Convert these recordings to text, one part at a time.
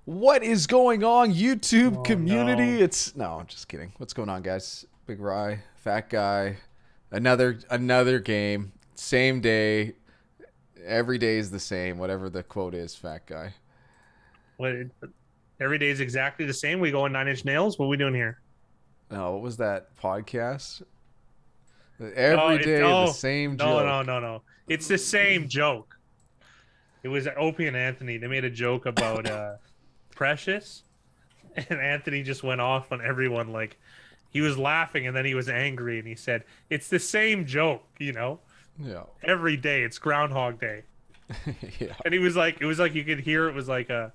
What is going on, YouTube Oh community? no. It's no, I'm just kidding. What's going on, guys? Big Rye, Fat Guy, another game, same day. Every day is the same. Whatever the quote is, Fat Guy. What every day is exactly the same. We going 9 Inch Nails. What are we doing here? No, what was that podcast? Oh, Every day the same joke. no. It's the same joke. It was Opie and Anthony. They made a joke about Precious, and Anthony just went off on everyone like he was laughing and then he was angry and he said, "It's the same joke. Yeah, Every day it's Groundhog Day." yeah. And he was like, it was like you could hear it was like a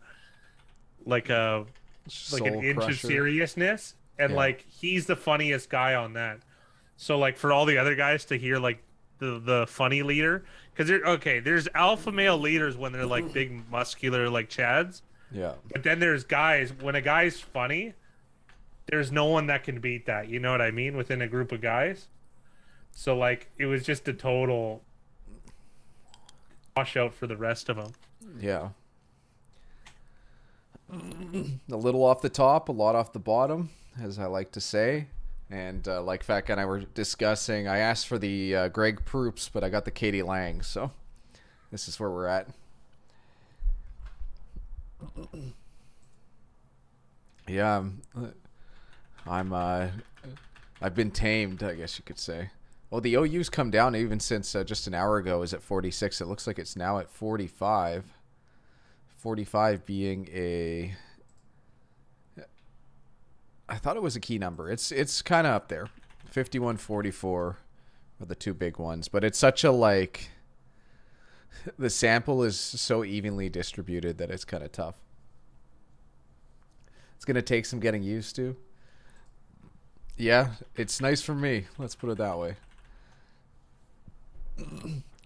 like an Soul inch of Crusher. seriousness, and Yeah, like he's the funniest guy on that. So like for all the other guys to hear like the funny leader, because there's alpha male leaders when they're like big muscular like chads, yeah, but then there's guys when a guy's funny, there's no one that can beat that. You know what I mean? Within a group of guys. So like it was just a total washout for the rest of them. yeah. A little off the top, a lot off the bottom, as I like to say. And like Fat Guy and I were discussing, I asked for the Greg Proops, but I got the Katie Lang, so this is where we're at. Yeah, I'm I've been tamed, I guess you could say. Well, the OU's come down even since just an hour ago is at 46. It looks like it's now at 45. 45 being a I thought it was a key number. It's kind of up there. 51-44 are the two big ones, but it's such a like the sample is so evenly distributed that it's kind of tough. It's going to take some getting used to. Yeah, it's nice for me. Let's put it that way.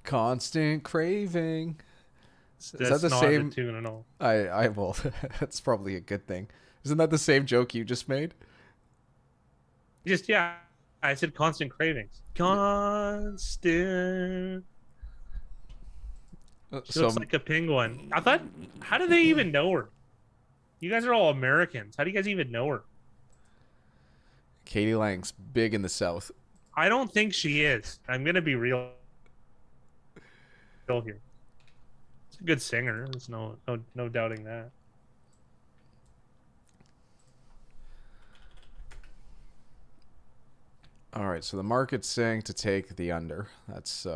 Constant craving. Is that That's the not the same? tune at all. I will. That's probably a good thing. Isn't that the same joke you just made? Just yeah, I said constant cravings. Constant. She looks So like a penguin. I thought, how do they even know her? You guys are all Americans. How do you guys even know her? Katie Lang's big in the South. I don't think she is. I'm gonna be real here. She's a good singer. There's no doubting that. All right, so the market's saying to take the under. It's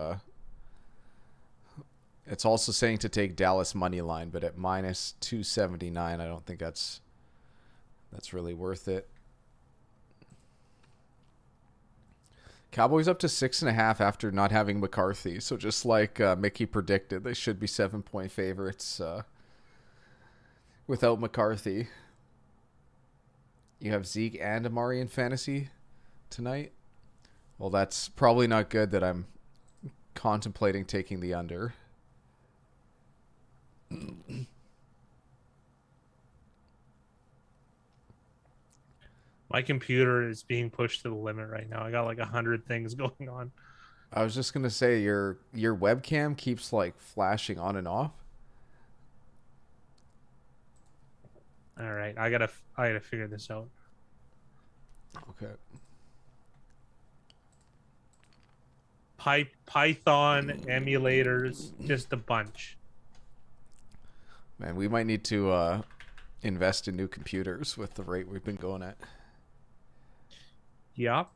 also saying to take Dallas money line, but at minus 279, I don't think that's really worth it. Cowboys up to 6.5 after not having McCarthy. So just like Mickey predicted, they should be 7-point favorites without McCarthy. You have Zeke and Amari in fantasy tonight. Well, that's probably not good that I'm contemplating taking the under. My computer is being pushed to the limit right now. I got like 100 things going on. I was just gonna say your webcam keeps like flashing on and off. All right, I gotta figure this out. Okay. Python emulators, just a bunch. Man, we might need to invest in new computers with the rate we've been going at. Yep.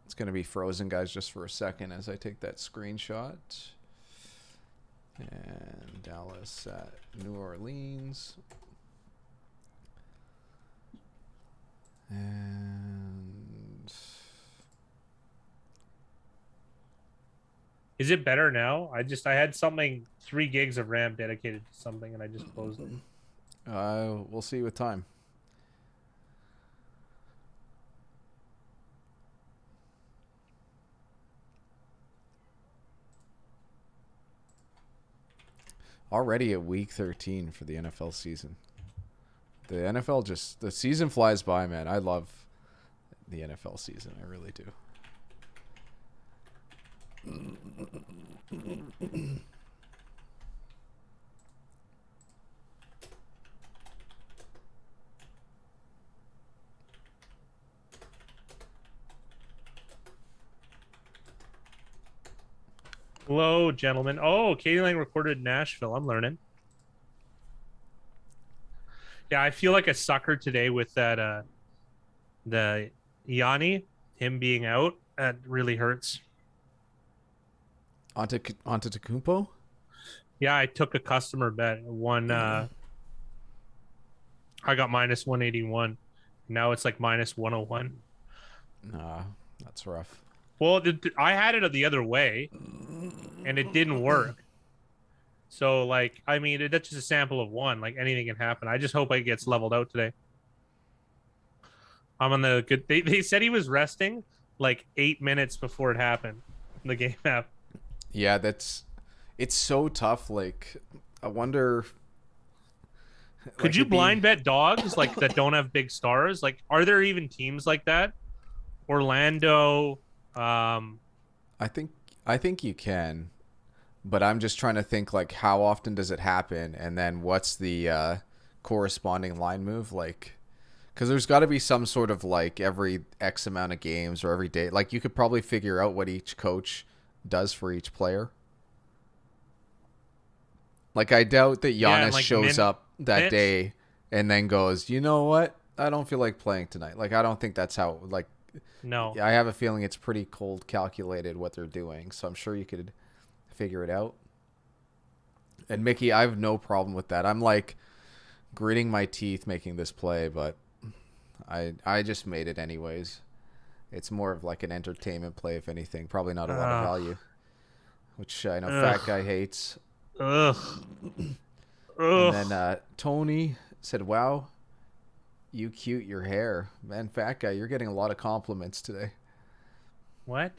It's gonna be frozen, guys, just for a second as I take that screenshot. And Dallas at New Orleans. And Is it better now? I had something 3 gigs of RAM dedicated to something and I just closed it. we'll see with time. Already at week 13 for the NFL season. The season flies by, man. I love the NFL season. I really do. Hello, gentlemen. Oh, Katie Lang recorded in Nashville. I'm learning. Yeah, I feel like a sucker today with that the Yanni, him being out. That really hurts. Onto Tecumpo? Yeah, I took a customer bet. I got minus 181. Now it's like minus 101. Nah, that's rough. Well, I had it the other way and it didn't work. So, like, I mean, that's just a sample of one. Like, anything can happen. I just hope it gets leveled out today. I'm on the good. They said he was resting like 8 minutes before it happened. The game app. Yeah, it's so tough. Like, I wonder. Could Like, you it'd be. blind bet dogs like that don't have big stars? Like, are there even teams like that? Orlando. I think I think you can, but I'm just trying to think like how often does it happen, and then what's the corresponding line move like? Because there's got to be some sort of like every X amount of games or every day. Like you could probably figure out what each coach does for each player. Like I doubt that Yeah, and Giannis like shows up that minutes. day and then goes, you know what? I don't feel like playing tonight. Like I don't think that's how. Like No. I have a feeling it's pretty cold calculated what they're doing. So I'm sure you could figure it out. And Mickey, I have no problem with that. I'm like gritting my teeth making this play, but I just made it anyways. It's more of like an entertainment play, if anything. Probably not a lot of Ugh. value, which I know Fat Ugh. Guy hates. Ugh. And Ugh. then Tony said, "Wow, you cute your hair, man. Fat Guy, you're getting a lot of compliments today." What?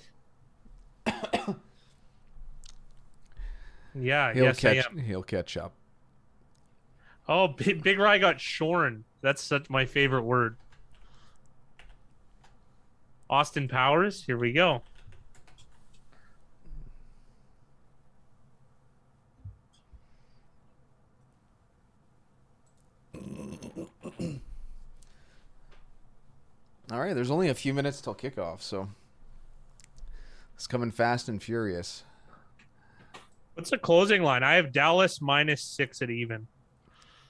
Yeah. He'll Yes, I catch. am. He'll catch up. Oh, Big Rye got shorn. That's such my favorite word. Austin Powers. Here we go. All right, there's only a few minutes till kickoff, so it's coming fast and furious. What's the closing line? I have Dallas -6 at even.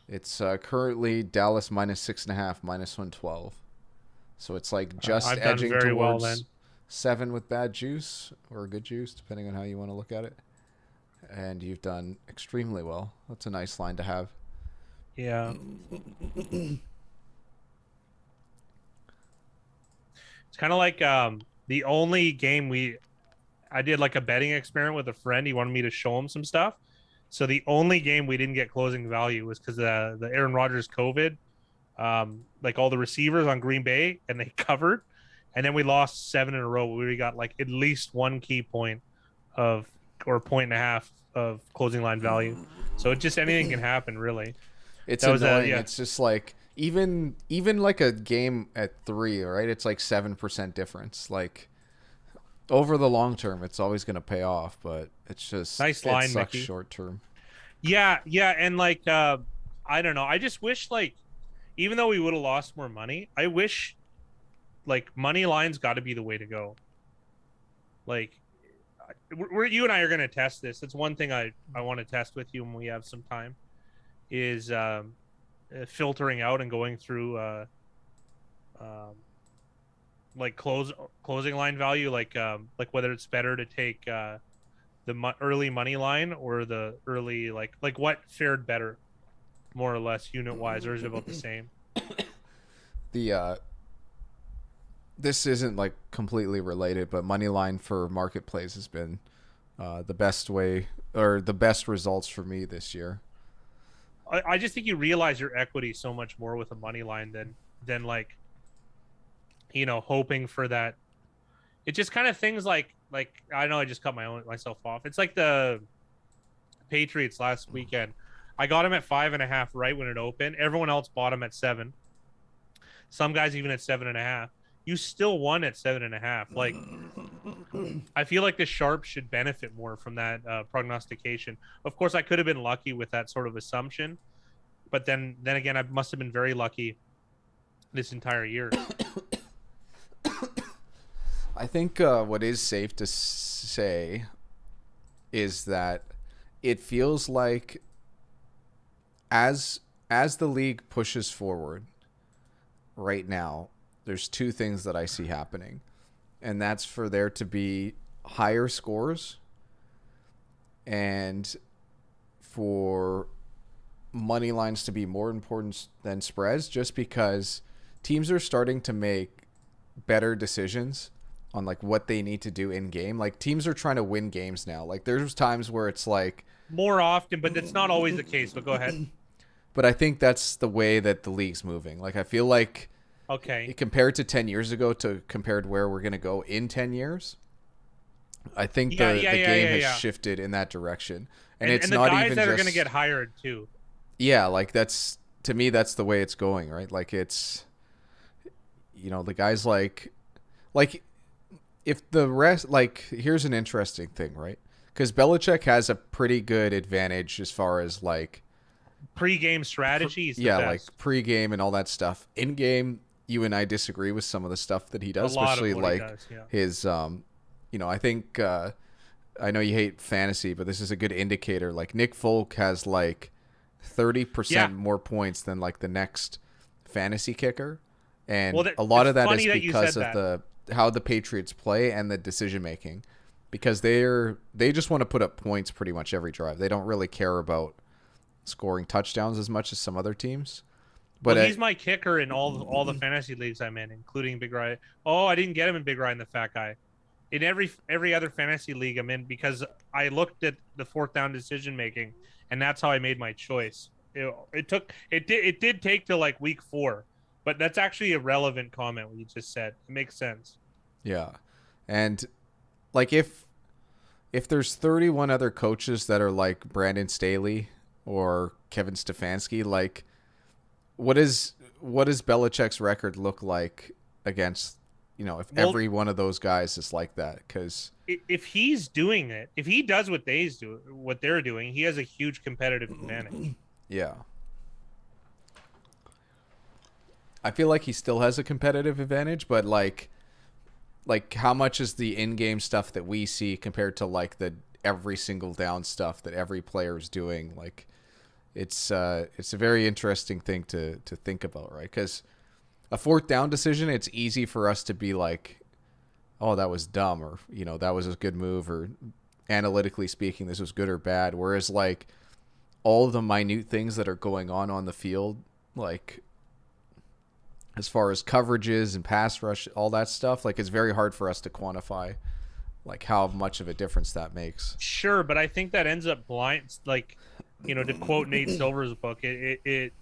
It's currently Dallas -6.5, -112. So it's like just I've done edging very well then. towards 7 with bad juice or good juice, depending on how you want to look at it. And you've done extremely well. That's a nice line to have. Yeah. It's kind of like the only game I did like a betting experiment with a friend. He wanted me to show him some stuff. So the only game we didn't get closing value was because the Aaron Rodgers COVID, like all the receivers on Green Bay, and they covered, and then we lost 7 in a row. We got like at least one key point of or point and a half of closing line value. So it just anything can happen, really. It's That was annoying. yeah. It's just like even like a game at 3, right? It's like 7% difference. Like over the long term, it's always going to pay off, but it's just Nice it line, sucks Mickey. short term. Yeah, yeah, and like I don't know. I just wish like even though we would have lost more money, I wish like money lines got to be the way to go. Like you and I are going to test this. That's one thing I want to test with you when we have some time is filtering out and going through um, like closing line value, like whether it's better to take the early money line or the early like what fared better, more or less unit wise, or is it about the same? The this isn't like completely related, but money line for market plays has been the best way or the best results for me this year. I just think you realize your equity so much more with a money line than like hoping for that. It just kind of things like I know I just cut myself off. It's like the Patriots last weekend. I got him at 5.5 right when it opened. Everyone else bought him at 7. Some guys even at 7.5. You still won at 7.5. Like I feel like the sharp should benefit more from that prognostication. Of course, I could have been lucky with that sort of assumption, but then again, I must have been very lucky this entire year. I think what is safe to say is that it feels like as the league pushes forward right now, there's two things that I see happening, and that's for there to be higher scores and for money lines to be more important than spreads, just because teams are starting to make better decisions on like what they need to do in game. Like teams are trying to win games now. Like there's times where it's like more often, but that's not always the case. But go ahead. But I think that's the way that the league's moving. Like I feel like compared to 10 years ago to compared where we're going to go in 10 years, I think the game has shifted in that direction. And it's the not guys even that just, are going to get hired too. Yeah, like that's, to me, that's the way it's going, right? Like it's, you know, the guys like if the rest, like here's an interesting thing, right? Because Belichick has a pretty good advantage as far as like pre-game strategies. Like pre-game and all that stuff. In game, you and I disagree with some of the stuff that he does, especially like his you know, I think I know you hate fantasy, but this is a good indicator. Like Nick Folk has like 30% more points than like the next fantasy kicker, and a lot of that is because of how the Patriots play and the decision making, because they just want to put up points pretty much every drive. They don't really care about scoring touchdowns as much as some other teams. But he's my kicker in all the fantasy leagues I'm in, including Big Ryan. Oh, I didn't get him in Big Ryan, the fat guy. In every other fantasy league I'm in, because I looked at the fourth down decision making, and that's how I made my choice. It did take to like week 4, but that's actually a relevant comment what you just said. It makes sense. Yeah, and like if there's 31 other coaches that are like Brandon Staley or Kevin Stefanski, like what does Belichick's record look like against, you know, if every one of those guys is like that? Because if he's doing it, if he does what they're doing, he has a huge competitive advantage. Yeah. I feel like he still has a competitive advantage, but like how much is the in-game stuff that we see compared to like the every single down stuff that every player is doing? Like it's a very interesting thing to think about, right? Because a fourth down decision, it's easy for us to be like, oh, that was dumb, or, you know, that was a good move, or analytically speaking, this was good or bad. Whereas like all the minute things that are going on the field, like as far as coverages and pass rush, all that stuff, like it's very hard for us to quantify like how much of a difference that makes. Sure, but I think that ends up blind, like, you know, to quote Nate Silver's book, it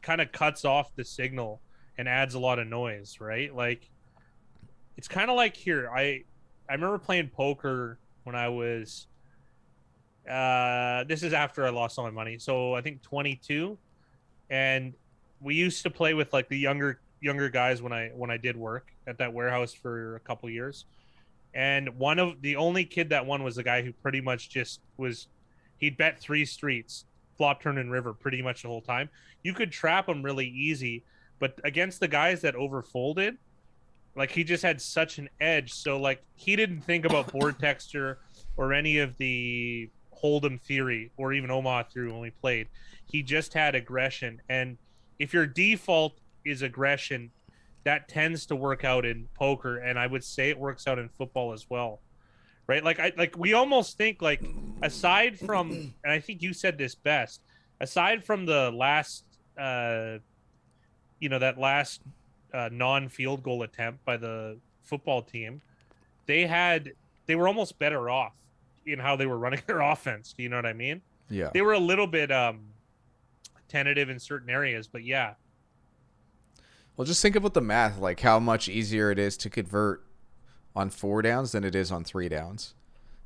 kind of cuts off the signal and adds a lot of noise, right? Like it's kind of like here, I remember playing poker when I was this is after I lost all my money, so I think 22, and we used to play with like the younger guys when I did work at that warehouse for a couple years, and the only kid that won was the guy who pretty much just was, he'd bet 3 streets, flop, turn, and river pretty much the whole time. You could trap him really easy, but against the guys that overfolded, like he just had such an edge. So like he didn't think about board texture or any of the Hold'em theory or even Omaha theory when we played. He just had aggression, and if your default is aggression, that tends to work out in poker, and I would say it works out in football as well, right? Like we almost think, like, aside from, and I think you said this best, aside from the last that last non-field goal attempt by the football team, they were almost better off in how they were running their offense. Do you know what I mean? Yeah. They were a little bit tentative in certain areas, but yeah. Well, just think about the math, like how much easier it is to convert on 4 downs than it is on 3 downs.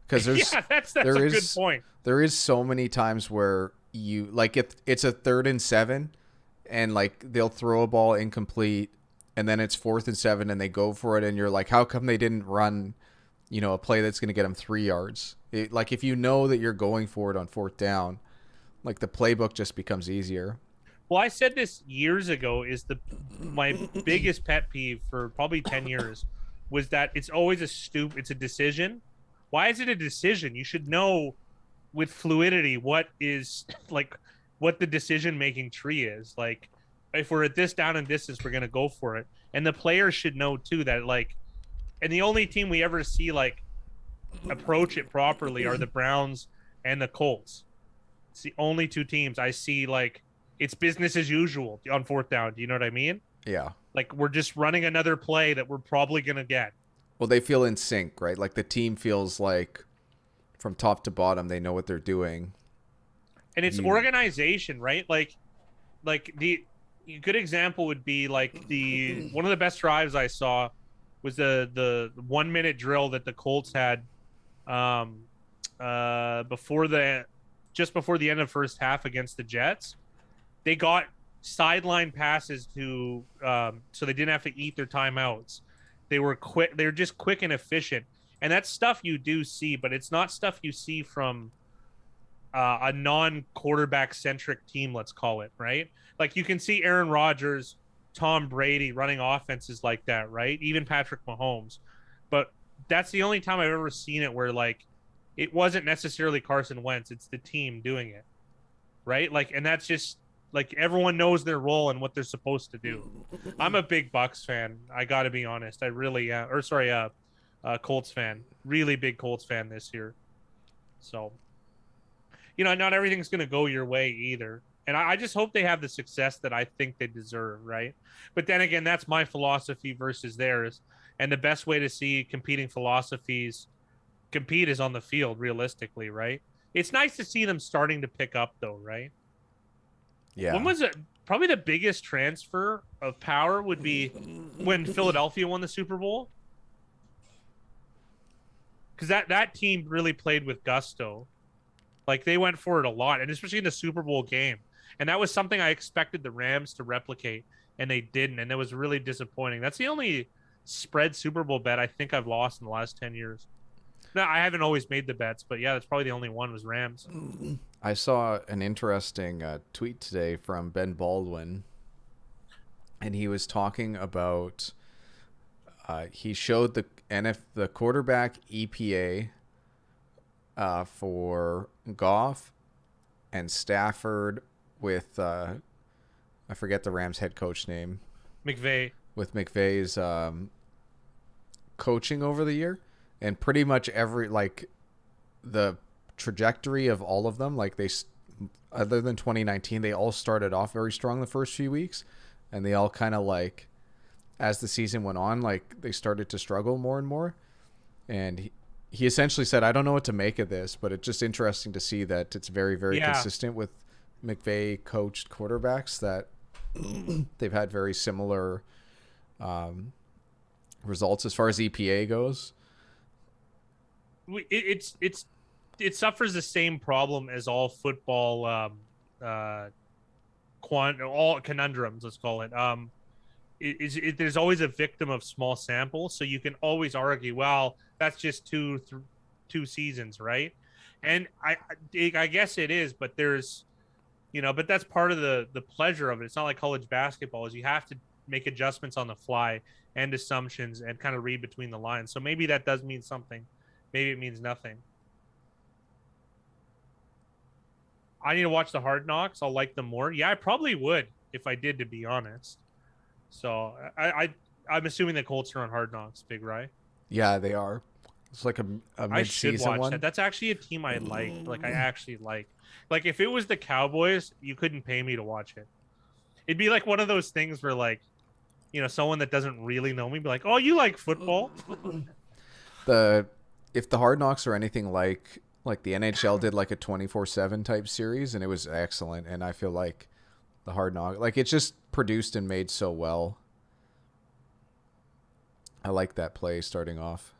Because that's a good point. There is so many times where you, like, if it's a 3rd and 7 and like they'll throw a ball incomplete and then it's 4th and 7 and they go for it, and you're like, how come they didn't run, you know, a play that's going to get them 3 yards? Like if you know that you're going for it on 4th down, like the playbook just becomes easier. Well, I said this years ago, is my biggest pet peeve for probably 10 years was that it's always it's a decision Why is it a decision? You should know with fluidity what is like what the decision making tree is. Like if we're at this down and distance, we're gonna go for it. And the players should know too that like and the only team we ever see like approach it properly are the Browns and the Colts. It's the only two teams I see like it's business as usual on fourth down. Do you know what I mean? Yeah. Like we're just running another play that we're probably gonna get. Well, they feel in sync, right? Like the team feels like from top to bottom, they know what they're doing. And it's organization, right? Like the a good example would be like the one of the best drives I saw was the 1 minute drill that the Colts had before the just before the end of first half against the Jets. They got sideline passes to so they didn't have to eat their timeouts. They were quick. They were just quick and efficient, and that's stuff you do see, but it's not stuff you see from a non-quarterback centric team. Let's call it, right? Like you can see Aaron Rodgers, Tom Brady running offenses like that, right? Even Patrick Mahomes, but that's the only time I've ever seen it where like it wasn't necessarily Carson Wentz; it's the team doing it, right? Like, and that's just like everyone knows their role and what they're supposed to do. I'm a big Bucks fan. I got to be honest. I really am. Or sorry, Colts fan. Really big Colts fan this year. So, you know, not everything's going to go your way either. And I just hope they have the success that I think they deserve, right? But then again, that's my philosophy versus theirs. And the best way to see competing philosophies compete is on the field, realistically, right? It's nice to see them starting to pick up, though, right? Yeah. When was it? Probably the biggest transfer of power would be when Philadelphia won the Super Bowl. Because that team really played with gusto. Like they went for it a lot, and especially in the Super Bowl game. And that was something I expected the Rams to replicate, and they didn't. And that was really disappointing. That's the only spread Super Bowl bet I think I've lost in the last 10 years. No, I haven't always made the bets, but yeah, that's probably the only one was Rams. I saw an interesting tweet today from Ben Baldwin, and he was talking about he showed the quarterback EPA for Goff and Stafford with I forget the Rams head coach name. McVay. With McVay's coaching over the year, and pretty much every like the trajectory of all of them, like they other than 2019, they all started off very strong the first few weeks, and they all kind of like as the season went on, like they started to struggle more and more. And he essentially said, I don't know what to make of this, but it's just interesting to see that it's very, very consistent with McVay coached quarterbacks, that they've had very similar results as far as EPA goes. It suffers the same problem as all football all conundrums, let's call it. There's always a victim of small samples, so you can always argue, well, that's just two seasons, right? And I guess it is, but there's, you know, but that's part of the pleasure of it. It's not like college basketball, is you have to make adjustments on the fly and assumptions and kind of read between the lines. So maybe that does mean something. Maybe it means nothing. I need to watch the Hard Knocks. I'll like them more. Yeah, I probably would if I did, to be honest. So I'm assuming the Colts are on Hard Knocks, Big Rye. Yeah, they are. It's like a mid-season I should watch one. that. That's actually a team I like. Like I actually like. Like if it was the Cowboys, you couldn't pay me to watch it. It'd be like one of those things where like, you know, someone that doesn't really know me be like, "Oh, you like football?" If the Hard Knocks are anything like the NHL did like a 24/7 type series, and it was excellent, and I feel like the Hard Knock, like it's just produced and made so well. I like that play starting off.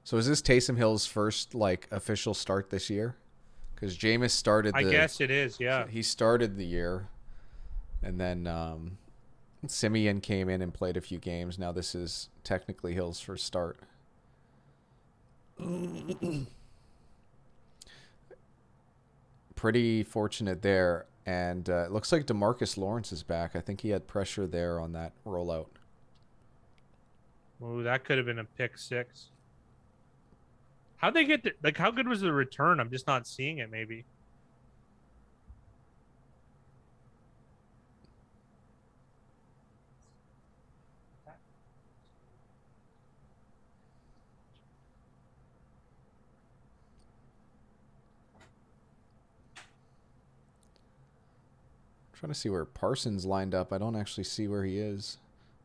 So is this Taysom Hill's first like official start this year? Because Jameis started. I guess it is. Yeah, he started the year, and then Simeon came in and played a few games. Now this is technically Hill's first start. pretty fortunate there. And it looks like DeMarcus Lawrence is back. I think he had pressure there on that rollout. Ooh, that could have been a pick six. How'd they get to, like, how good was the return? I'm just not seeing it, maybe. I'm trying to see where Parsons lined up. I don't actually see where he is.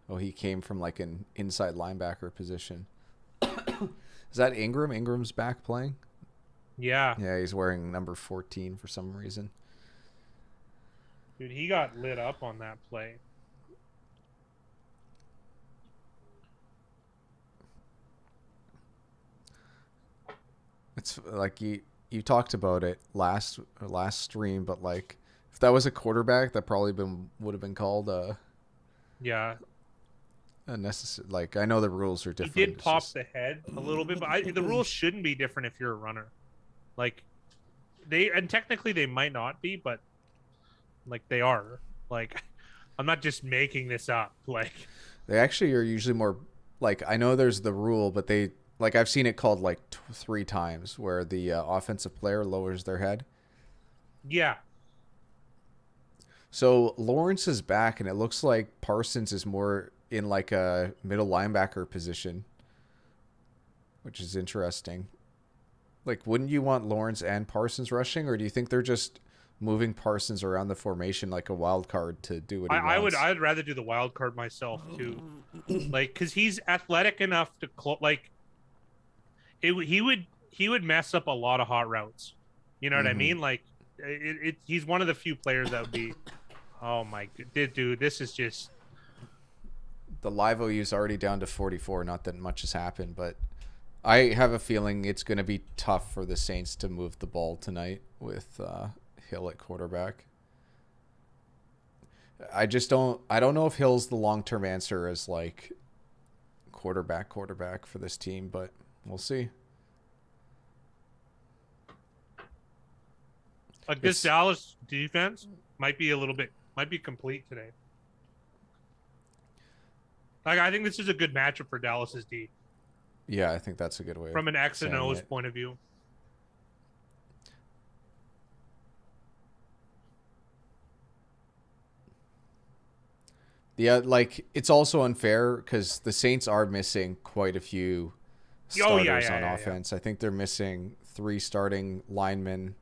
Oh, he came from like an inside linebacker position. Is that Ingram? Ingram's back playing? Yeah. Yeah, he's wearing number 14 for some reason. Dude, he got lit up on that play. It's like you talked about it last stream, but like if that was a quarterback, that probably would have been called Yeah. unnecessary. Like I know the rules are different. He did pop the head a little bit, but the rules shouldn't be different if you're a runner. Like technically they might not be, but like they are. Like I'm not just making this up. Like they actually are usually more like I know there's the rule, but they like I've seen it called like 3 times where the offensive player lowers their head. Yeah. So Lawrence is back, and it looks like Parsons is more in like a middle linebacker position, which is interesting. Like, wouldn't you want Lawrence and Parsons rushing, or do you think they're just moving Parsons around the formation like a wild card to do what he wants? I'd rather do the wild card myself too, like because he's athletic enough to like. He would mess up a lot of hot routes. You know what I mean? Like, he's one of the few players that would be. Oh my dude, this is just. The live OU is already down to 44. Not that much has happened, but I have a feeling it's going to be tough for the Saints to move the ball tonight with Hill at quarterback. I don't know if Hill's the long-term answer as like quarterback for this team, but we'll see. Like this Dallas defense might be complete today. Like I think this is a good matchup for Dallas's D. Yeah, I think that's a good way from an X and O's it. point of view. Yeah, like it's also unfair because the Saints are missing quite a few starters on offense. I think they're missing 3 starting linemen.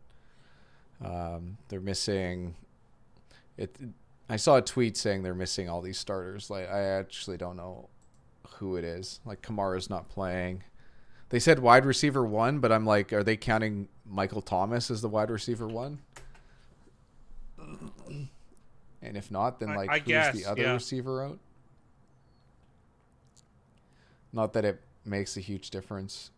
They're missing it. I saw a tweet saying they're missing all these starters. Like I actually don't know who it is. Like Kamara's not playing. They said wide receiver 1, but I'm like, are they counting Michael Thomas as the wide receiver 1? And if not, then like who's the other receiver out? Not that it makes a huge difference.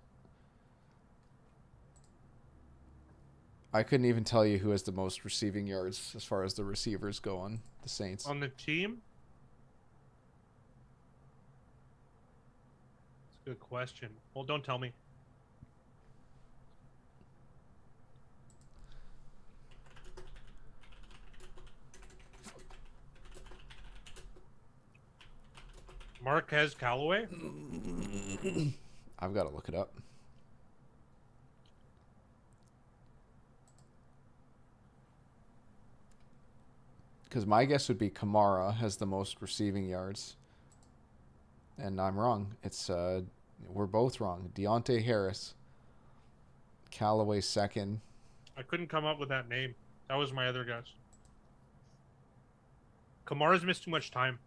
I couldn't even tell you who has the most receiving yards as far as the receivers go on the Saints. On the team? That's a good question. Well, don't tell me. Marquez Callaway? I've got to look it up. Because my guess would be Kamara has the most receiving yards. And I'm wrong. It's we're both wrong. Deontay Harris. Callaway second. I couldn't come up with that name. That was my other guess. Kamara's missed too much time.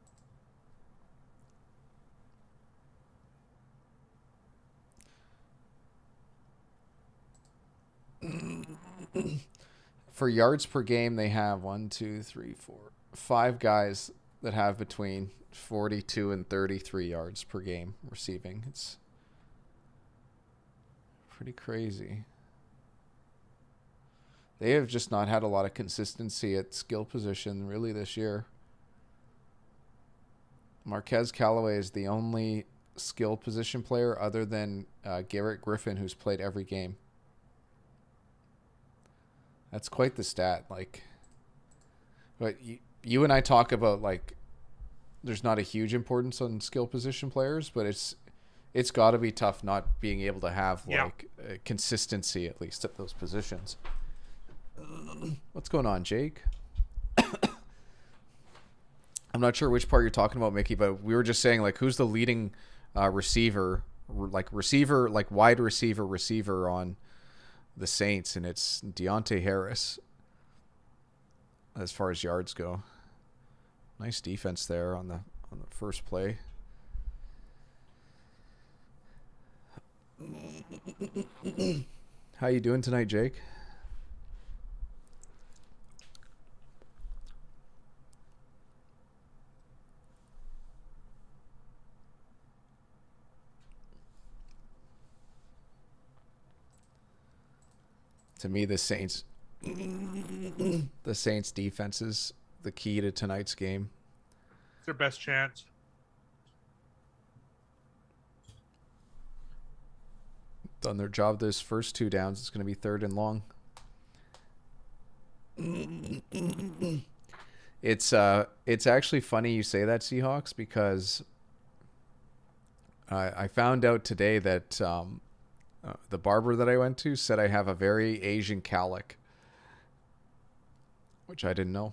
For yards per game, they have 5 guys that have between 42 and 33 yards per game receiving. It's pretty crazy. They have just not had a lot of consistency at skill position really this year. Marquez Callaway is the only skill position player other than Garrett Griffin who's played every game. That's quite the stat. Like, but you and I talk about like there's not a huge importance on skill position players, but it's got to be tough not being able to have Yeah. like consistency at least at those positions. What's going on, Jake? I'm not sure which part you're talking about, Mickey, but we were just saying like who's the leading receiver, like wide receiver on the Saints, and it's Deontay Harris as far as yards go. Nice defense there on the first play. How you doing tonight, Jake? To me, the Saints defense is the key to tonight's game. It's their best chance. Done their job this first 2 downs. It's going to be 3rd and long. It's actually funny you say that, Seahawks, because I found out today that the barber that I went to said I have a very Asian cowlick, which I didn't know.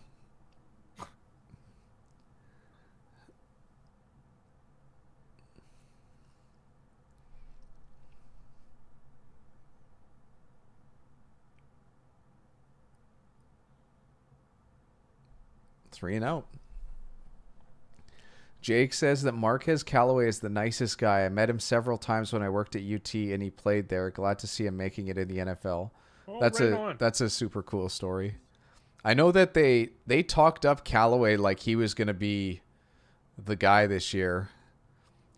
Three and out. Jake says that Marquez Callaway is the nicest guy. I met him several times when I worked at UT and he played there. Glad to see him making it in the NFL. Oh, That's a super cool story. I know that they talked up Callaway like he was going to be the guy this year.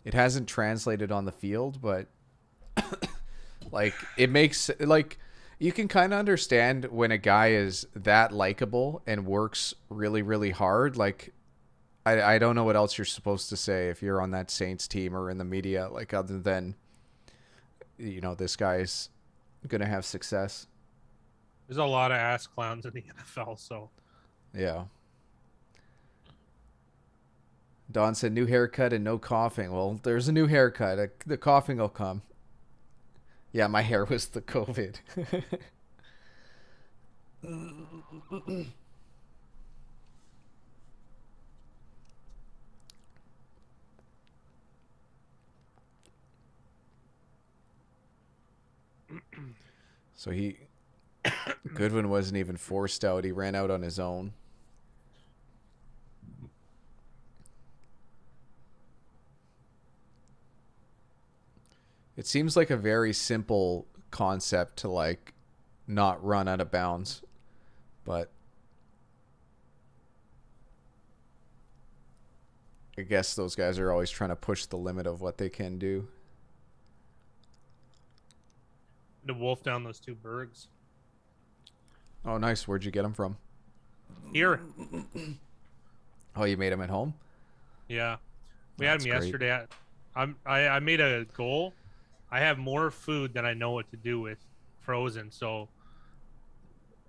It hasn't translated on the field, but like it makes like you can kind of understand when a guy is that likable and works really, really hard. Like I don't know what else you're supposed to say if you're on that Saints team or in the media, like other than, you know, this guy's going to have success. There's a lot of ass clowns in the NFL, so. Yeah. Don said new haircut and no coughing. Well, there's a new haircut. The coughing will come. Yeah, my hair was the COVID. So Goodwin wasn't even forced out. He ran out on his own. It seems like a very simple concept to like not run out of bounds, but I guess those guys are always trying to push the limit of what they can do. To wolf down those 2 bergs. Oh, nice. Where'd you get them from? Here. Oh, you made them at home? Yeah. We had them yesterday. I made a goal. I have more food than I know what to do with frozen. So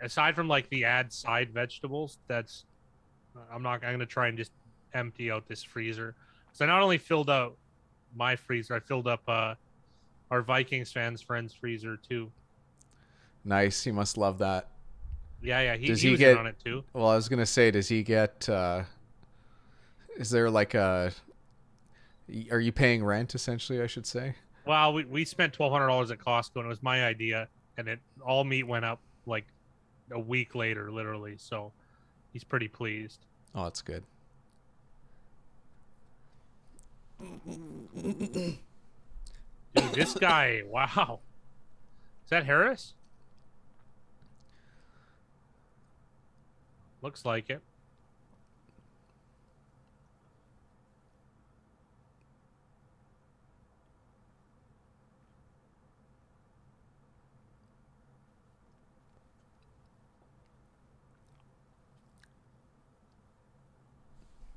aside from like the side vegetables, I'm going to try and just empty out this freezer. So I not only filled out my freezer, I filled up our Vikings fans' friends' freezer too. Nice. He must love that. Yeah. He was get in on it too. Well, I was going to say, does he get, is there like are you paying rent essentially, I should say? Well, we spent $1,200 at Costco and it was my idea, and all meat went up like a week later, literally. So he's pretty pleased. Oh, that's good. Dude, this guy, wow. Is that Harris? Looks like it.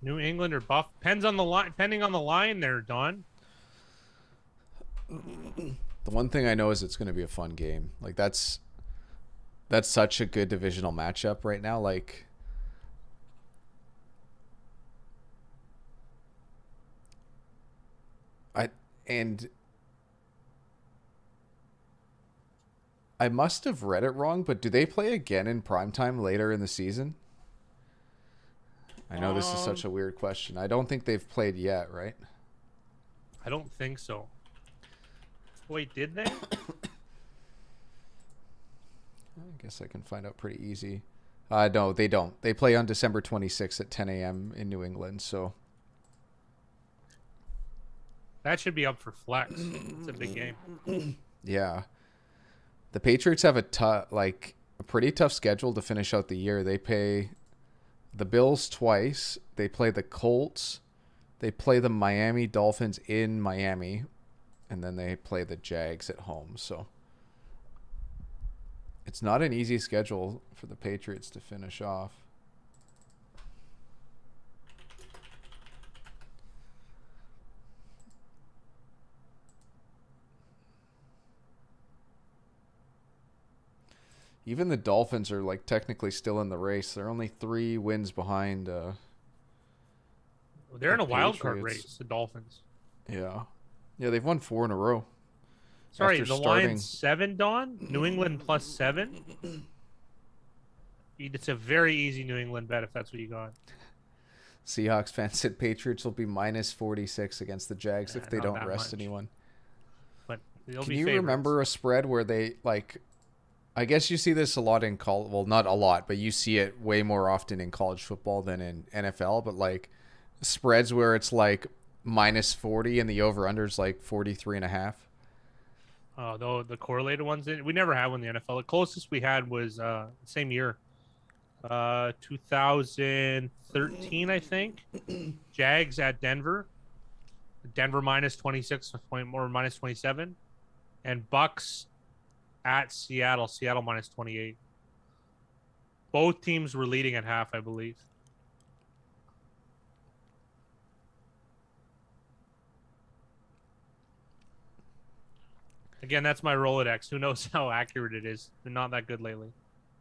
New England or Buff? Depending on the line there, Don. The one thing I know is it's going to be a fun game. Like that's that's such a good divisional matchup right now. Like, I and I must have read it wrong, but do they play again in primetime later in the season? I know this is such a weird question. I don't think they've played yet, right? I don't think so. Wait, did they? I guess I can find out pretty easy. No, they don't. They play on December 26th at 10 a.m. in New England, so That should be up for flex. It's a big game. yeah. The Patriots have a pretty tough schedule to finish out the year. They play the Bills twice. They play the Colts. They play the Miami Dolphins in Miami, and then they play the Jags at home. So it's not an easy schedule for the Patriots to finish off. Even the Dolphins are like technically still in the race. They're only 3 wins behind. They're in a wild card Patriots. race, the Dolphins. Yeah, they've won 4 in a row. Sorry, After the line's 7, Don? New England plus 7? It's a very easy New England bet if that's what you got. Seahawks fans said Patriots will be minus 46 against the Jags if they not don't that rest much. anyone. But they'll Can be you favorites. remember a spread where they like? I guess you see this a lot in college. Well, not a lot, but you see it way more often in college football than in NFL. But like spreads where it's like minus 40 and the over/under is like 43.5. Oh, the correlated ones. We never had one in the NFL. The closest we had was same year, 2013, I think. Jags at Denver. Denver minus 26 point more minus 27, and Bucks at Seattle. Seattle minus 28. Both teams were leading at half, I believe. Again, that's my Rolodex. Who knows how accurate it is? They're not that good lately.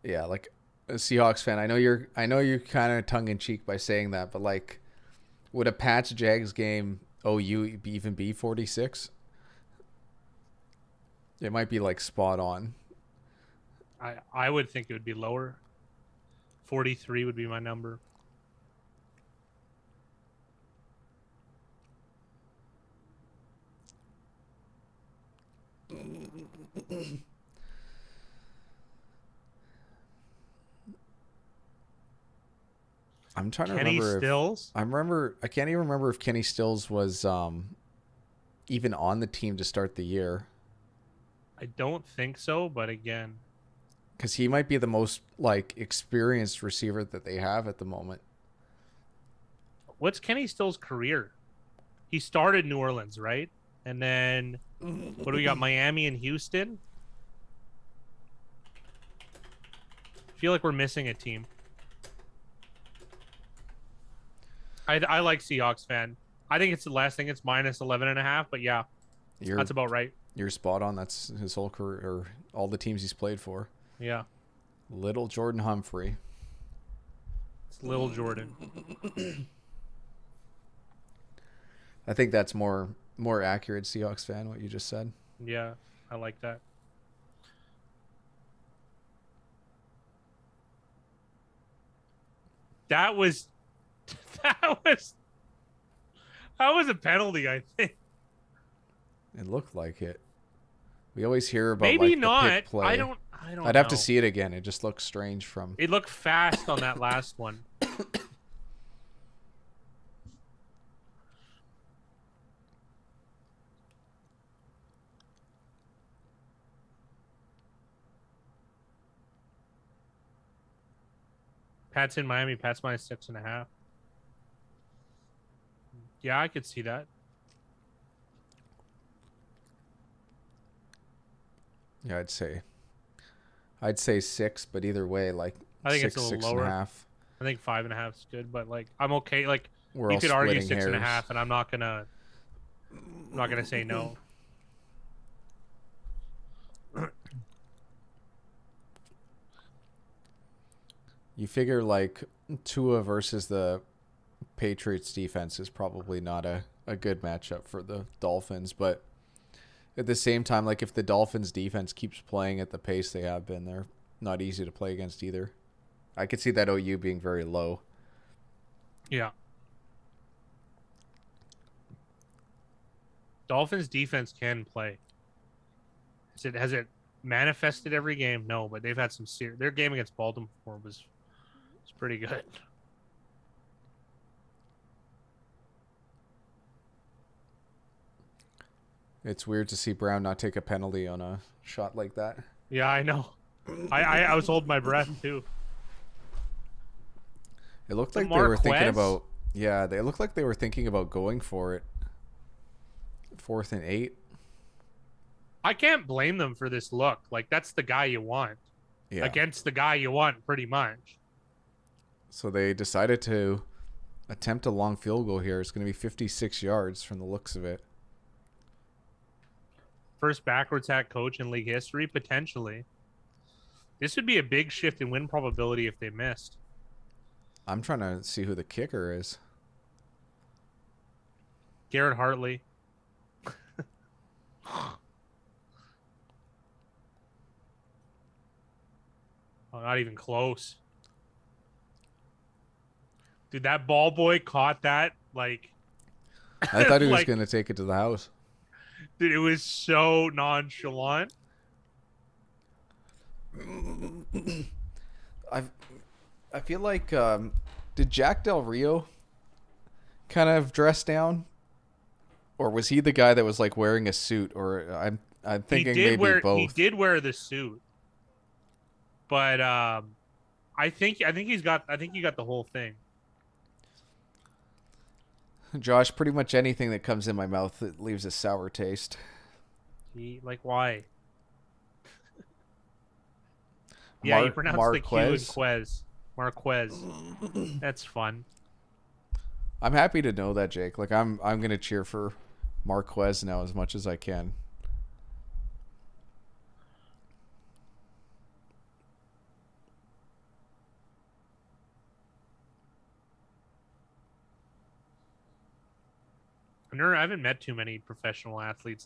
Yeah, like a Seahawks fan, I know you're kind of tongue in cheek by saying that, but like, would a Pats Jags game OU even be 46? It might be like spot on. I would think it would be lower. 43 would be my number. I'm trying to Kenny remember. Stills? I can't even remember if Kenny Stills was even on the team to start the year. I don't think so, but again, Because he might be the most like experienced receiver that they have at the moment. what's Kenny Stills' career? He started New Orleans, right? And then what do we got? Miami and Houston. I feel like we're missing a team. I like Seahawks fan. I think it's the last thing. It's minus 11.5, but yeah, that's about right. You're spot on. That's his whole career, or all the teams he's played for. Yeah, Little Jordan Humphrey. it's Little Jordan. I think that's more accurate, Seahawks fan, what you just said. Yeah, I like that. That was a penalty, I think. It looked like it. We always hear about Maybe like, not. the pick play. I don't I'd have know. to see it again. It just looks strange from. It looked fast on that last one. Pat's in Miami. Pat's minus 6.5. Yeah, I could see that. Yeah, I'd say 6, but either way, like I think 6, it's a little 6.5. lower. I think 5.5 is good, but like I'm okay. Like We're you all could argue splitting 6.5, hairs. and I'm not gonna say no. You figure like Tua versus the Patriots defense is probably not a good matchup for the Dolphins, but at the same time, like if the Dolphins defense keeps playing at the pace they have been, they're not easy to play against either. I could see that OU being very low. Yeah. Dolphins defense can play. Has it manifested every game? No, but they've had some serious. Their game against Baltimore was pretty good. It's weird to see Brown not take a penalty on a shot like that. Yeah, I know. I was holding my breath too. It looked like they were thinking about. Yeah, they looked like they were thinking about going for it. 4th and 8. I can't blame them for this look. Like that's the guy you want. Yeah. Against the guy you want, pretty much. So they decided to attempt a long field goal here. It's going to be 56 yards from the looks of it. First backwards hat coach in league history, potentially. This would be a big shift in win probability if they missed. I'm trying to see who the kicker is. Garrett Hartley. Oh, not even close. Dude, that ball boy caught that like. I thought he was like, going to take it to the house. Dude, it was so nonchalant. I feel like did Jack Del Rio kind of dress down, or was he the guy that was like wearing a suit? Or I'm thinking maybe both. He did wear the suit, but I think he got the whole thing. Josh, pretty much anything that comes in my mouth that leaves a sour taste. Like why? Yeah, you pronounce the Q in Quez. Marquez. That's fun. I'm happy to know that, Jake. Like I'm gonna cheer for Marquez now as much as I can. I haven't met too many professional athletes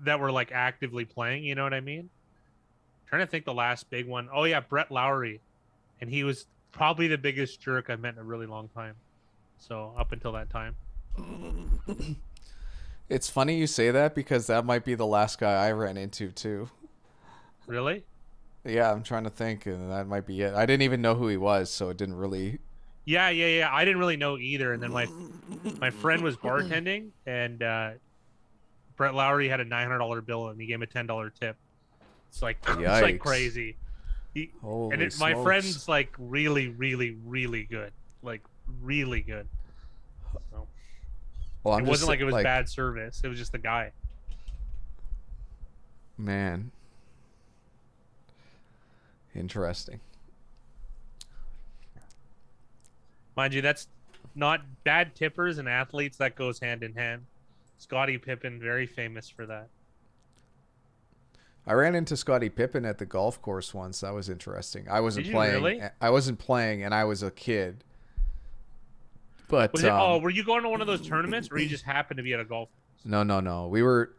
that were like actively playing. You know what I mean? Trying to think the last big one. Oh yeah, Brett Lowry, and he was probably the biggest jerk I've met in a really long time. So up until that time. It's funny you say that because that might be the last guy I ran into too. Really? Yeah, I'm trying to think, and that might be it. I didn't even know who he was, so it didn't really. Yeah. I didn't really know either. And then my friend was bartending, and Brett Lowry had a $900 bill, and he gave him a $10 tip. It's like it's like crazy. My friend's like really, really, really good. Like really good. So, well, it wasn't like it was bad service. It was just the guy. Man. Interesting. Mind you, that's not bad tippers and athletes. That goes hand in hand. Scottie Pippen, very famous for that. I ran into Scottie Pippen at the golf course once. That was interesting. I wasn't playing. Really? I wasn't playing, and I was a kid. But were you going to one of those tournaments, or you just happened to be at a golf course? No. We were.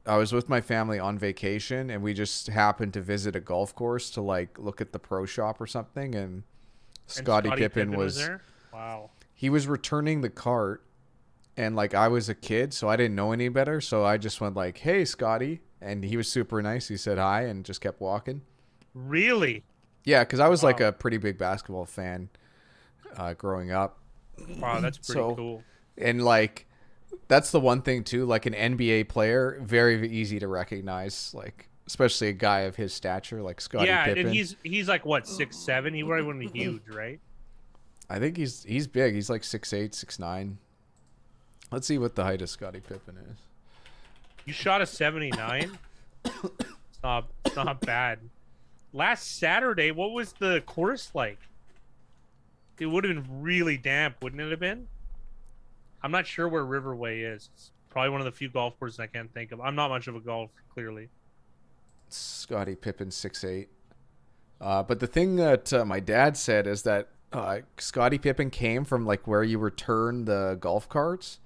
I was with my family on vacation, and we just happened to visit a golf course to like look at the pro shop or something. And Scottie Pippen was there. Wow. He was returning the cart, and like I was a kid, so I didn't know any better. So I just went like, "Hey, Scotty," and he was super nice. He said hi and just kept walking. Really? Yeah, because I was like a pretty big basketball fan growing up. Wow, that's pretty cool. And like, that's the one thing too. Like an NBA player, very easy to recognize. Like, especially a guy of his stature, like Scottie Pippen. Yeah, and he's like what 6'7". He probably wouldn't be huge, right? I think he's big. He's like 6'8", 6'9". Let's see what the height of Scottie Pippen is. You shot a 79. It's not bad. Last Saturday, what was the course like? It would have been really damp, wouldn't it have been? I'm not sure where Riverway is. It's probably one of the few golf courses I can't think of. I'm not much of a golfer, clearly. Scottie Pippen, 6'8". But the thing that my dad said is that Scottie Pippen came from like where you return the golf carts.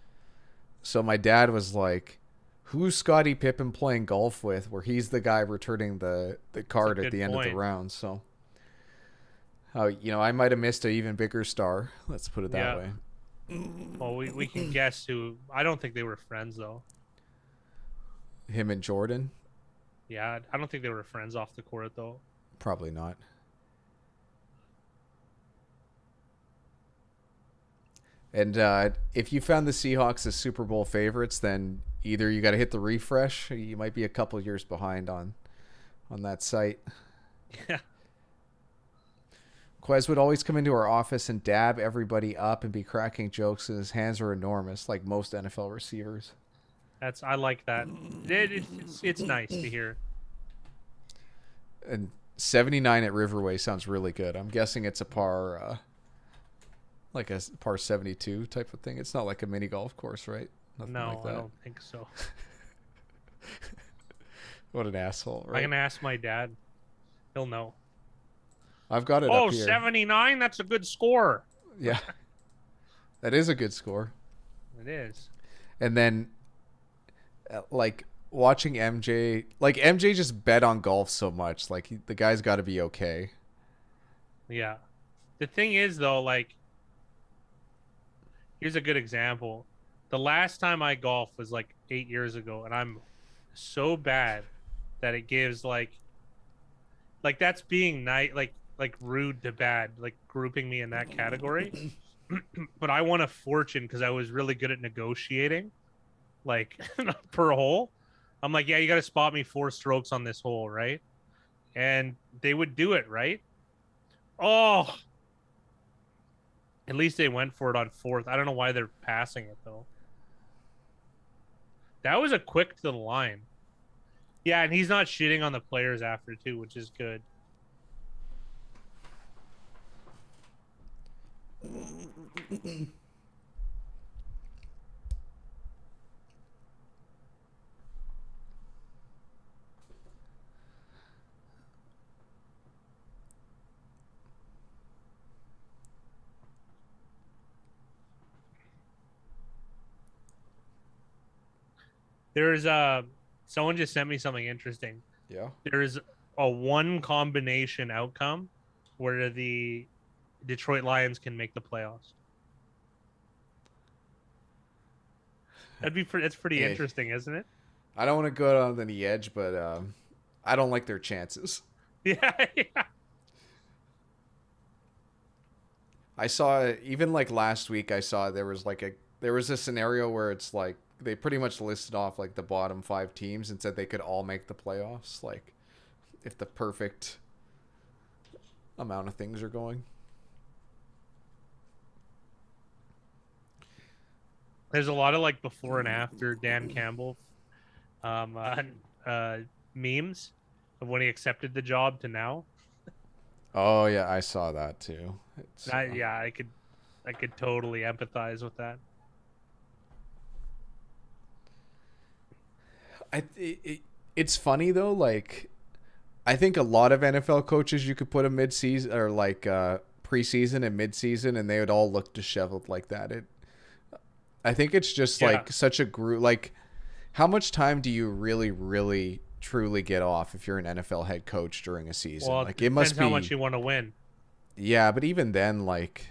So my dad was like, "Who's Scottie Pippen playing golf with?" Where he's the guy returning the That's a card at good the end of the point. round. So, I might have missed an even bigger star. Let's put it that Yeah. way. Well, we can guess who. I don't think they were friends though. Him and Jordan, Yeah, I don't think they were friends off the court though. probably not. And if you found the Seahawks as Super Bowl favorites, then either you got to hit the refresh, or you might be a couple years behind on that site. Yeah. Quez would always come into our office and dab everybody up and be cracking jokes, and his hands are enormous, like most NFL receivers. I like that. It's nice to hear. And 79 at Riverway sounds really good. I'm guessing it's a par, like a par 72 type of thing. It's not like a mini golf course, right? Nothing No, like that. I don't think so. What an asshole, I'm right? gonna ask my dad. He'll know. I've got it Oh, up here. 79? That's a good score. Yeah, that is a good score. It is. And then, like watching MJ, like MJ just bet on golf so much. Like the guy's got to be okay. Yeah. The thing is, though, like, here's a good example. The last time I golfed was like 8 years ago, and I'm so bad that it gives like that's being nice, like rude to bad, like grouping me in that category. But I won a fortune because I was really good at negotiating, like per hole. I'm like, yeah, you got to spot me 4 strokes on this hole, right? And they would do it, right? Oh, at least they went for it on 4th. I don't know why they're passing it though. That was a quick to the line. Yeah, and he's not shitting on the players after too, which is good. There's someone just sent me something interesting. Yeah. There's a one combination outcome where the Detroit Lions can make the playoffs. That's pretty Hey, interesting, isn't it? I don't want to go out on the edge, but I don't like their chances. Yeah, yeah. I saw even like last week. I saw there was a scenario where it's like they pretty much listed off like the bottom 5 teams and said they could all make the playoffs. Like if the perfect amount of things are going. There's a lot of like before and after Dan Campbell memes of when he accepted the job to now. Oh yeah, I saw that too. Yeah, I could totally empathize with that. It's funny though. Like I think a lot of NFL coaches you could put a mid-season or like preseason and mid-season, and they would all look disheveled like that. I think it's just like such a group. Like, how much time do you really, really, truly get off if you're an NFL head coach during a season? Well, like, it must depends be how much you want to win. Yeah, but even then, like,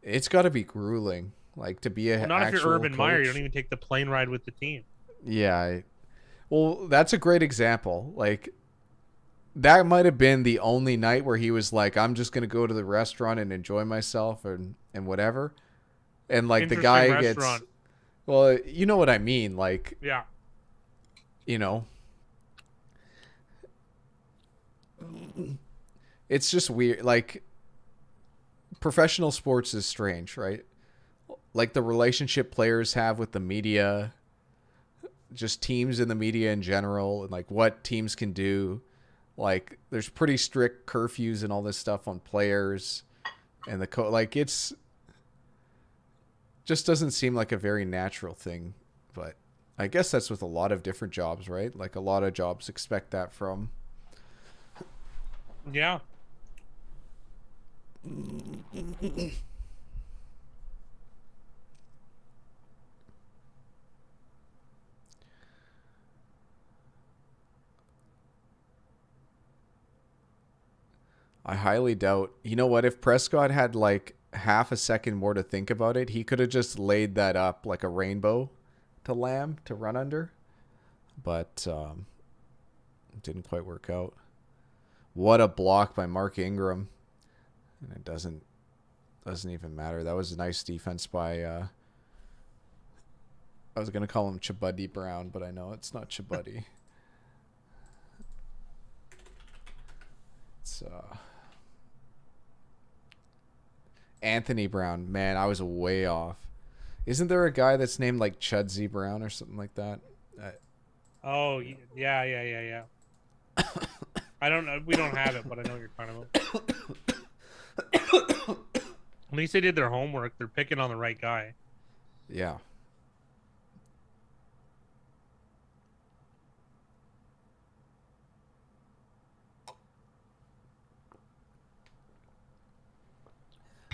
it's got to be grueling. Like to be a Well, not if you're Urban coach. Meyer. You don't even take the plane ride with the team. Yeah. Well, that's a great example. Like, that might have been the only night where he was like, I'm just going to go to the restaurant and enjoy myself and whatever. And like the guy restaurant. gets, well, you know what I mean? Like, Yeah. you know, it's just weird. Like, professional sports is strange, right? Like the relationship players have with the media, just teams in the media in general, and like what teams can do. Like, there's pretty strict curfews and all this stuff on players, and like it's just doesn't seem like a very natural thing. But I guess that's with a lot of different jobs, right? Like a lot of jobs expect that from Yeah. I highly doubt. You know what? If Prescott had like half a second more to think about it, he could have just laid that up like a rainbow to Lamb to run under. But it didn't quite work out. What a block by Mark Ingram. And it doesn't even matter. That was a nice defense by I was gonna call him Chabuddy Brown, but I know it's not Chabuddy. It's Anthony Brown. Man, I was way off. Isn't there a guy that's named like Chudsy Brown or something like that? Oh, yeah. I don't know. We don't have it, but I know what you're talking about. At least they did their homework. They're picking on the right guy. Yeah.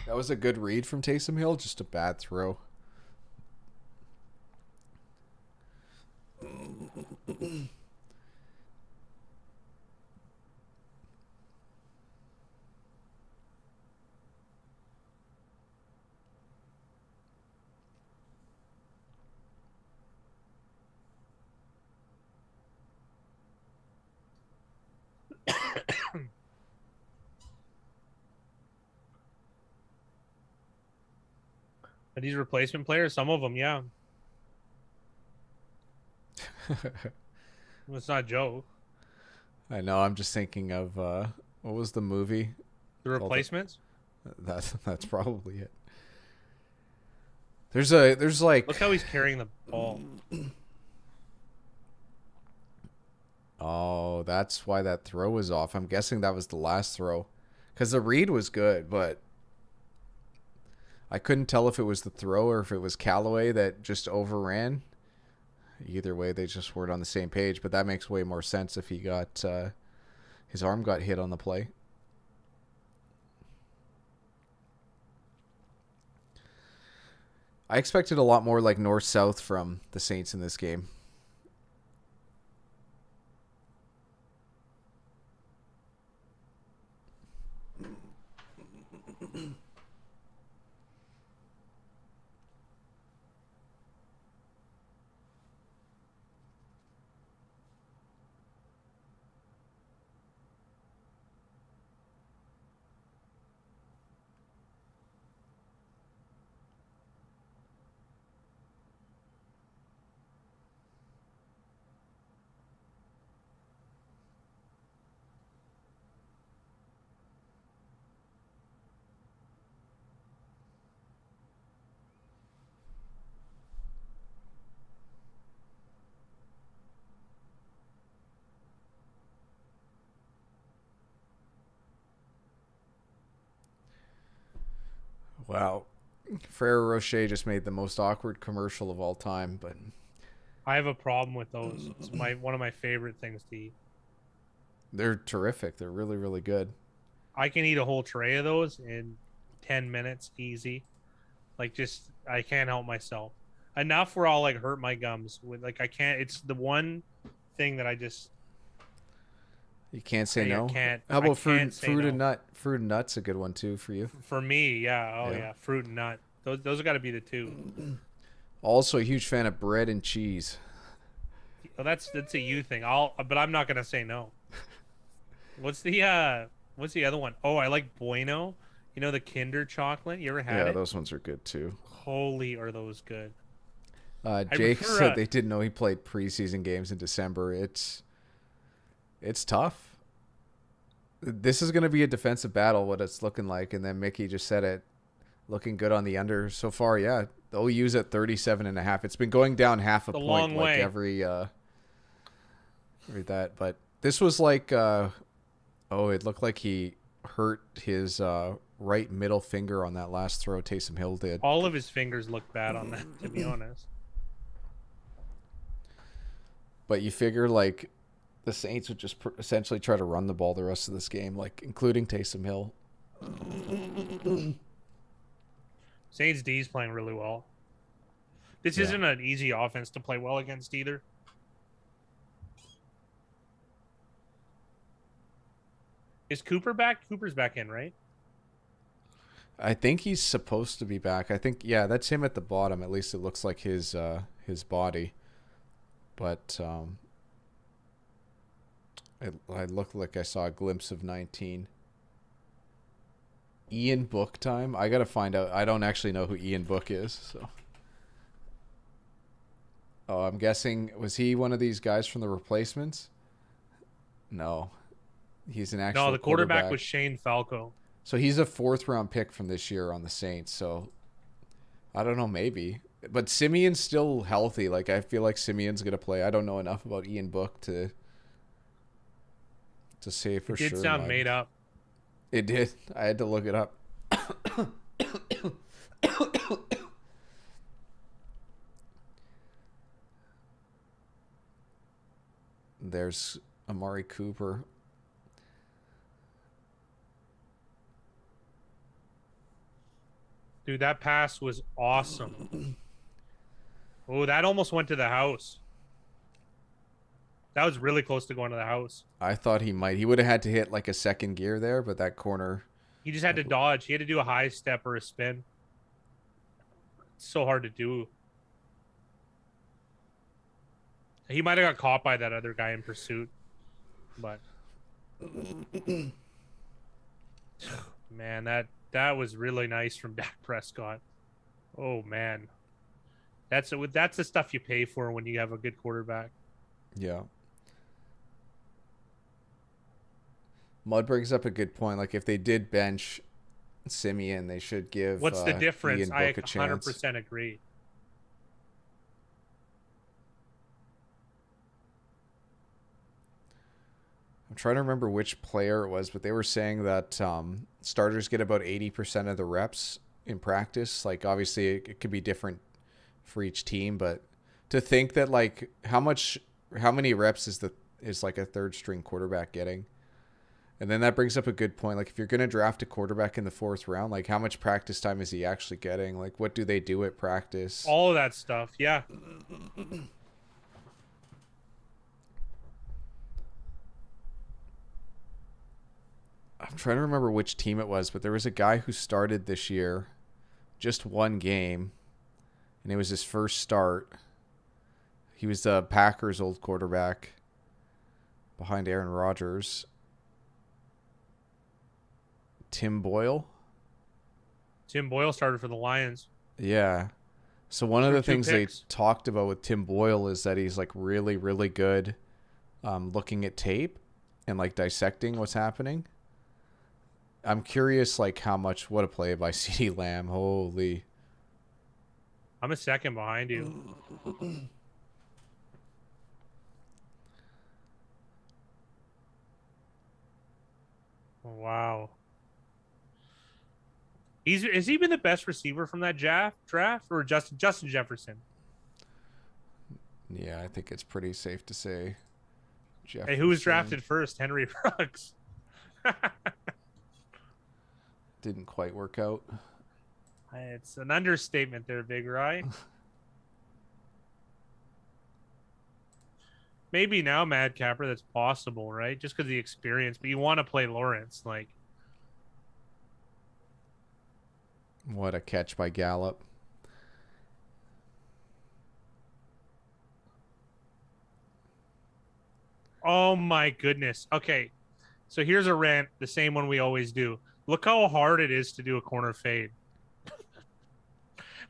That was a good read from Taysom Hill, just a bad throw. Are these replacement players? Some of them, yeah. It's not Joe. I know. I'm just thinking of what was the movie? The replacements. That's probably it. There's like Look how he's carrying the ball. Oh, that's why that throw was off. I'm guessing that was the last throw, because the read was good, but I couldn't tell if it was the throw or if it was Callaway that just overran. Either way, they just weren't on the same page, but that makes way more sense if he got his arm got hit on the play. I expected a lot more like north-south from the Saints in this game. Wow. Ferrero Rocher just made the most awkward commercial of all time, but I have a problem with those. It's one of my favorite things to eat. they're terrific. They're really, really good. I can eat a whole tray of those in 10 minutes, easy. Like, just, I can't help myself. Enough where I'll, like, hurt my gums. Like, I can't, it's the one thing that I just... You can't say no? Can't. How about fruit no. and nut? Fruit and nut's a good one, too, for you. For me, yeah. Oh, yeah. Fruit and nut. Those have got to be the two. Also a huge fan of bread and cheese. Well, that's a you thing. But I'm not going to say no. What's the other one? Oh, I like Bueno. You know, the Kinder chocolate? You ever had it? Yeah, those ones are good, too. Holy, are those good. Jake said they didn't know he played preseason games in December. It's tough. This is going to be a defensive battle, what it's looking like. And then Mickey just said it. Looking good on the under so far, yeah. The OU's at 37.5. It's been going down half a point long like way. every that. But this was like, it looked like he hurt his right middle finger on that last throw Taysom Hill did. All of his fingers look bad on that, to be honest. But you figure, like, the Saints would just essentially try to run the ball the rest of this game, like including Taysom Hill. Saints D's playing really well. This isn't an easy offense to play well against either. Is Cooper back? Cooper's back in, right? I think he's supposed to be back. I think, yeah, that's him at the bottom. At least it looks like his body. But I looked like I saw a glimpse of 19. Ian Book time? I got to find out. I don't actually know who Ian Book is. So. Oh, I'm guessing, was he one of these guys from the replacements? No. He's an actual No, the quarterback was Shane Falco. So he's a 4th-round pick from this year on the Saints. So I don't know, maybe. But Simeon's still healthy. Like, I feel like Simeon's going to play. I don't know enough about Ian Book to say for sure. It did sound made up. It did. I had to look it up. There's Amari Cooper. Dude, that pass was awesome. Oh, that almost went to the house. That was really close to going to the house. I thought he might. He would have had to hit like a second gear there, but that corner. He just had to dodge. He had to do a high step or a spin. It's so hard to do. He might have got caught by that other guy in pursuit. But man, that was really nice from Dak Prescott. Oh man. That's the stuff you pay for when you have a good quarterback. Yeah. Mud brings up a good point. Like, if they did bench Simeon, they should give What's the difference? Ian I Book a chance. 100% agree. I'm trying to remember which player it was, but they were saying that starters get about 80% of the reps in practice. Like, obviously, it could be different for each team, but to think that, like, how many reps is like a third string quarterback getting? And then that brings up a good point. Like, if you're going to draft a quarterback in the 4th round, like, how much practice time is he actually getting? Like, what do they do at practice? All of that stuff, yeah. I'm trying to remember which team it was, but there was a guy who started this year, just one game, and it was his first start. He was the Packers' old quarterback behind Aaron Rodgers. Tim Boyle? Tim Boyle started for the Lions. Yeah. So one of the things they picks. talked about with Tim Boyle is that he's like really, really good looking at tape and like dissecting what's happening. I'm curious, like, what a play by CeeDee Lamb. Holy. I'm a second behind you. Wow. Has he been the best receiver from that draft or Justin Jefferson? Yeah, I think it's pretty safe to say Jefferson. Hey, who was drafted first? Henry Ruggs. Didn't quite work out. It's an understatement there, Big Rye. Maybe now, Mad Capper, that's possible, right? Just because of the experience, but you want to play Lawrence, like. What a catch by Gallup. Oh my goodness. Okay. So here's a rant, the same one we always do. Look how hard it is to do a corner fade.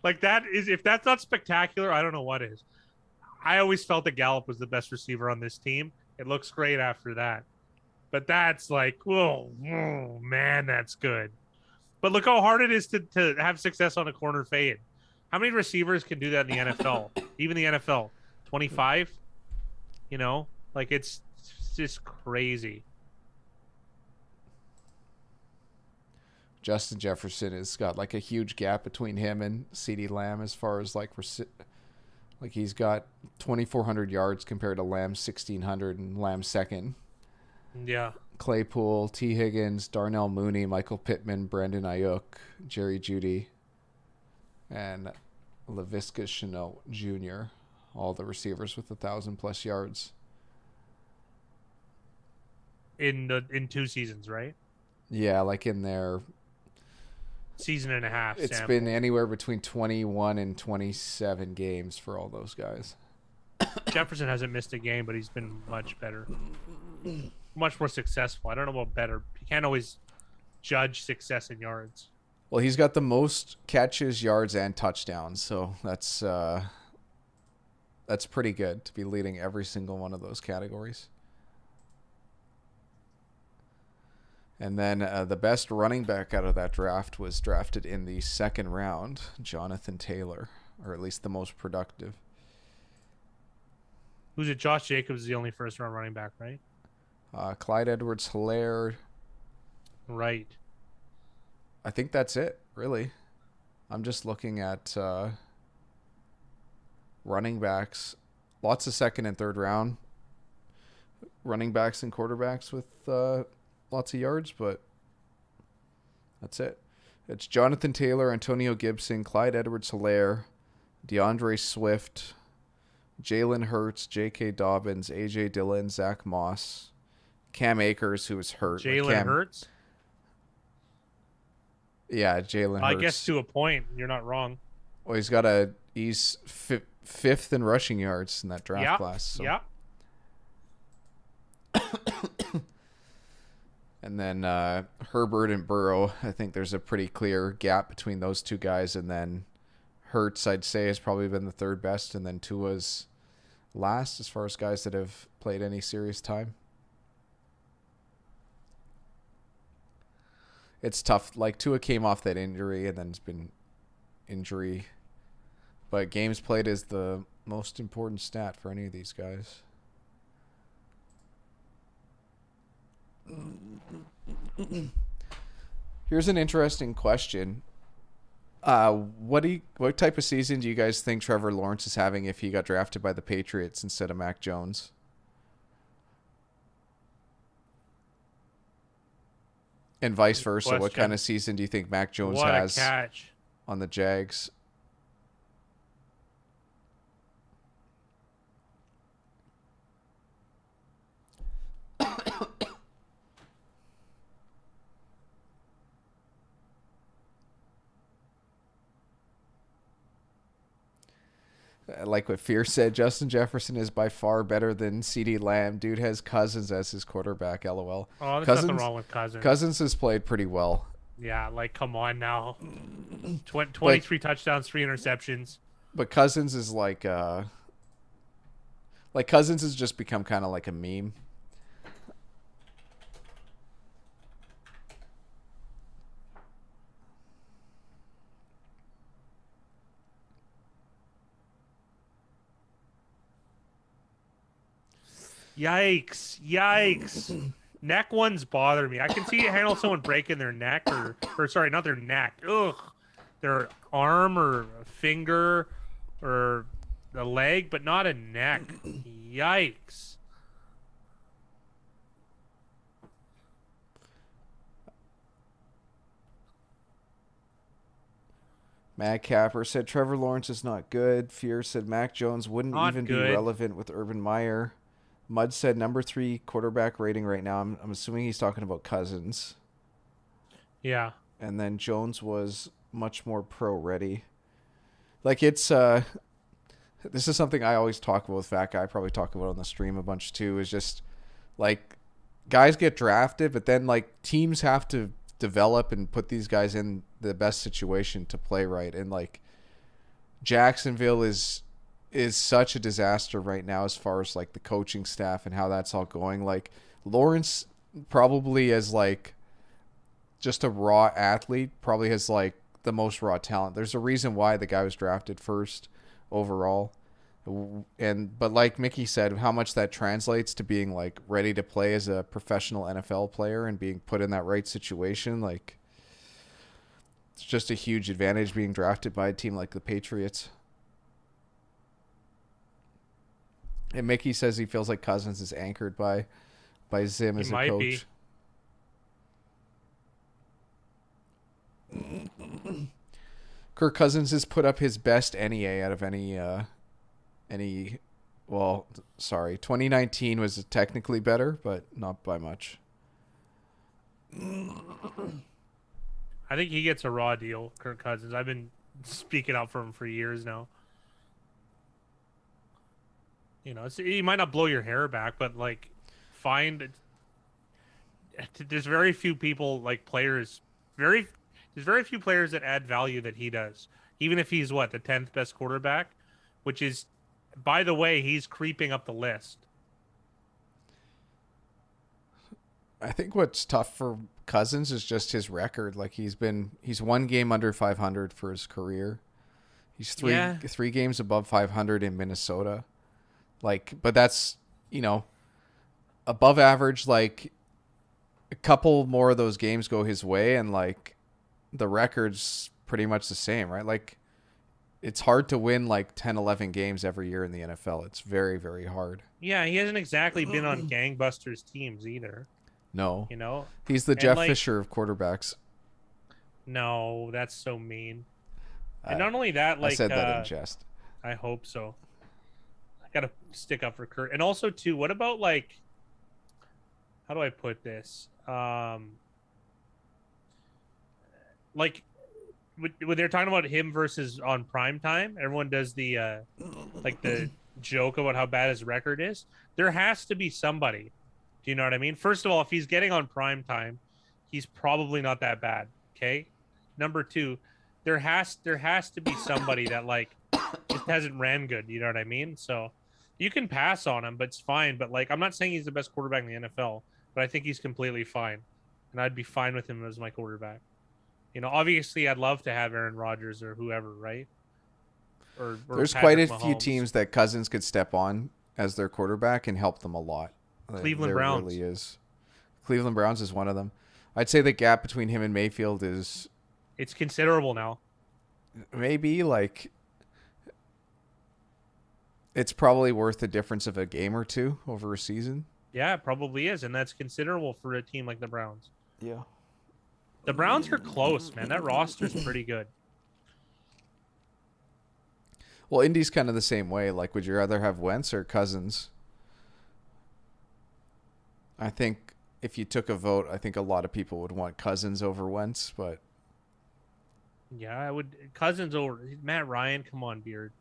Like, that is, if that's not spectacular, I don't know what is. I always felt that Gallup was the best receiver on this team. It looks great after that. But that's like, whoa, man, that's good. But look how hard it is to have success on a corner fade. How many receivers can do that in the NFL? Even the NFL? 25? You know? Like, it's just crazy. Justin Jefferson has got like a huge gap between him and CeeDee Lamb as far as like Like he's got 2,400 yards compared to Lamb's 1,600 and Lamb's second. Yeah. Claypool, T. Higgins, Darnell Mooney, Michael Pittman, Brandon Ayuk, Jerry Jeudy, and Laviska Shenault Jr., all the receivers with 1,000+ yards. In 2 seasons, right? Yeah, like in their season and a half. It's sample. been anywhere between 21 and 27 games for all those guys. Jefferson hasn't missed a game, but he's been much better. Much more successful. I don't know about better. You can't always judge success in yards. Well, he's got the most catches, yards, and touchdowns, so that's pretty good to be leading every single one of those categories. And then the best running back out of that draft was drafted in the second round, Jonathan Taylor, or at least the most productive. Who's it? Josh Jacobs is the only first-round running back, right? Clyde Edwards-Helaire. Right. I think that's it, really. I'm just looking at running backs. Lots of second and third round running backs and quarterbacks with lots of yards, but that's it. It's Jonathan Taylor, Antonio Gibson, Clyde Edwards-Helaire, DeAndre Swift, Jalen Hurts, J.K. Dobbins, A.J. Dillon, Zach Moss, Cam Akers, who was hurt. Jalen Hurts? Yeah, Jalen Hurts. I guess to a point, you're not wrong. Well, he's fifth in rushing yards in that draft class. So. Yeah. And then Herbert and Burrow, I think there's a pretty clear gap between those two guys. And then Hurts, I'd say, has probably been the third best. And then Tua's last as far as guys that have played any serious time. It's tough. Like, Tua came off that injury and then it's been injury. But games played is the most important stat for any of these guys. Here's an interesting question. What type of season do you guys think Trevor Lawrence is having if he got drafted by the Patriots instead of Mac Jones? And vice versa. Question. What kind of season do you think Mac Jones What has a catch. on the Jags? Like what Fierce said, Justin Jefferson is by far better than CeeDee Lamb. Dude has Cousins as his quarterback, LOL. Oh, there's nothing wrong with Cousins. Cousins has played pretty well. Yeah, like, come on now. 23 touchdowns, 3 interceptions. But Cousins is Cousins has just become kind of like a meme. Yikes. Neck ones bother me. I can see you handle someone breaking their neck or sorry, not their neck. Ugh. Their arm or finger or the leg, but not a neck. Yikes. Mad Capper said Trevor Lawrence is not good. Fear said Mac Jones wouldn't Not even good. be relevant with Urban Meyer. Mud said number 3 quarterback rating right now. I'm assuming he's talking about Cousins. Yeah. And then Jones was much more pro ready. Like, it's this is something I always talk about with Fat Guy. I probably talk about on the stream a bunch too. Is just like guys get drafted, but then like teams have to develop and put these guys in the best situation to play right. And like Jacksonville is such a disaster right now as far as like the coaching staff and how that's all going. Like Lawrence probably as like just a raw athlete probably has like the most raw talent. There's a reason why the guy was drafted first overall. But like Mickey said, how much that translates to being like ready to play as a professional NFL player and being put in that right situation, like it's just a huge advantage being drafted by a team like the Patriots. And Mickey says he feels like Cousins is anchored by Zim He as a might be. coach. Kirk Cousins has put up his best NEA out of any. Well, sorry, 2019 was technically better, but not by much. I think he gets a raw deal, Kirk Cousins. I've been speaking out for him for years now. You might not blow your hair back, but like, find. There's very few people like players. There's very few players that add value that he does. Even if he's the 10th best quarterback, which is, by the way, he's creeping up the list. I think what's tough for Cousins is just his record. Like he's one game under 500 for his career. He's three games above 500 in Minnesota. Like, but that's, above average. Like a couple more of those games go his way, and like the record's pretty much the same, right? Like it's hard to win like 10, 11 games every year in the NFL. It's very, very hard. Yeah, he hasn't exactly been on gangbusters teams either. No. You He's the Jeff Fisher of quarterbacks. No, that's so mean. And not only that, like I said that in jest. I hope so. I gotta stick up for Kurt. And also too, what about like, how do I put this? Like when they're talking about him versus on prime time, everyone does the like the joke about how bad his record is. There has to be somebody. Do you know what I mean? First of all, if he's getting on prime time, he's probably not that bad. Okay. Number two, there has to be somebody that like just hasn't ran good. You know what I mean? So you can pass on him, but it's fine. But like, I'm not saying he's the best quarterback in the NFL, but I think he's completely fine, and I'd be fine with him as my quarterback. Obviously, I'd love to have Aaron Rodgers or whoever, right? Or there's Patrick quite a few Mahomes. teams that Cousins could step on as their quarterback and help them a lot. Cleveland there Browns. Really is. Cleveland Browns is one of them. I'd say the gap between him and Mayfield is. It's considerable now. Maybe like. It's probably worth the difference of a game or two over a season. Yeah, it probably is, and that's considerable for a team like the Browns. Yeah. The Browns are close, man. That roster's pretty good. Well, Indy's kind of the same way. Like, would you rather have Wentz or Cousins? I think if you took a vote, I think a lot of people would want Cousins over Wentz, but yeah, I would. Cousins over Matt Ryan. Come on, Beard.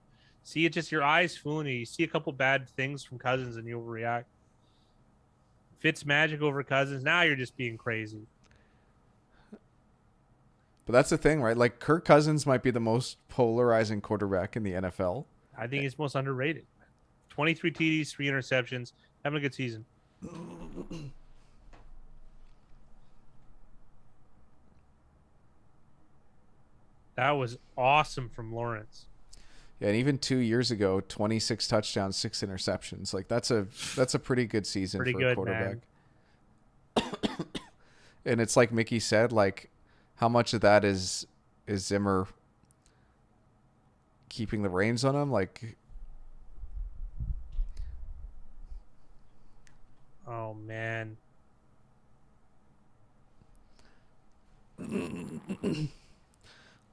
See, it's just your eyes fooling you. You see a couple bad things from Cousins and you overreact. Fitz magic over Cousins. Now you're just being crazy. But that's the thing, right? Like Kirk Cousins might be the most polarizing quarterback in the NFL. I think he's most underrated. 23 TDs, 3 interceptions, having a good season. That was awesome from Lawrence. Yeah, and even 2 years ago, 26 touchdowns, 6 interceptions. Like that's a pretty good season Pretty for good, a quarterback. And it's like Mickey said, like how much of that is Zimmer keeping the reins on him? Like, oh man.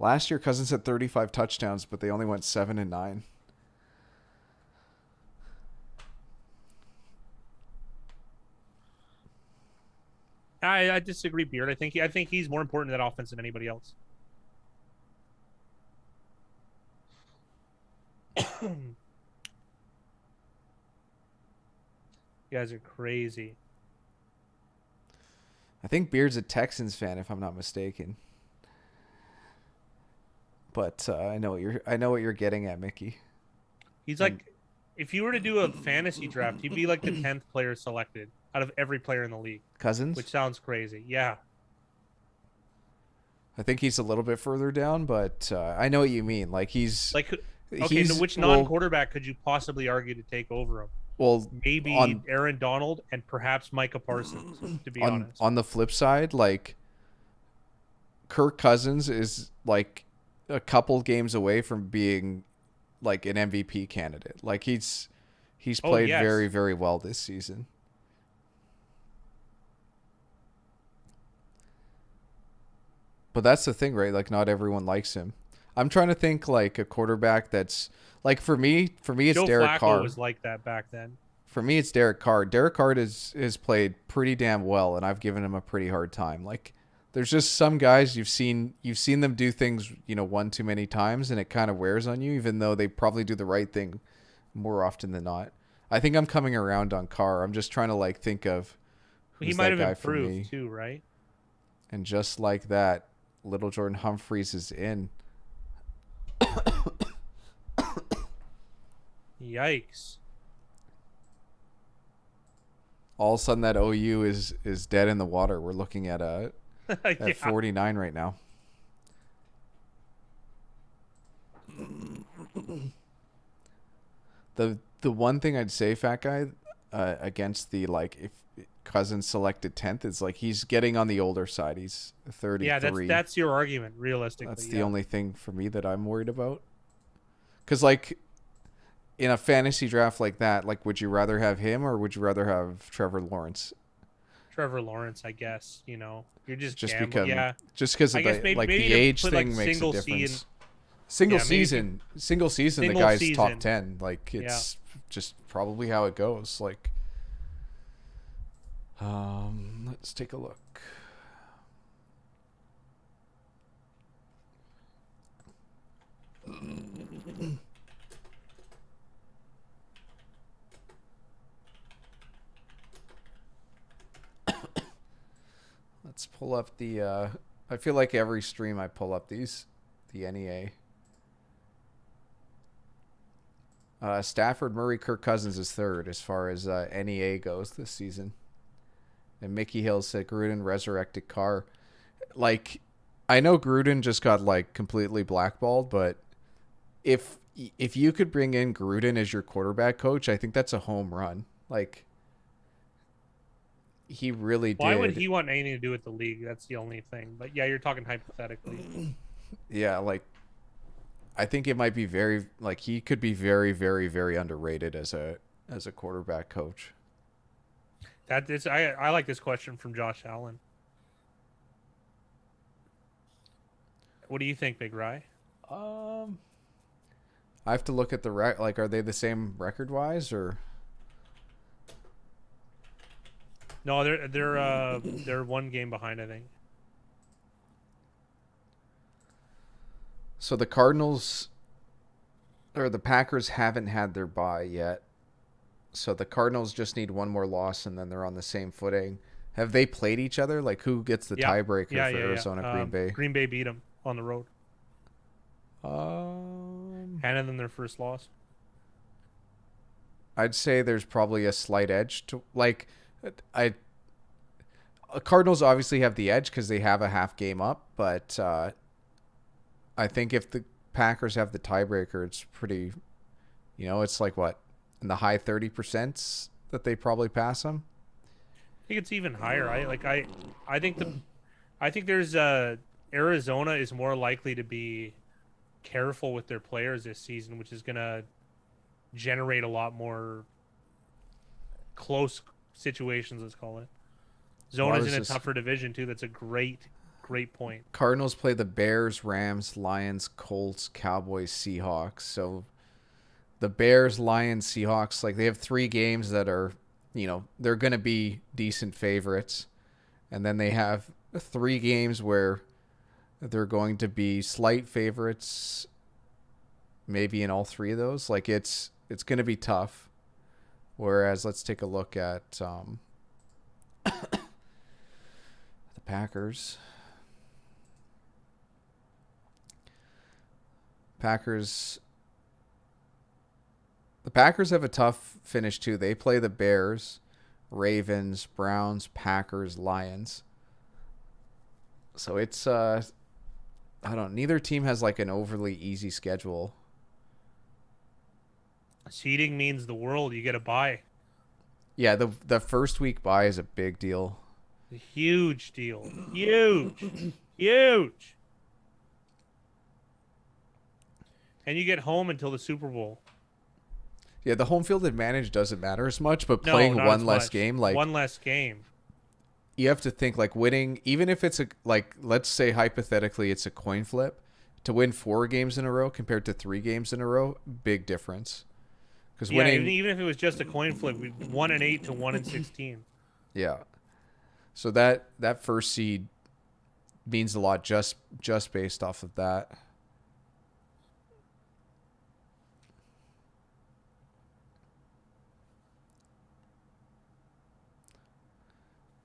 Last year, Cousins had 35 touchdowns, but they only went 7-9. I disagree, Beard. I think he's more important to that offense than anybody else. You guys are crazy. I think Beard's a Texans fan, if I'm not mistaken. But I know what you're getting at, Mickey. He's like, if you were to do a fantasy draft, he'd be like the 10th player selected out of every player in the league. Cousins? Which sounds crazy. Yeah. I think he's a little bit further down, but I know what you mean. Like he's like, okay, which non-quarterback could you possibly argue to take over him? Well, maybe Aaron Donald and perhaps Micah Parsons, to be honest. On the flip side, like Kirk Cousins is like a couple games away from being like an MVP candidate. Like he's He's Oh played yes. very, very well this season. But that's the thing, right? Like, not everyone likes him. I'm trying to think like a quarterback that's like for me it's Joe Derek Flacco Carr. was like that back then. For me it's Derek Carr. Derek Carr has played pretty damn well, and I've given him a pretty hard time. Like, there's just some guys you've seen them do things, one too many times, and it kind of wears on you, even though they probably do the right thing more often than not. I think I'm coming around on Carr. I'm just trying to like think of He who's might that have guy for improved me. too, right? And just like that, little Jordan Humphreys is in. Yikes. All of a sudden that OU is dead in the water. We're looking at Yeah. 49 right now. The one thing I'd say, fat guy, against the like if Cousins selected 10th is like he's getting on the older side. He's 33. Yeah, that's your argument, realistically. That's the only thing for me that I'm worried about. Because like in a fantasy draft like that, like would you rather have him or would you rather have Trevor Lawrence? Trevor Lawrence, I guess. You're just Just gambling. because, Yeah. just because I of guess the maybe like maybe the to age put, thing like, makes a single difference. season. Single Yeah, maybe season, the single guy's season. top 10. Like it's just probably how it goes. Like, let's take a look. Let's pull up the. I feel like every stream I pull up the NEA. Stafford, Murray, Kirk Cousins is third as far as NEA goes this season. And Mickey Hill said Gruden resurrected Carr. Like, I know Gruden just got like completely blackballed, but if you could bring in Gruden as your quarterback coach, I think that's a home run. Like, he really did. Why would he want anything to do with the league? That's the only thing. But yeah, you're talking hypothetically. Yeah, like I think it might be very like he could be very, very, very underrated as a quarterback coach. I like this question from Josh Allen. What do you think, Big Rye? I have to look at the like. Are they the same record wise or? No, they're one game behind, I think. So the Cardinals or the Packers haven't had their bye yet. So the Cardinals just need one more loss and then they're on the same footing. Have they played each other? Like who gets the tiebreaker for Arizona, Green Bay? Green Bay beat them on the road. Handed them their first loss. I'd say there's probably a slight edge to like Cardinals obviously have the edge because they have a half game up, but I think if the Packers have the tiebreaker, it's pretty, it's like what in the high 30% that they probably pass them. I think it's even higher. I think there's Arizona is more likely to be careful with their players this season, which is gonna generate a lot more close situations. Let's call it. Zona's in a tougher division too. That's a great point. Cardinals play the Bears, Rams, Lions, Colts, Cowboys, Seahawks. So the Bears, Lions, Seahawks, like they have 3 games that are, they're going to be decent favorites. And then they have 3 games where they're going to be slight favorites, maybe in all 3 of those. Like it's going to be tough. Whereas let's take a look at the Packers. The Packers have a tough finish too. They play the Bears, Ravens, Browns, Packers, Lions. So it's neither team has like an overly easy schedule. Seeding means the world. You get a bye. Yeah, the first week bye is a big deal. A huge deal. Huge. And you get home until the Super Bowl. Yeah, the home field advantage doesn't matter as much, but No, playing not one as less much. game, like One less game. you have to think like winning, even if it's a like let's say hypothetically it's a coin flip, to win 4 games in a row compared to 3 games in a row, big difference. Because Yeah, winning, even if it was just a coin flip, 1-8 to 1-16. yeah. So that first seed means a lot just based off of that.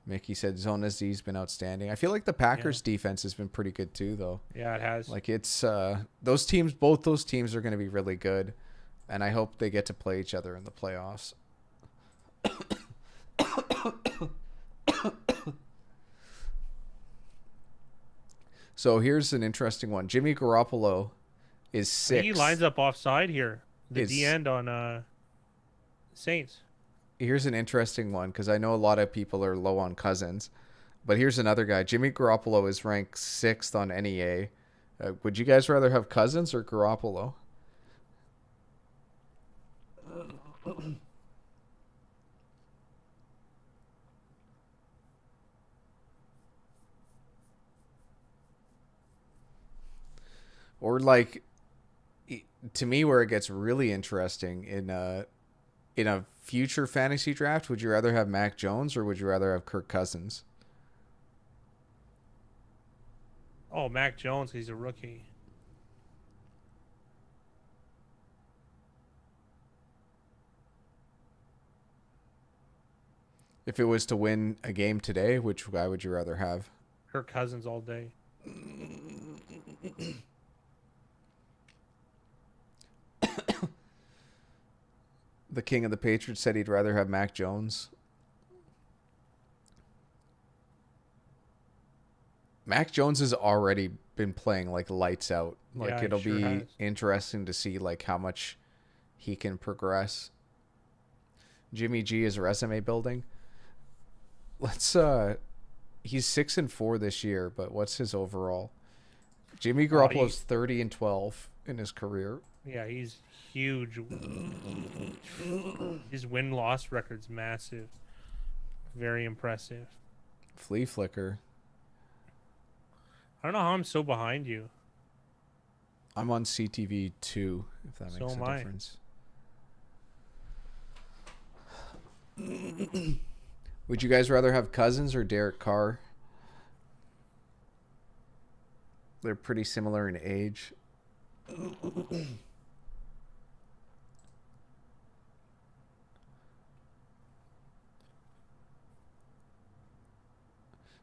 Mickey said Zona Z's been outstanding. I feel like the Packers defense has been pretty good too, though. Yeah, it has. Like it's those teams, both those teams are going to be really good, and I hope they get to play each other in the playoffs. So here's an interesting one. Jimmy Garoppolo is I think he sixth. lines up offside here. The D end on Saints. Here's an interesting one because I know a lot of people are low on Cousins, but here's another guy. Jimmy Garoppolo is ranked 6th on NEA. Would you guys rather have Cousins or Garoppolo? Or like, to me, where it gets really interesting in a future fantasy draft, would you rather have Mac Jones or would you rather have Kirk Cousins? Oh, Mac Jones, he's a rookie. If it was to win a game today, which guy would you rather have? Kirk Cousins all day. The king of the Patriots said he'd rather have Mac Jones. Mac Jones has already been playing like lights out. Like Yeah, it'll he sure be has. interesting to see like how much he can progress. Jimmy G is resume building. Let's he's 6-4 this year, but what's his overall? Jimmy Garoppolo's 30-12 in his career. Yeah, he's huge. His win-loss record's massive. Very impressive. Flea flicker. I don't know how I'm so behind you. I'm on CTV 2, if that makes So a am I. difference. Would you guys rather have Cousins or Derek Carr? They're pretty similar in age.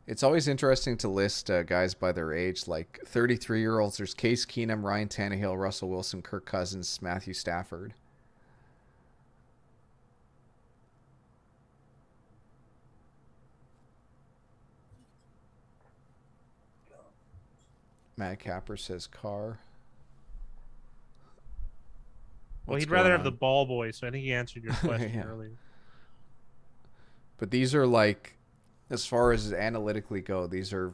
It's always interesting to list guys by their age. Like 33-year-olds, there's Case Keenum, Ryan Tannehill, Russell Wilson, Kirk Cousins, Matthew Stafford. Matt Capper says Carr. Well, What's he'd rather going have the on? ball boy, so I think he answered your question Yeah. earlier. But these are like, as far as analytically go, these are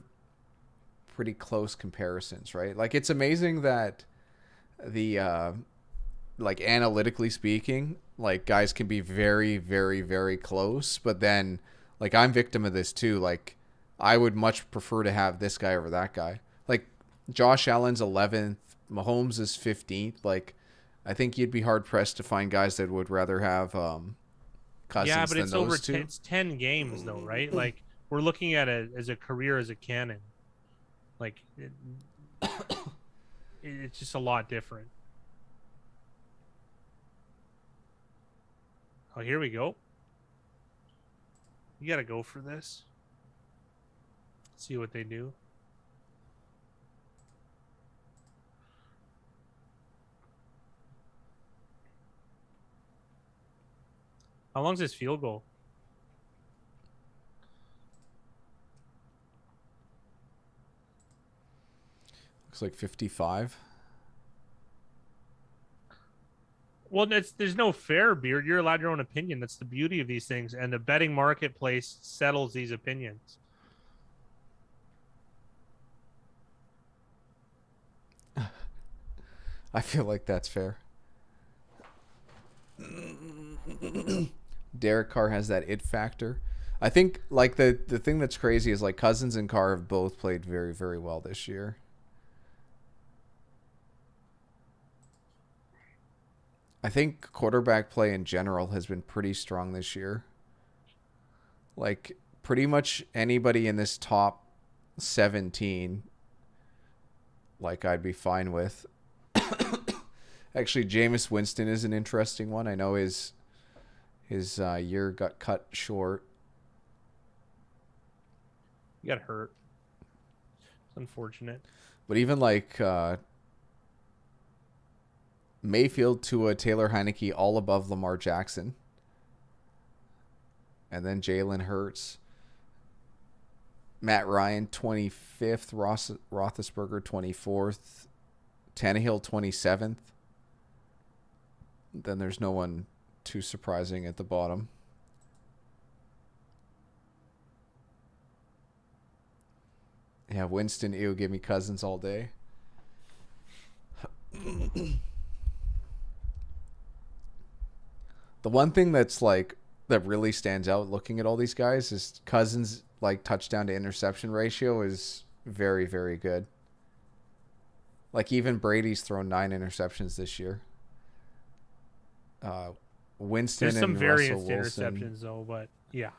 pretty close comparisons, right? Like it's amazing that the like analytically speaking, like guys can be very, very, very close, but then like I'm victim of this too. Like I would much prefer to have this guy over that guy. Like Josh Allen's 11th, Mahomes is 15th. Like I think you'd be hard pressed to find guys that would rather have Cousins Yeah, but than it's those over. two. It's 10 games though, right? Like we're looking at it as a career as a canon. Like it's just a lot different. Oh, here we go. You got to go for this. See what they do. How long's this field goal? Looks like 55. Well, there's no fair, Beard. You're allowed your own opinion. That's the beauty of these things, and the betting marketplace settles these opinions. I feel like that's fair. Derek Carr has that it factor. I think like the thing that's crazy is like Cousins and Carr have both played very, very well this year. I think quarterback play in general has been pretty strong this year. Like pretty much anybody in this top 17, like I'd be fine with. Actually, Jameis Winston is an interesting one. I know his year got cut short. He got hurt. It's unfortunate. But even like Mayfield, Tua, Taylor Heineke, all above Lamar Jackson. And then Jalen Hurts. Matt Ryan, 25th. Roethlisberger, 24th. Tannehill, 27th. Then there's no one too surprising at the bottom. Yeah, Winston, ew, give me Cousins all day. The one thing that's like that really stands out looking at all these guys is Cousins like touchdown to interception ratio is very, very good. Like even Brady's thrown 9 interceptions this year. Winston There's some and various Russell Wilson, interceptions though, but yeah.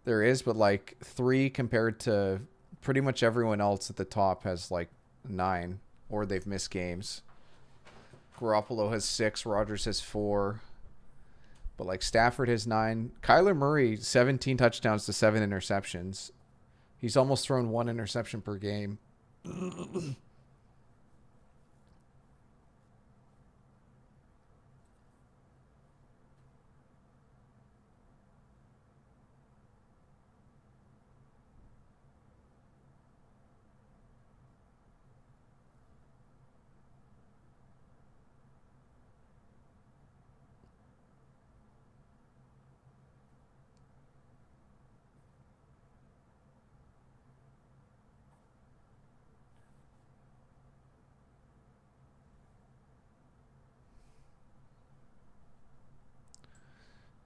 there is, but like 3 compared to pretty much everyone else at the top has like 9 or they've missed games. Garoppolo has 6, Rodgers has 4. But like Stafford has 9. Kyler Murray, 17 touchdowns to 7 interceptions. He's almost thrown 1 interception per game.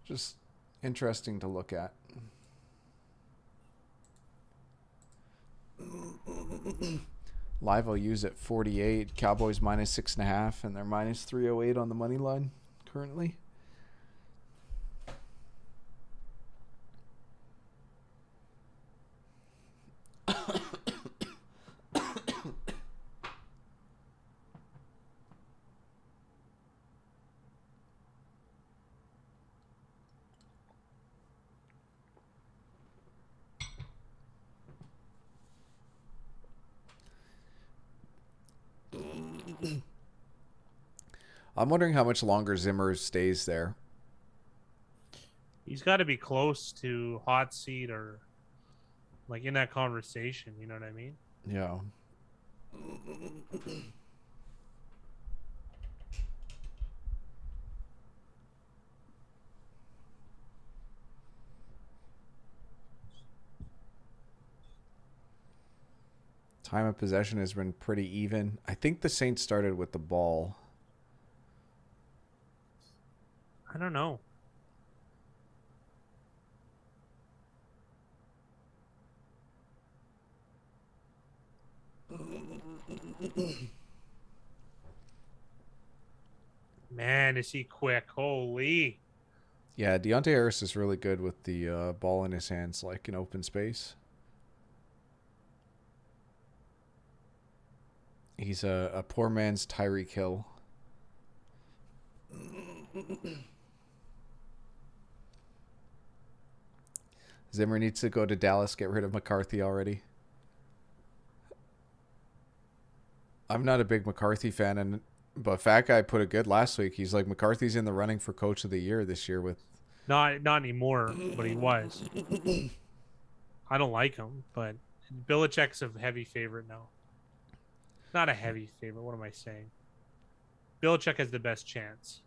Just interesting to look at. Live I'll use at 48. Cowboys minus 6.5, and they're minus 308 on the money line currently. I'm wondering how much longer Zimmer stays there. He's got to be close to hot seat or like in that conversation. You know what I mean? Yeah. Time of possession has been pretty even. I think the Saints started with the ball. I don't know. Man, is he quick? Holy. Yeah, Deontay Harris is really good with the ball in his hands, like in open space. He's a poor man's Tyreek Hill. Zimmer needs to go to Dallas, get rid of McCarthy already. I'm not a big McCarthy fan, but Fat Guy put it good last week. He's like, McCarthy's in the running for Coach of the Year this year with... Not anymore, but he was. I don't like him, but Belichick's a heavy favorite now. Not a heavy favorite. What am I saying? Belichick has the best chance.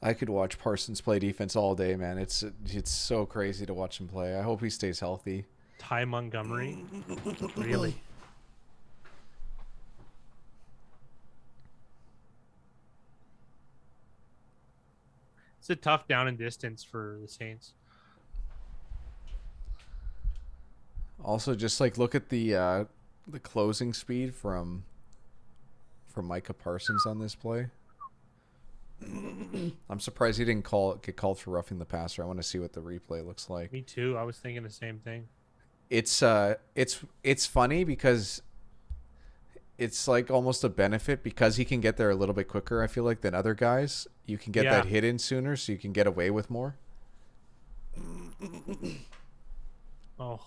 I could watch Parsons play defense all day, man. It's so crazy to watch him play. I hope he stays healthy. Ty Montgomery? Really? It's a tough down and distance for the Saints. Also, just like look at the closing speed from Micah Parsons on this play. I'm surprised he didn't get called for roughing the passer. I want to see what the replay looks like. Me too. I was thinking the same thing. It's funny because it's like almost a benefit because he can get there a little bit quicker, I feel like, than other guys. You can get that hit in sooner, so you can get away with more. Oh.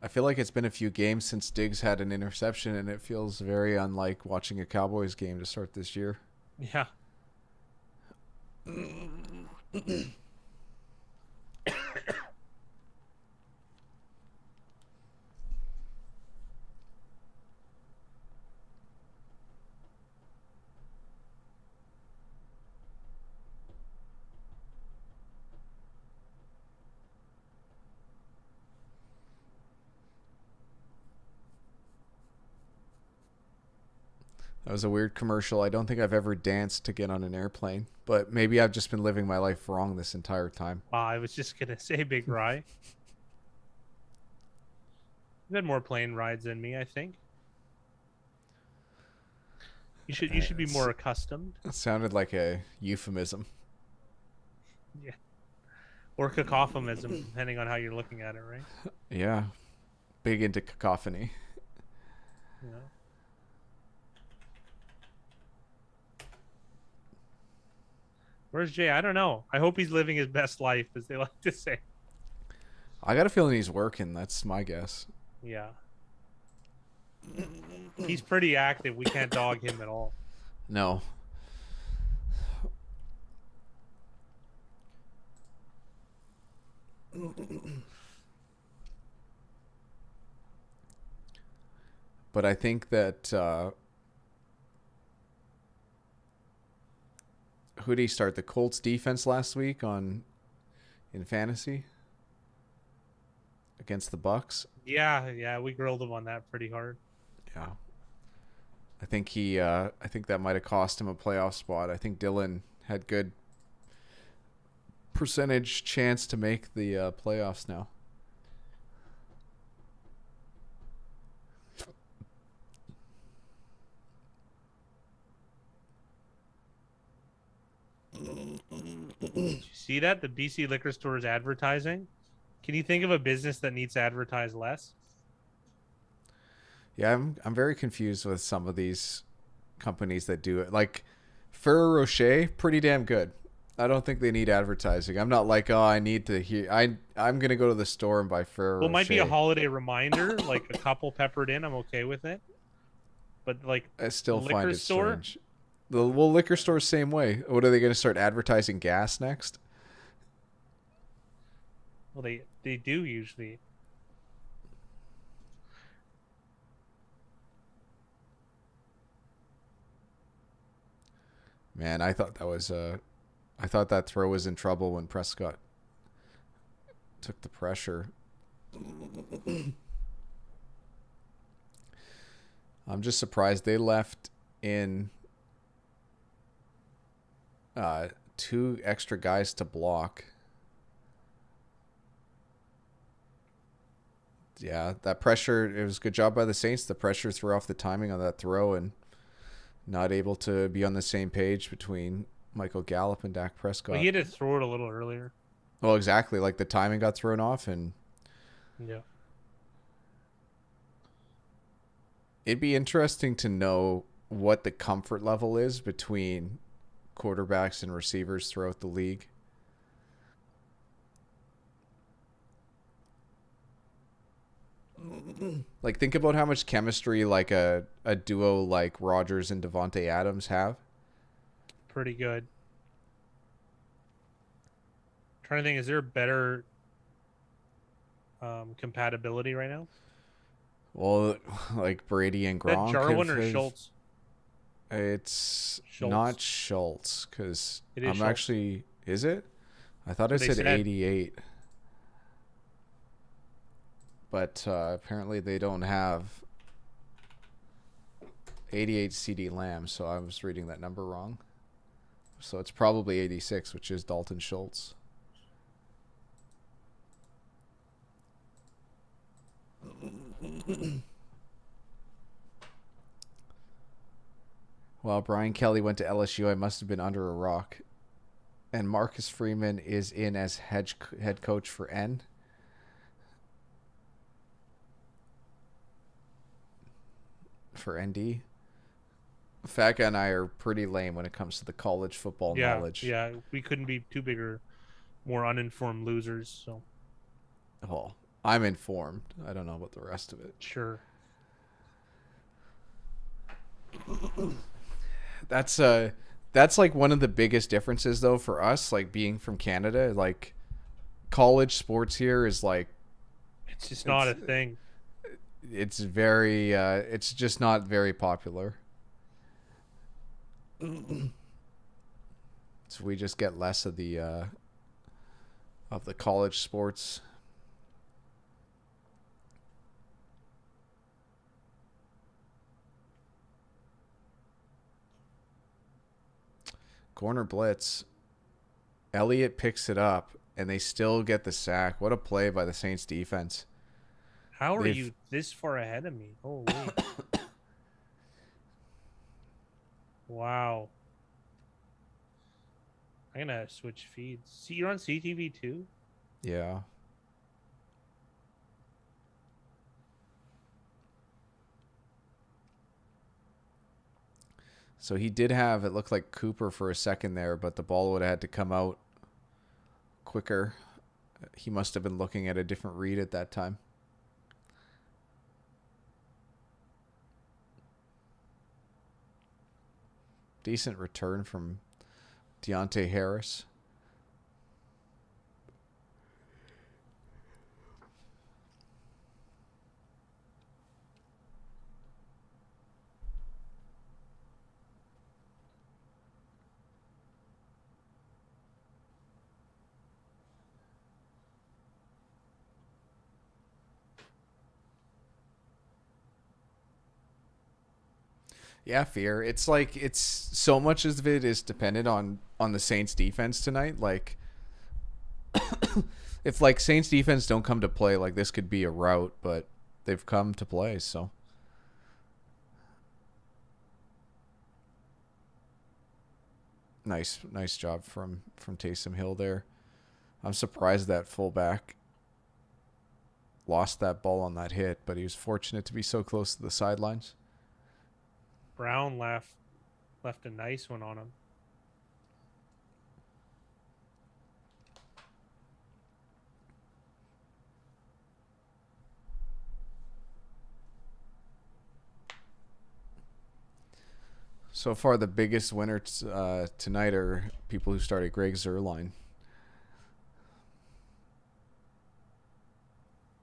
I feel like it's been a few games since Diggs had an interception, and it feels very unlike watching a Cowboys game to start this year. Yeah. That was a weird commercial. I don't think I've ever danced to get on an airplane, but maybe I've just been living my life wrong this entire time. I was just gonna say Big Rye. You've had more plane rides than me, I think. You should be more accustomed. It sounded like a euphemism. Yeah. Or cacophonism, depending on how you're looking at it, right? Yeah. Big into cacophony. Yeah. Where's Jay? I don't know. I hope he's living his best life, as they like to say. I got a feeling he's working. That's my guess. Yeah. He's pretty active. We can't dog him at all. No. But I think that who did he start? The Colts defense last week in fantasy against the Bucks. Yeah, we grilled him on that pretty hard. Yeah. I think I think that might have cost him a playoff spot. I think Dylan had good percentage chance to make the playoffs now. Did you see that? The BC liquor store is advertising. Can you think of a business that needs to advertise less? Yeah, I'm very confused with some of these companies that do it. Like Ferrero Rocher, pretty damn good. I don't think they need advertising. I'm not like, oh, I need to hear. I'm gonna go to the store and buy Ferrero Rocher. Well, it might be a holiday reminder, like a couple peppered in. I'm okay with it. But like, I still liquor find it store? strange. The liquor store same way. What are they going to start advertising gas next? Well, they do usually. Man, I thought I thought that throw was in trouble when Prescott took the pressure. I'm just surprised they left in 2 extra guys to block. Yeah, that pressure, it was a good job by the Saints. The pressure threw off the timing on that throw and not able to be on the same page between Michael Gallup and Dak Prescott. Well, he had to throw it a little earlier. Well, exactly. Like the timing got thrown off, and yeah. It'd be interesting to know what the comfort level is between quarterbacks and receivers throughout the league. Like, think about how much chemistry like a duo like Rodgers and Devontae Adams have. Pretty good. Trying to think, is there better compatibility right now? Well, like Brady and That Gronk. Jarwin or Schultz? It's Schultz. not Schultz because It is I'm Schultz. actually. Is it? I thought That's what it they said said. 88, but apparently they don't have 88 CD Lamb, so I was reading that number wrong. So it's probably 86, which is Dalton Schultz. Well, Brian Kelly went to LSU. I must have been under a rock. And Marcus Freeman is in as head coach for N. For ND. Faka and I are pretty lame when it comes to the college football Yeah, knowledge. yeah. We couldn't be two bigger, more uninformed losers. So Well, I'm informed. I don't know about the rest of it. sure. That's that's like one of the biggest differences though for us, like being from Canada. Like college sports here is like It's just not it's a thing. it's very it's just not very popular. So we just get less of the college sports. Corner blitz. Elliott picks it up and they still get the sack. What a play by the Saints defense. How are They've you this far ahead of me? Holy. Wow. I'm gonna switch feeds. See, you're on CTV too? yeah. So he did have it looked like Cooper for a second there, but the ball would have had to come out quicker. He must have been looking at a different read at that time. Decent return from Deontay Harris. Yeah, fear. It's like it's so much of it is dependent on the Saints defense tonight. Like if like Saints defense don't come to play, like this could be a rout, but they've come to play, so nice job from Taysom Hill there. I'm surprised that fullback lost that ball on that hit, but he was fortunate to be so close to the sidelines. Brown left a nice one on him. So far, the biggest winner tonight are people who started Greg Zuerlein.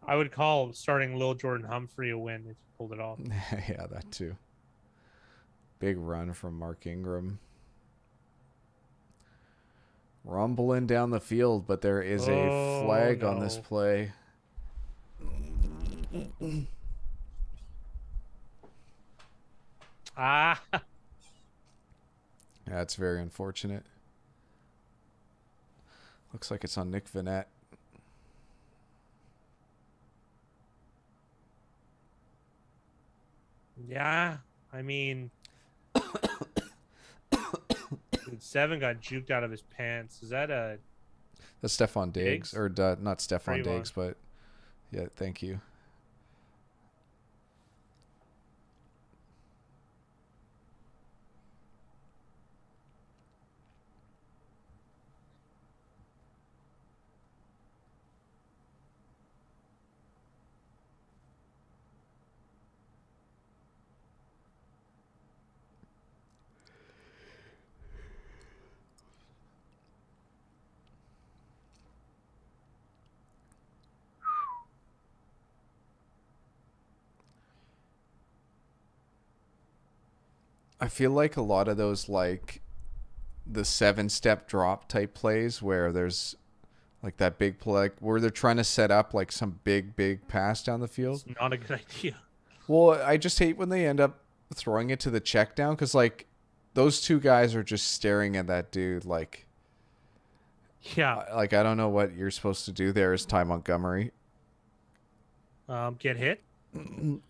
I would call starting Lil Jordan Humphrey a win if he pulled it off. Yeah, that too. Big run from Mark Ingram. Rumbling down the field, but there is a flag on this No. play. Ah. That's very unfortunate. Looks like it's on Nick Vanette. Yeah. I mean, dude, Seven got juked out of his pants. Is that a That's Stephon Diggs. Diggs? Or not Stephon Trayvon. Diggs, but yeah, thank you. I feel like a lot of those like the 7-step drop type plays where there's like that big play like, where they're trying to set up like some big pass down the field. It's not a good idea. Well, I just hate when they end up throwing it to the check down because like those two guys are just staring at that dude like Yeah. I don't know what you're supposed to do there as Ty Montgomery. Get hit.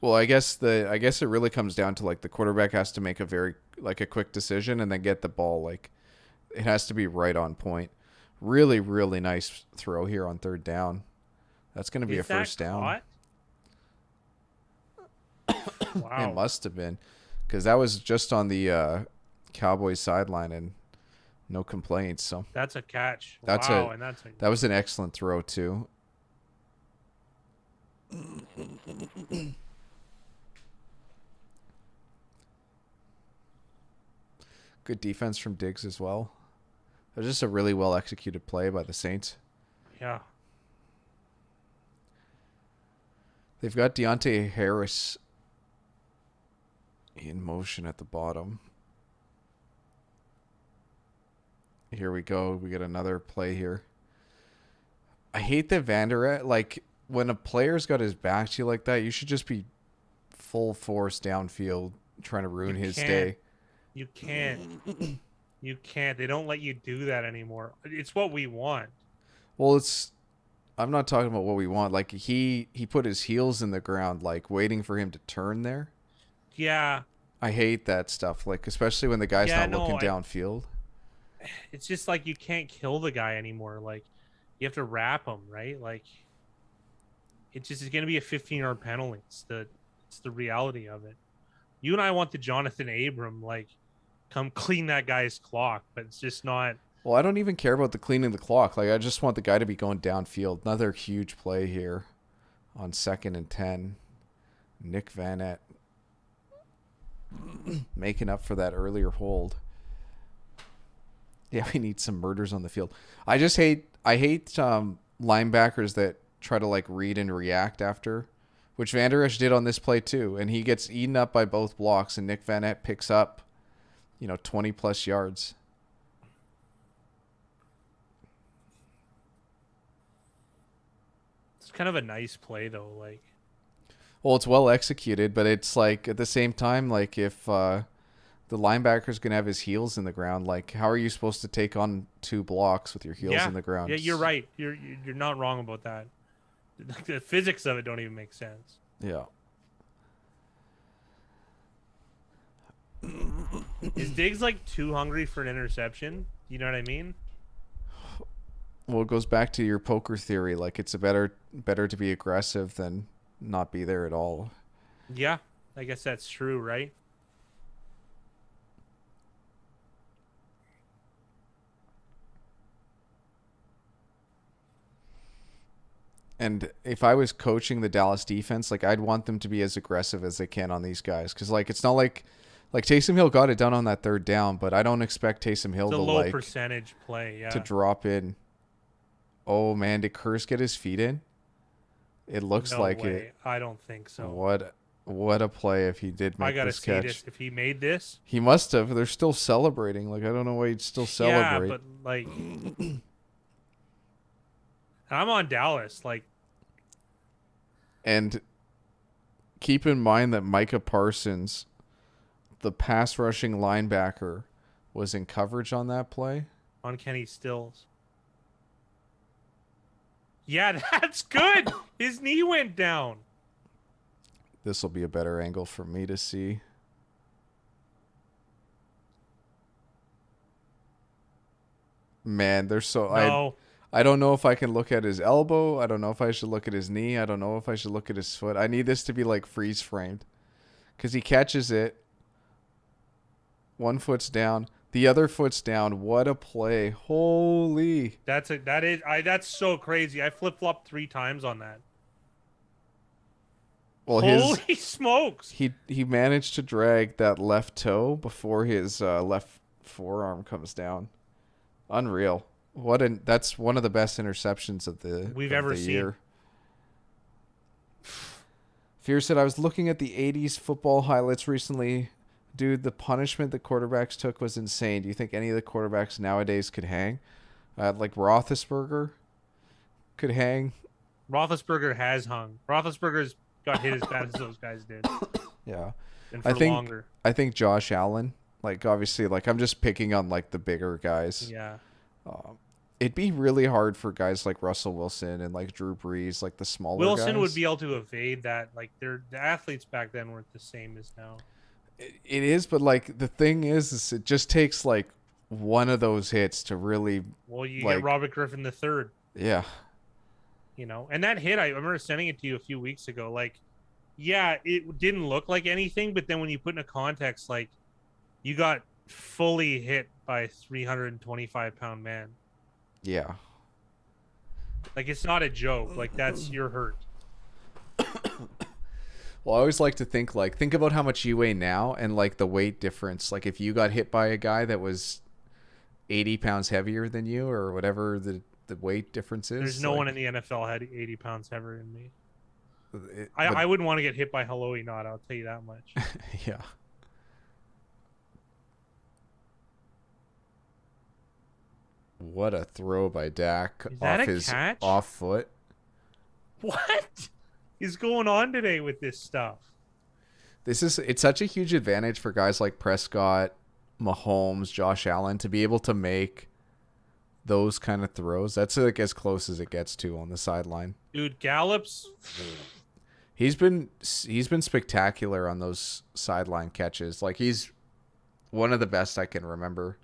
Well, I guess it really comes down to like the quarterback has to make a very like a quick decision and then get the ball like it has to be right on point. Really, really nice throw here on third down. That's going to be a first down. Wow. It must have been because that was just on the Cowboys sideline and no complaints. So that's a catch. That was an excellent throw too. Good defense from Diggs as well. It was just a really well executed play by the Saints. Yeah. They've got Deontay Harris in motion at the bottom. Here we go. We get another play here. I hate that Vander Esch, like when a player's got his back to you like that, you should just be full force downfield trying to ruin his day. You can't. You can't. They don't let you do that anymore. It's what we want. Well, I'm not talking about what we want. Like he put his heels in the ground, like waiting for him to turn there. Yeah. I hate that stuff. Like especially when the guy's not looking downfield. It's just like you can't kill the guy anymore. Like you have to wrap him, right? Like it's going to be a 15-yard penalty. It's the reality of it. You and I want the Jonathan Abram like come clean that guy's clock, but it's just not. Well, I don't even care about the cleaning the clock. Like I just want the guy to be going downfield. Another huge play here on 2nd and 10. Nick Vanette making up for that earlier hold. Yeah, we need some murders on the field. I hate linebackers that try to like read and react after, which Vander Esch did on this play too, and he gets eaten up by both blocks, and Nick Vanette picks up, 20 plus yards. It's kind of a nice play though, like. Well, it's well executed, but it's like at the same time, like if the linebacker's gonna have his heels in the ground, like how are you supposed to take on 2 blocks with your heels in the ground? Yeah, you're right. You're not wrong about that. The physics of it don't even make sense. Yeah. Is Diggs like too hungry for an interception? You know what I mean? Well, it goes back to your poker theory. Like it's better to be aggressive than not be there at all. Yeah, I guess that's true, right? And if I was coaching the Dallas defense, like I'd want them to be as aggressive as they can on these guys, because like it's not like Taysom Hill got it done on that 3rd down, but I don't expect Taysom Hill to low percentage play, to drop in. Oh man, did Curse get his feet in? It looks like it. I don't think so. What a play if he did make this catch. I gotta see this. If he made this, he must have. They're still celebrating. Like I don't know why he'd still celebrate. Yeah, but like. I'm on Dallas, like. And keep in mind that Micah Parsons, the pass rushing linebacker, was in coverage on that play. On Kenny Stills. Yeah, that's good. His knee went down. This will be a better angle for me to see. Man, they're so... No. I don't know if I can look at his elbow. I don't know if I should look at his knee. I don't know if I should look at his foot. I need this to be like freeze framed. Because he catches it. One foot's down. The other foot's down. What a play. Holy. That's so crazy. I flip-flopped 3 times on that. Well, holy smokes. He managed to drag that left toe before his left forearm comes down. Unreal. That's one of the best interceptions of the year. Fear said, I was looking at the 80s football highlights recently. dude, the punishment the quarterbacks took was insane. Do you think any of the quarterbacks nowadays could hang? Like Roethlisberger could hang. Roethlisberger has hung. Roethlisberger's got hit as bad as those guys did, Yeah. and I for think longer. I think Josh Allen, like obviously, like I'm just picking on like the bigger guys. Yeah. It'd be really hard for guys like Russell Wilson and like Drew Brees, like the smaller Wilson guys. would be able to evade that. Like the athletes back then weren't the same as now. It is, but like the thing is it just takes like one of those hits to really. Well, you like, get Robert Griffin the third. Yeah. You know, and that hit, I remember sending it to you a few weeks ago. Like, yeah, it didn't look like anything, but then when you put in a context, like, you got fully hit by a 325-pound man. Yeah. Like, it's not a joke. Like, that's you're hurt. Well, I always like to think about how much you weigh now and like the weight difference. Like if you got hit by a guy that was 80 pounds heavier than you or whatever the weight difference is. There's no like, one in the NFL had 80 pounds heavier than me. But, I wouldn't want to get hit by Hallowy Knot, I'll tell you that much. Yeah. What a throw by Dak off his catch? off foot. What is going on today with this stuff? It's such a huge advantage for guys like Prescott, Mahomes, Josh Allen to be able to make those kind of throws. That's like as close as it gets to on the sideline. Dude, Gallup's He's been spectacular on those sideline catches. Like he's one of the best I can remember.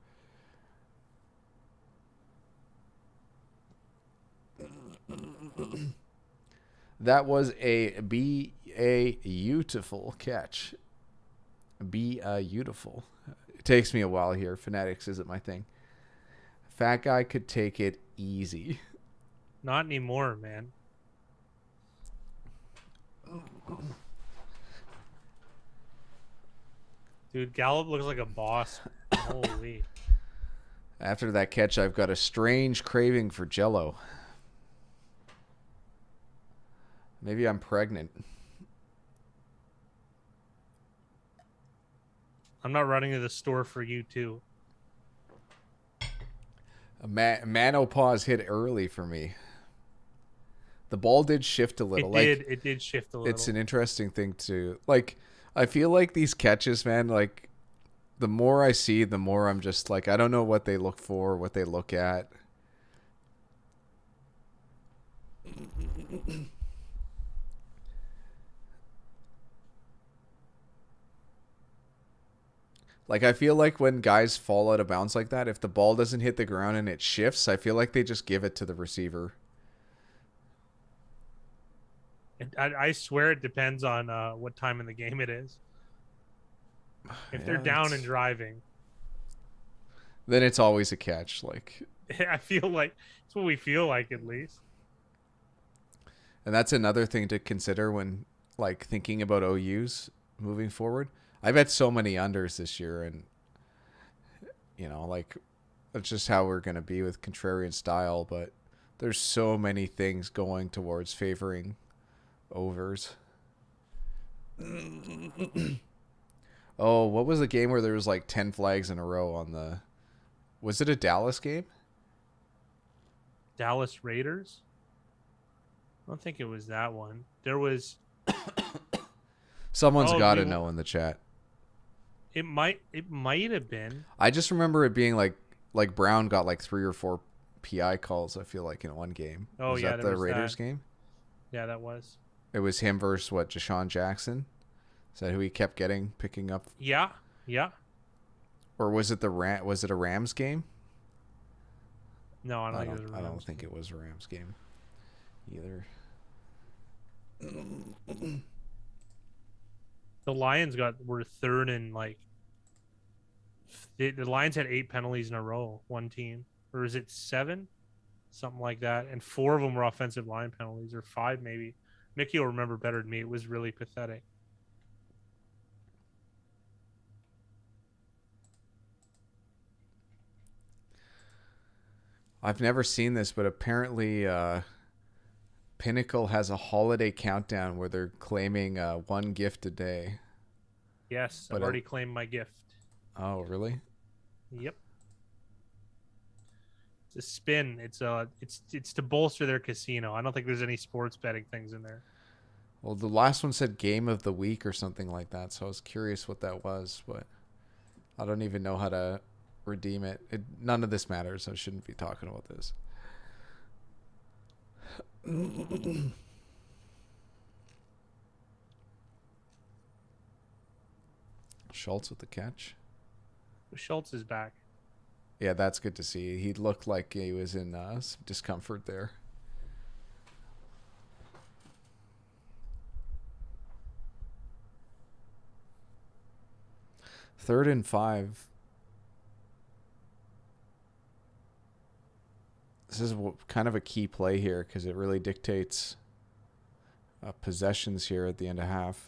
That was a beautiful catch. Beautiful. It takes me a while here. Phonetics isn't my thing. Fat guy could take it easy. not anymore, man. Dude, Gallup looks like a boss. Holy. After that catch, I've got a strange craving for Jell-O. Maybe I'm pregnant. I'm not running to the store for you, too. Manopause hit early for me. The ball did shift a little. It did shift a little. It's an interesting thing to like. I feel like these catches, man, like the more I see, the more I'm just like, I don't know what they look for, what they look at. Like, I feel like when guys fall out of bounds like that, if the ball doesn't hit the ground and it shifts, I feel like they just give it to the receiver. I swear it depends on what time in the game it is. If they're down and driving, then it's always a catch. Like, I feel like it's what we feel like, at least. And that's another thing to consider when like thinking about OUs moving forward. I bet so many unders this year, and you know, like that's just how we're gonna be with contrarian style. But there's so many things going towards favoring overs. Oh, what was the game where there was like 10 flags in a row on the? Was it a Dallas game? Dallas Raiders? I don't think it was that one. There was. Someone's got to know in the chat. It might have been. I just remember it being like Brown got like 3 or 4 PI calls, I feel like, in one game. Oh, was yeah, that there the was Raiders that. game? Yeah, that was. It was him versus what, Deshaun Jackson? Is that who he kept picking up? Yeah. Or was it was it a Rams game? No, I don't think it was a Rams. I don't think it was a Rams game either. The Lions were third in like. The Lions had 8 penalties in a row. One team, or is it 7? Something like that, and 4 of them were offensive line penalties, or 5 maybe. Mickey will remember better than me. It was really pathetic. I've never seen this, but apparently Pinnacle has a holiday countdown where they're claiming one gift a day. Yes, I've But already claimed my gift. oh, really? Yep. It's a spin. It's to bolster their casino. I don't think there's any sports betting things in there. Well, the last one said game of the week or something like that, so I was curious what that was, but I don't even know how to redeem it. None of this matters. I shouldn't be talking about this. Schultz with the catch. Schultz is back. Yeah, that's good to see. He looked like he was in some discomfort there. Third and 5. This is kind of a key play here because it really dictates possessions here at the end of half.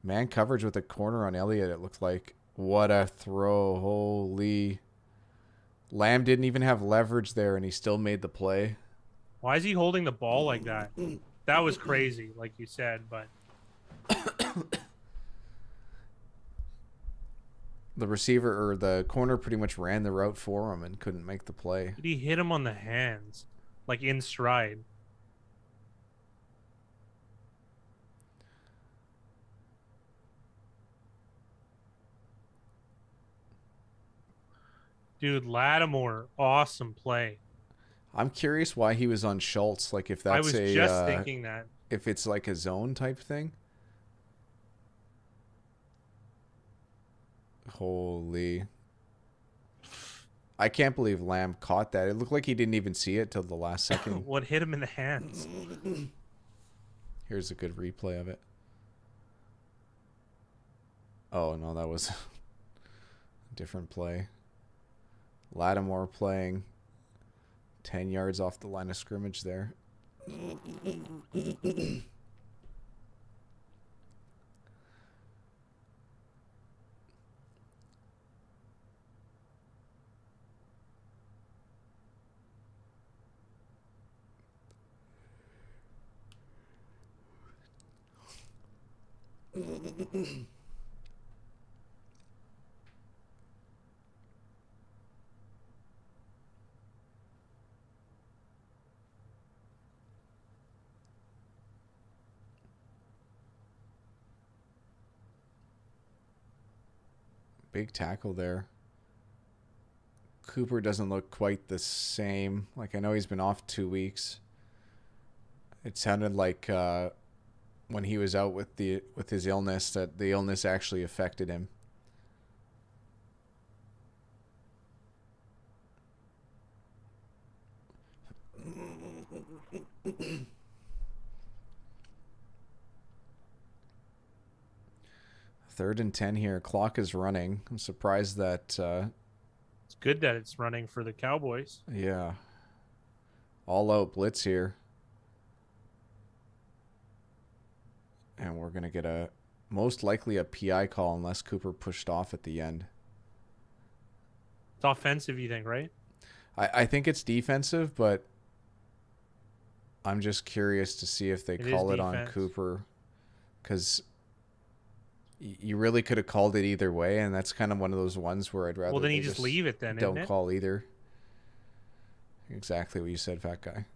Man coverage with a corner on Elliott, it looked like. What a throw. Holy. Lamb didn't even have leverage there, and he still made the play. Why is he holding the ball like that? That was crazy, like you said, but... The receiver or the corner pretty much ran the route for him and couldn't make the play. Did he hit him on the hands? Like in stride? Dude, Lattimore, awesome play. I'm curious why he was on Schultz. Like if that's I was just thinking that. If it's like a zone type thing. Holy. I can't believe Lamb caught that. It looked like he didn't even see it till the last second. What hit him in the hands? Here's a good replay of it. Oh, no, that was a different play. Lattimore playing 10 yards off the line of scrimmage there. Big tackle there. Cooper doesn't look quite the same. Like, I know he's been off 2 weeks. It sounded like when he was out with his illness that the illness actually affected him. Third and 10 here. Clock is running. I'm surprised that... It's good that it's running for the Cowboys. Yeah. All out blitz here. And we're going to get most likely a PI call unless Cooper pushed off at the end. It's offensive, you think, right? I think it's defensive, but I'm just curious to see if they call it on Cooper. Because you really could have called it either way, and that's kind of one of those ones where I'd rather... Well, then you just leave it then, don't call either. Exactly what you said, fat guy.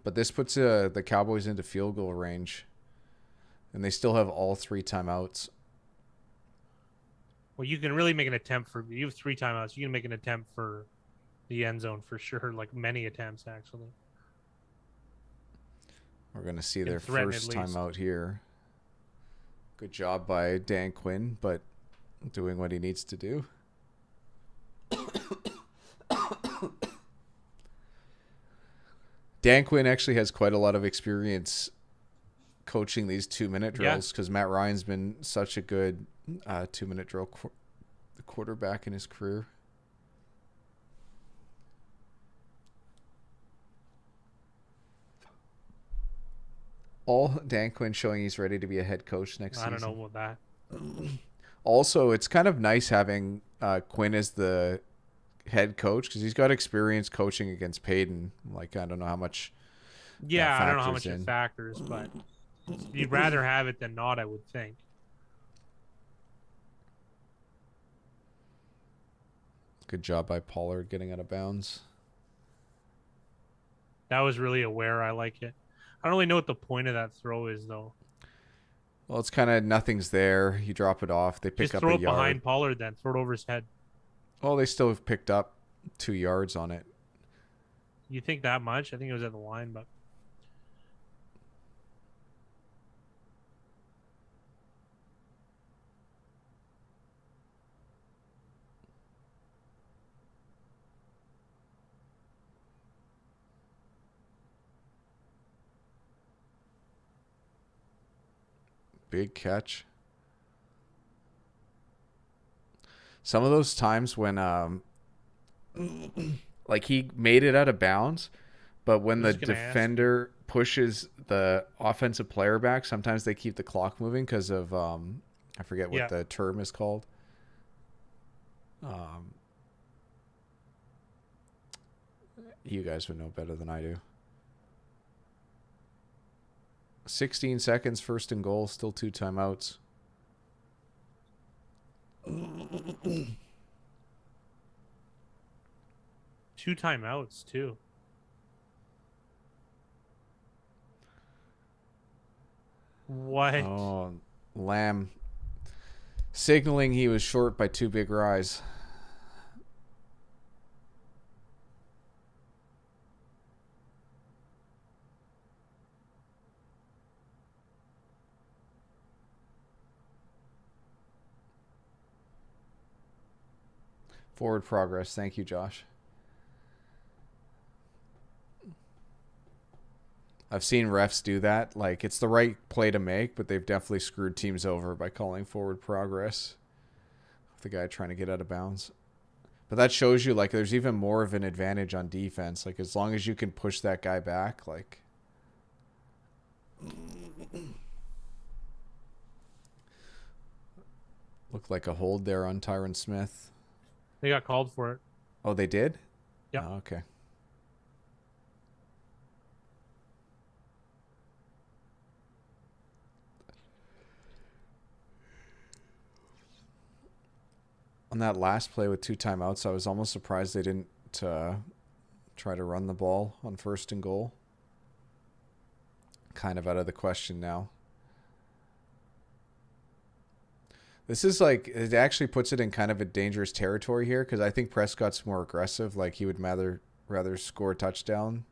But this puts the Cowboys into field goal range, and they still have all 3 timeouts. Well, you can really make an attempt for... You have 3 timeouts. You can make an attempt for the end zone for sure, like many attempts, actually. We're going to see their first timeout here. Good job by Dan Quinn, but doing what he needs to do. Dan Quinn actually has quite a lot of experience coaching these 2-minute drills because Matt Ryan's been such a good 2-minute drill quarterback in his career. All Dan Quinn showing he's ready to be a head coach next season. I don't know about that. Also, it's kind of nice having Quinn as the head coach because he's got experience coaching against Peyton. Like, I don't know how much Yeah, I don't know how much it factors, but you'd rather have it than not, I would think. Good job by Pollard getting out of bounds. That was really aware. I like it. I don't really know what the point of that throw is, though. Well, it's kind of nothing's there. You drop it off. They pick Just up throw a it yard. behind Pollard, then throw it over his head. Oh, they still have picked up 2 yards on it. You think that much? I think it was at the line, but Big catch. Some of those times when like he made it out of bounds, but when the defender pushes the offensive player back, sometimes they keep the clock moving because of I forget what the term is called. You guys would know better than I do. 16 seconds, first and goal, still 2 timeouts. Two timeouts too. What? Oh, Lamb signaling he was short by 2 big rise. Forward progress. Thank you, Josh. I've seen refs do that. Like, it's the right play to make, but they've definitely screwed teams over by calling forward progress. The guy trying to get out of bounds. But that shows you, like, there's even more of an advantage on defense. Like, as long as you can push that guy back, like... Looked like a hold there on Tyron Smith. They got called for it. Oh, they did? Yeah. Oh, okay. On that last play with 2 timeouts, I was almost surprised they didn't try to run the ball on first and goal. Kind of out of the question now. This is like, it actually puts it in kind of a dangerous territory here because I think Prescott's more aggressive. Like, he would rather score a touchdown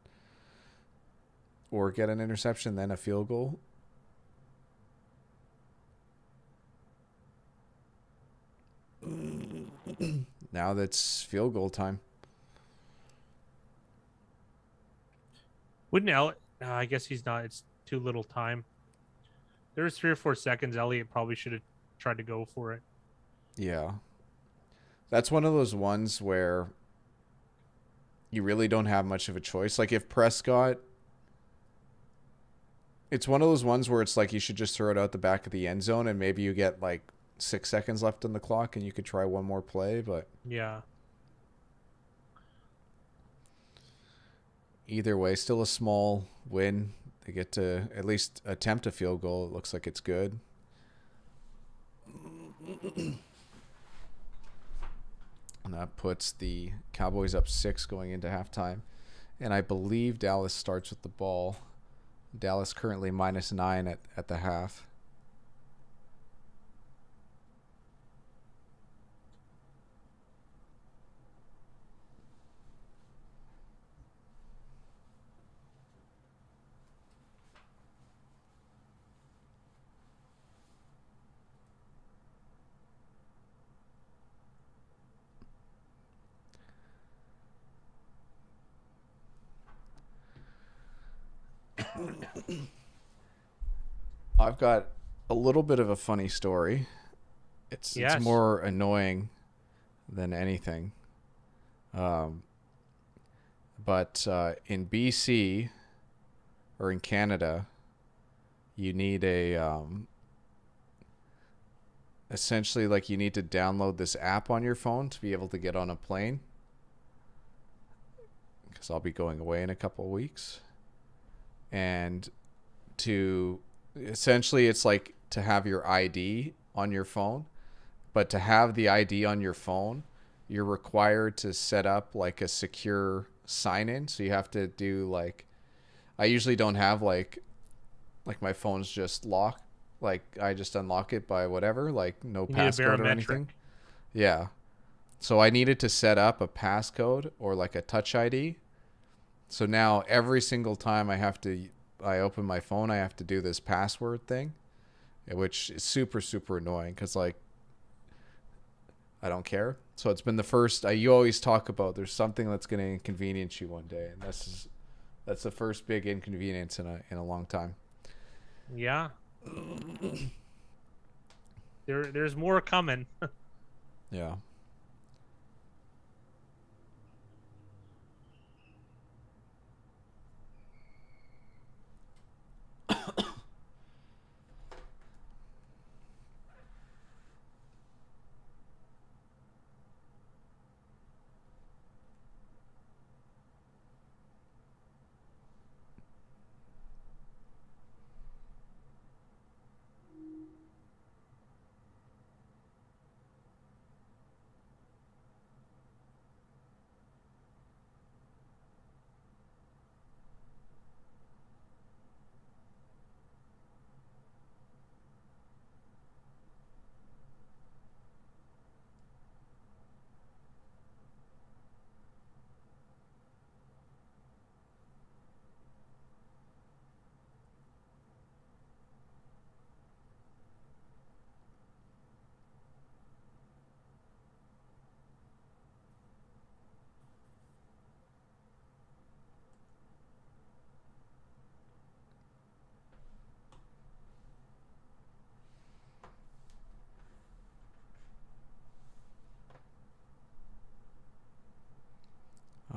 or get an interception than a field goal. Now that's field goal time. Wouldn't Elliott? I guess he's not. It's too little time. There's 3 or 4 seconds. Elliott probably should have tried to go for it. Yeah. That's one of those ones where you really don't have much of a choice. Like, if Prescott... It's one of those ones where it's like you should just throw it out the back of the end zone and maybe you get, like, 6 seconds left on the clock and you could try one more play, but... Yeah. Either way, still a small win. They get to at least attempt a field goal. It looks like it's good. And that puts the Cowboys up 6 going into halftime. And I believe Dallas starts with the ball. Dallas currently -9 at the half. I've got a little bit of a funny story. It's more annoying than anything. But in BC or in Canada, you need a essentially, like, you need to download this app on your phone to be able to get on a plane. Because I'll be going away in a couple of weeks. and to essentially it's like to have your ID on your phone, but to have the ID on your phone, you're required to set up like a secure sign in. So you have to do like, I usually don't have like my phone's just locked. Like I just unlock it by whatever, like no You need a passcode or barometric. anything. Yeah. So I needed to set up a passcode or like a touch ID. So now every single time I open my phone, I have to do this password thing, which is super, super annoying because like I don't care. So it's been the first. You always talk about there's something that's going to inconvenience you one day, and that's the first big inconvenience in a long time. Yeah. There's more coming. Yeah.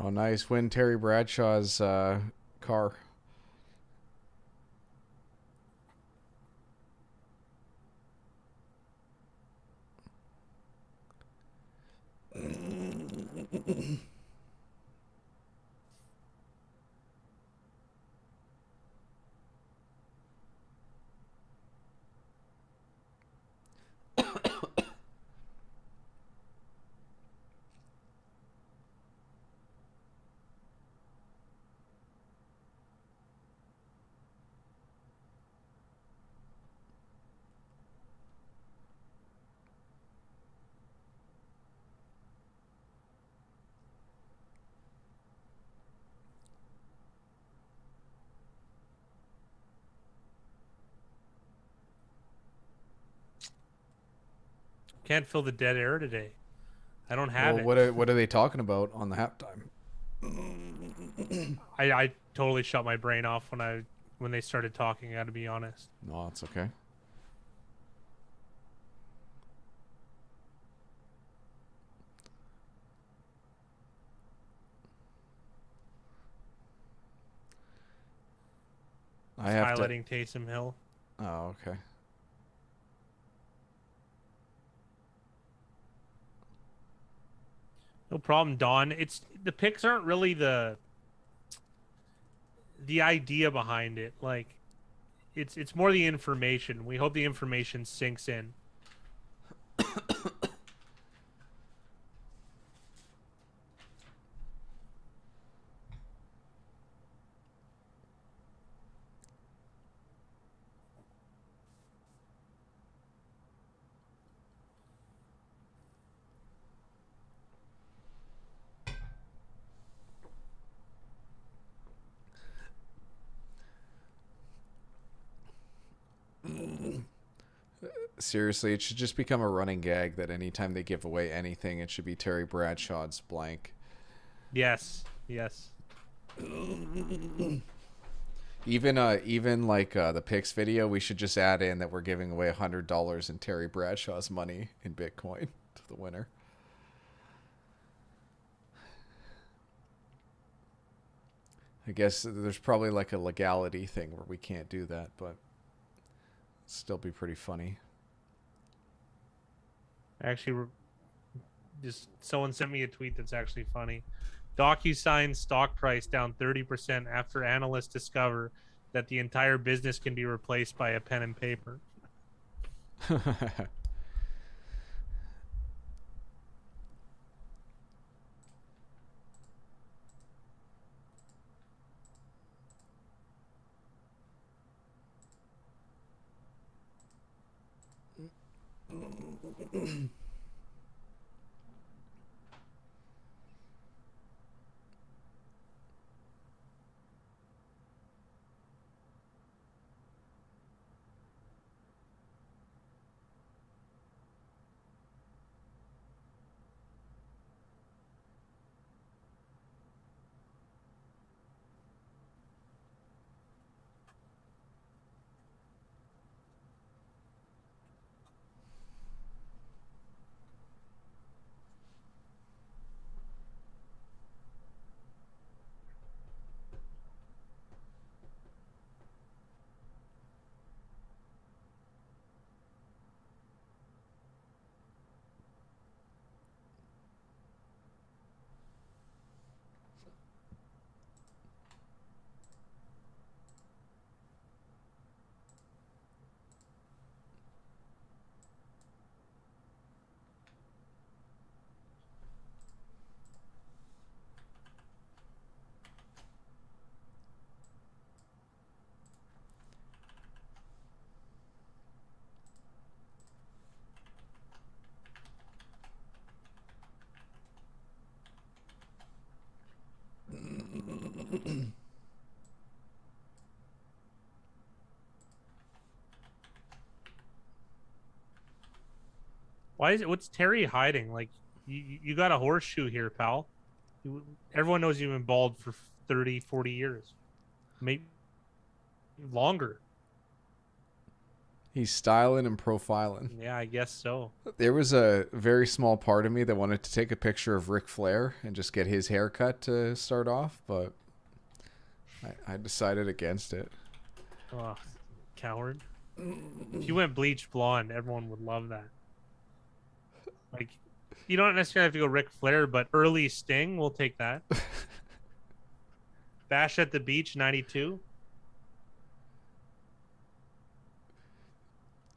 Oh, nice. Win Terry Bradshaw's car. Can't fill the dead air today. I don't have Well, it. what are they talking about on the halftime? I totally shut my brain off when they started talking. I got to be honest. No, it's okay. I Just have to. highlighting Taysom Hill. Oh, okay. No problem, Don. It's the picks aren't really the idea behind it. Like it's more the information. We hope the information sinks in. Seriously, it should just become a running gag that anytime they give away anything, it should be Terry Bradshaw's blank. Yes. Yes. Even like the picks video, we should just add in that we're giving away $100 in Terry Bradshaw's money in Bitcoin to the winner. I guess there's probably like a legality thing where we can't do that, but still be pretty funny. Actually, just someone sent me a tweet that's actually funny. DocuSign stock price down 30% after analysts discover that the entire business can be replaced by a pen and paper. Why is it? What's Terry hiding? Like, you got a horseshoe here, pal. Everyone knows you've been bald for 30, 40 years, maybe longer. He's styling and profiling. Yeah, I guess so. There was a very small part of me that wanted to take a picture of Ric Flair and just get his haircut to start off, but I decided against it. Oh, coward. If you went bleach blonde, everyone would love that. Like, you don't necessarily have to go Ric Flair, but early Sting, we'll take that. Bash at the Beach, 92.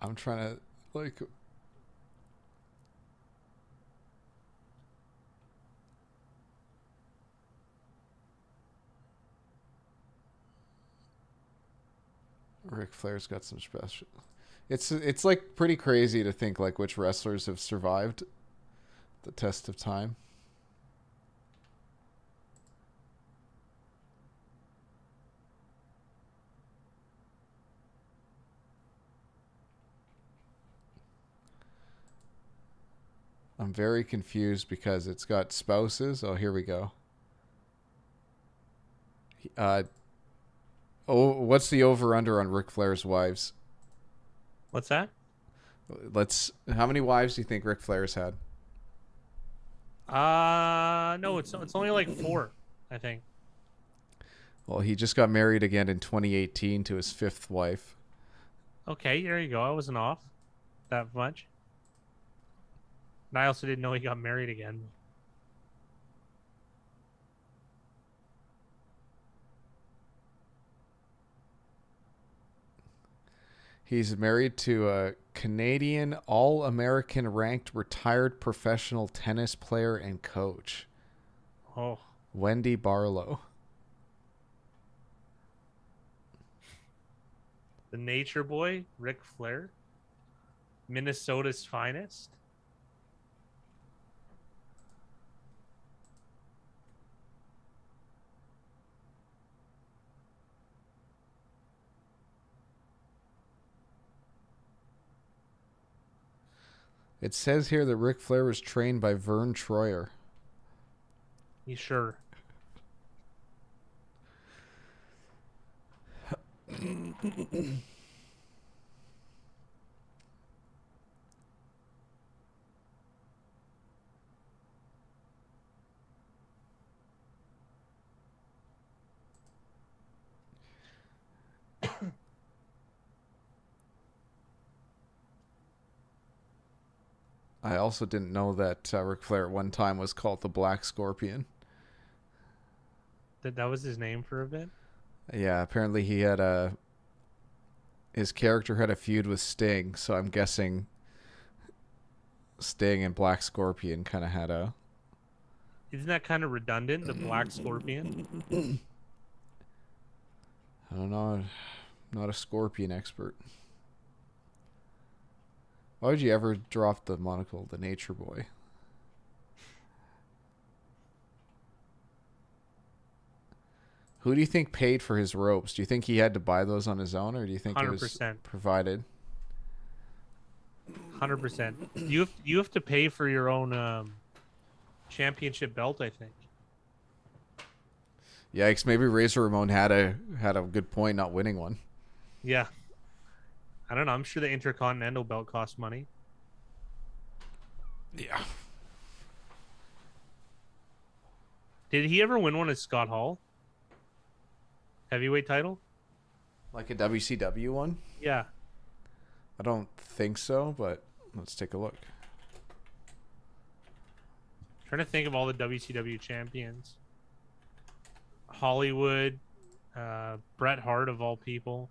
I'm trying to, like... Ric Flair's got some special... It's like pretty crazy to think like which wrestlers have survived the test of time. I'm very confused because it's got spouses. Oh, here we go. What's the over-under on Ric Flair's wives? What's that? How many wives do you think Ric Flair's had? No, it's only like 4, I think. Well, he just got married again in 2018 to his 5th wife. Okay, there you go. I wasn't off that much. And I also didn't know he got married again. He's married to a Canadian All-American ranked retired professional tennis player and coach. Oh. Wendy Barlow. The Nature Boy, Ric Flair. Minnesota's finest. It says here that Ric Flair was trained by Vern Troyer. You sure? I also didn't know that Ric Flair at one time was called the Black Scorpion. That was his name for a bit? Yeah, apparently his character had a feud with Sting, so I'm guessing Sting and Black Scorpion kind of had a. Isn't that kind of redundant? The Black Scorpion. I don't know. I'm not a Scorpion expert. Why would you ever drop the monocle, the Nature Boy? Who do you think paid for his ropes? Do you think he had to buy those on his own, or do you think it was 100%. provided? 100%. You have to pay for your own championship belt, I think. Yikes! Maybe Razor Ramon had a good point not winning one. Yeah. I don't know. I'm sure the Intercontinental belt costs money. Yeah. Did he ever win one as Scott Hall? Heavyweight title? Like a WCW one? Yeah. I don't think so, but let's take a look. Trying to think of all the WCW champions. Hollywood, Bret Hart of all people.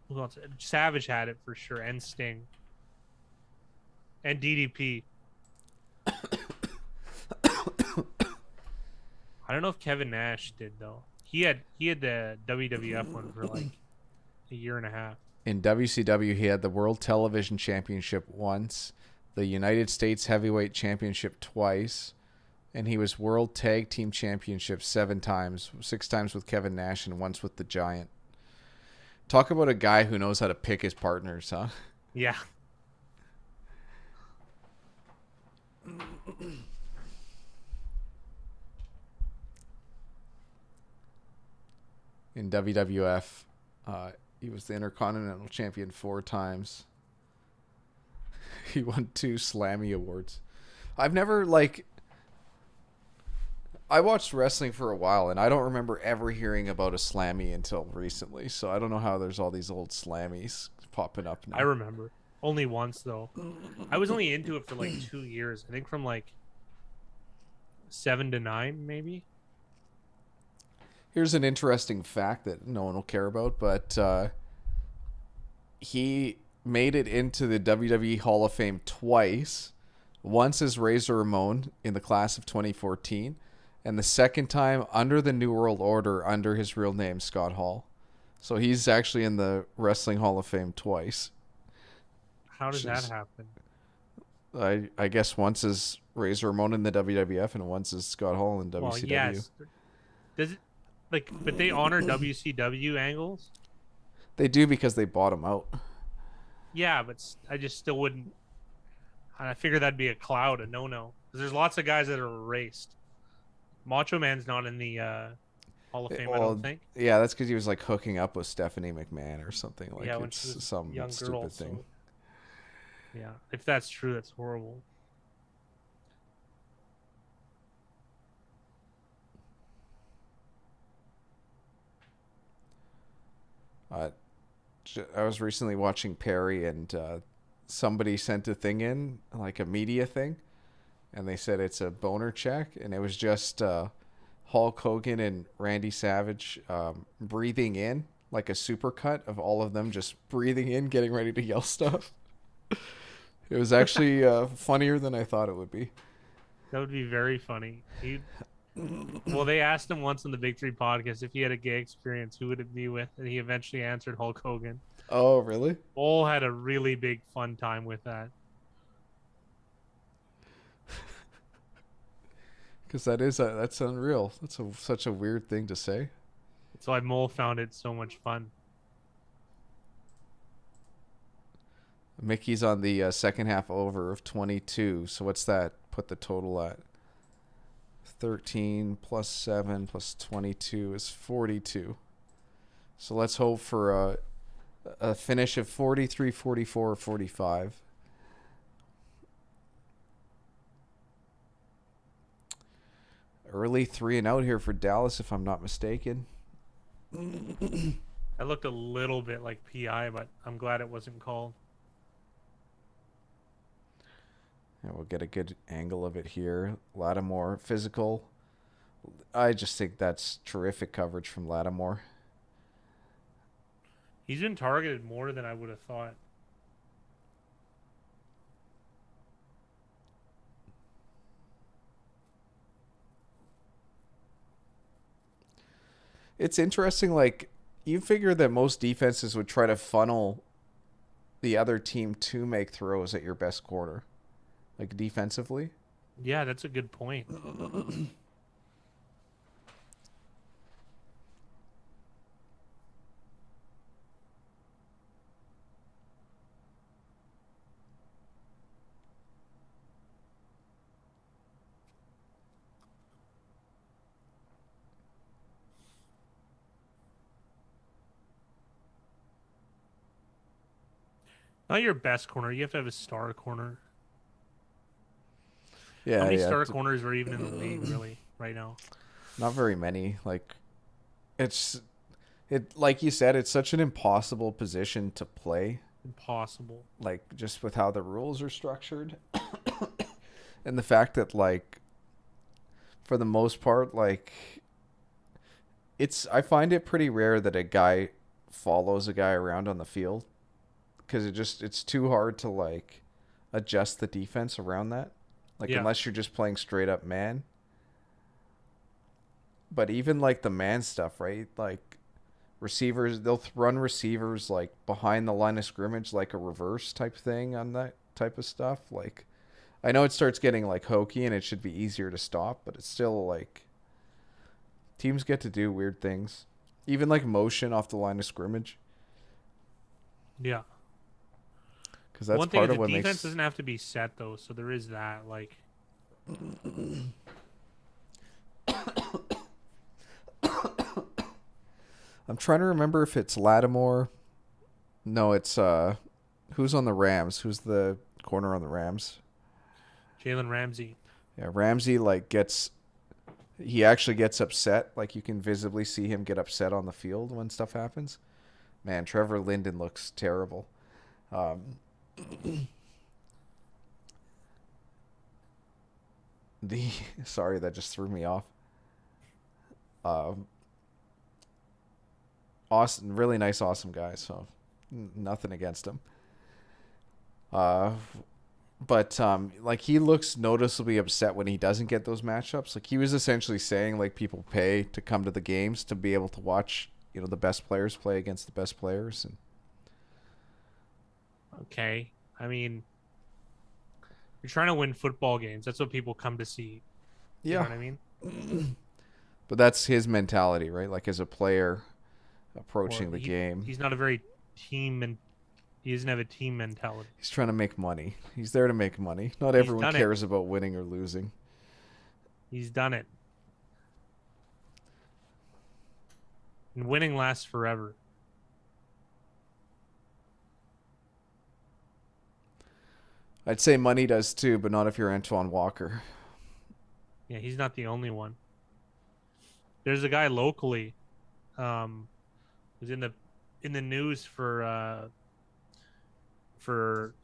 Who else? Savage had it for sure, and Sting, and DDP. I don't know if Kevin Nash did though. He had the WWF one for like a year and a half. In WCW, he had the World Television Championship once, the United States Heavyweight Championship twice, and he was World Tag Team Championship 7 times, 6 times with Kevin Nash and once with the Giant. Talk about a guy who knows how to pick his partners, huh? Yeah. In WWF, he was the Intercontinental Champion 4 times. He won 2 Slammy Awards. I've never, I watched wrestling for a while, and I don't remember ever hearing about a Slammy until recently, so I don't know how there's all these old Slammies popping up now. I remember. Only once, though. I was only into it for like 2 years. I think from like 7 to 9, maybe. Here's an interesting fact that no one will care about, but he made it into the WWE Hall of Fame twice. Once as Razor Ramon in the class of 2014, and the second time under the New World Order under his real name, Scott Hall. So he's actually in the Wrestling Hall of Fame twice. How does that happen? I guess once as Razor Ramon in the WWF and once as Scott Hall in WCW. Well, yes. Does it but they honor WCW angles? They do because they bought him out. Yeah, but I just still wouldn't. I figure that'd be a no-no. Because there's lots of guys that are erased. Macho Man's not in the Hall of Fame, I don't think. Yeah, that's because he was hooking up with Stephanie McMahon or something. Yeah, when it's she was some a young stupid girl, thing. So, yeah, if that's true, that's horrible. I was recently watching Perry, and somebody sent a thing in, like a media thing, and they said it's a boner check, and it was just Hulk Hogan and Randy Savage breathing in, like a supercut of all of them just breathing in, getting ready to yell stuff. It was actually funnier than I thought it would be. That would be very funny. Well, they asked him once on the Big Three podcast if he had a gay experience, who would it be with? And he eventually answered Hulk Hogan. Oh, really? All had a really big fun time with that. Because that's unreal. That's such a weird thing to say. That's why Mole found it so much fun. Mickey's on the second half over of 22. So what's that? Put the total at 13 plus 7 plus 22 is 42. So let's hope for a finish of 43, 44, or 45. Early 3-0 here for Dallas, if I'm not mistaken. That looked a little bit like PI, but I'm glad it wasn't called. And we'll get a good angle of it here. Lattimore, physical. I just think that's terrific coverage from Lattimore. He's been targeted more than I would have thought. It's interesting, like, you figure that most defenses would try to funnel the other team to make throws at your best corner, like defensively. Yeah, that's a good point. Not your best corner. You have to have a star corner. Yeah, How many yeah. star corners are even in the league, really, right now? Not very many. Like, like you said, it's such an impossible position to play. Impossible. Like, just with how the rules are structured, and the fact that, like, for the most part, like, I find it pretty rare that a guy follows a guy around on the field, because it's too hard to, like, adjust the defense around that. Like, Yeah. unless you're just playing straight up man. But even, like, the man stuff, right? Like, receivers, they'll run receivers, like, behind the line of scrimmage, like a reverse type thing on that type of stuff. Like, I know it starts getting, like, hokey and it should be easier to stop, but it's still, like, teams get to do weird things. Even, like, motion off the line of scrimmage. Yeah. Because that's One thing part is of the what defense makes... doesn't have to be set, though, so there is that. Like, I'm trying to remember if it's Lattimore. No, it's who's on the Rams? Who's the corner on the Rams? Jalen Ramsey. Yeah, Ramsey he actually gets upset. Like, you can visibly see him get upset on the field when stuff happens. Man, Trevor Linden looks terrible. Sorry, that just threw me off. Awesome, really nice, awesome guy. So nothing against him. But like, he looks noticeably upset when he doesn't get those matchups. Like, he was essentially saying, like, people pay to come to the games to be able to watch, the best players play against the best players. And Okay. I mean, you're trying to win football games. That's what people come to see. You know what I mean? But that's his mentality, right? Like, as a player approaching Or the game. He's not a very he doesn't have a team mentality. He's trying to make money. He's there to make money. Not everyone cares about winning or losing. He's done it. And winning lasts forever. I'd say money does too, but not if you're Antoine Walker. Yeah, he's not the only one. There's a guy locally who's in the news for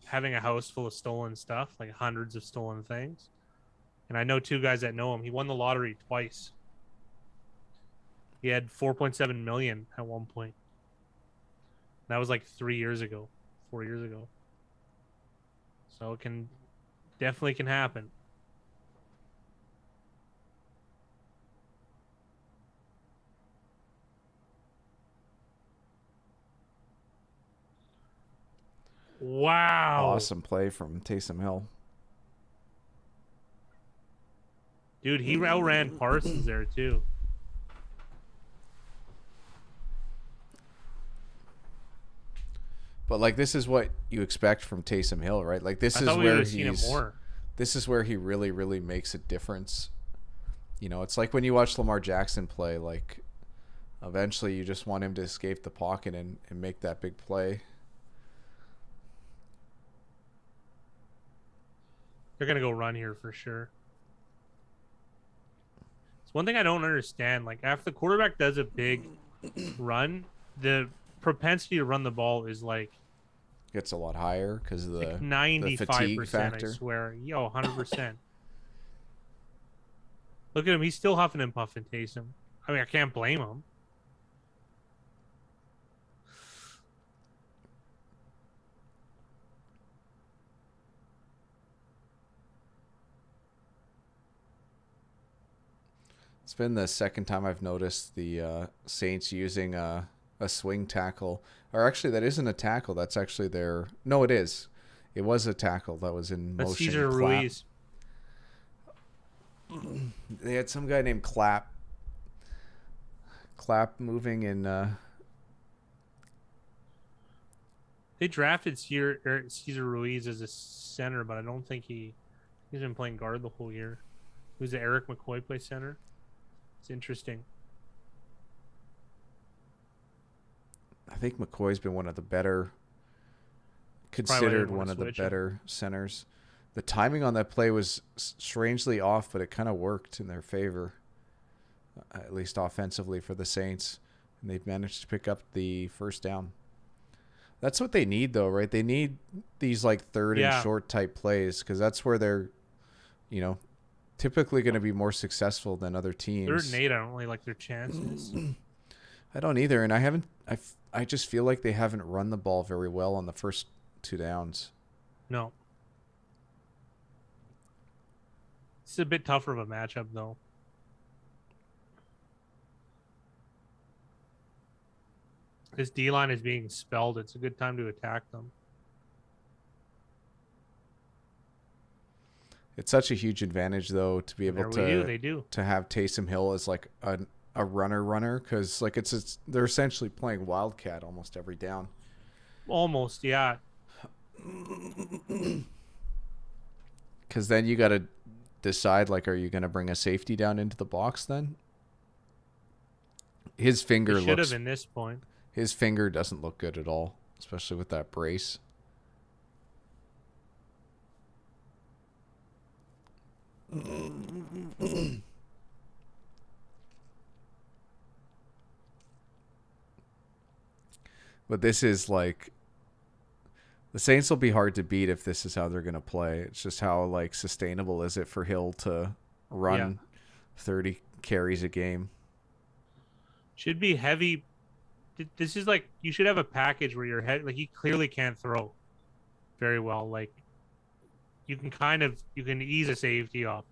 having a house full of stolen stuff, like hundreds of stolen things. And I know two guys that know him. He won the lottery twice. He had 4.7 million at one point. That was like 4 years ago. So it definitely can happen. Wow. Awesome play from Taysom Hill. Dude, he outran Parsons there too. But, like, this is what you expect from Taysom Hill, right? Like, this is where he really, really makes a difference. It's like when you watch Lamar Jackson play, like, eventually you just want him to escape the pocket and make that big play. They're going to go run here for sure. It's one thing I don't understand. Like, after the quarterback does a big run, the propensity to run the ball is, like, gets a lot higher because of Like the fatigue 95%, I factor. swear. Yo, 100%. Look at him. He's still huffing and puffing, Taysom. I mean, I can't blame him. It's been the second time I've noticed the Saints using a swing tackle. Or actually, that isn't a tackle. That's actually their. No, it is. It was a tackle that was in That's motion. Cesar Clap. Ruiz. They had some guy named Clap. Clap moving in. They drafted Cesar Ruiz as a center, but I don't think he's been playing guard the whole year. Who's the Eric McCoy play center? It's interesting. I think McCoy's been one of the better. Considered one of the him. better centers. The timing on that play was strangely off, but it kind of worked in their favor, at least offensively for the Saints. And they've managed to pick up the first down. That's what they need, though, right? They need these like third and short type plays because that's where they're, typically going to be more successful than other teams. 3rd and 8, I don't really like their chances. I don't either, and I just feel like they haven't run the ball very well on the first 2 downs. No. It's a bit tougher of a matchup, though. This D-line is being spelled. It's a good time to attack them. It's such a huge advantage, though, to be able to have Taysom Hill as like a runner because like they're essentially playing wildcat almost every down. Almost, yeah. Because then you got to decide, like, are you going to bring a safety down into the box then? His finger should have in this point. His finger doesn't look good at all, especially with that brace. But this is like the Saints will be hard to beat if this is how they're going to play. It's just how like sustainable is it for Hill to run 30 carries a game? Should be heavy. This is like you should have a package where your head like he clearly can't throw very well. Like you can ease a safety off.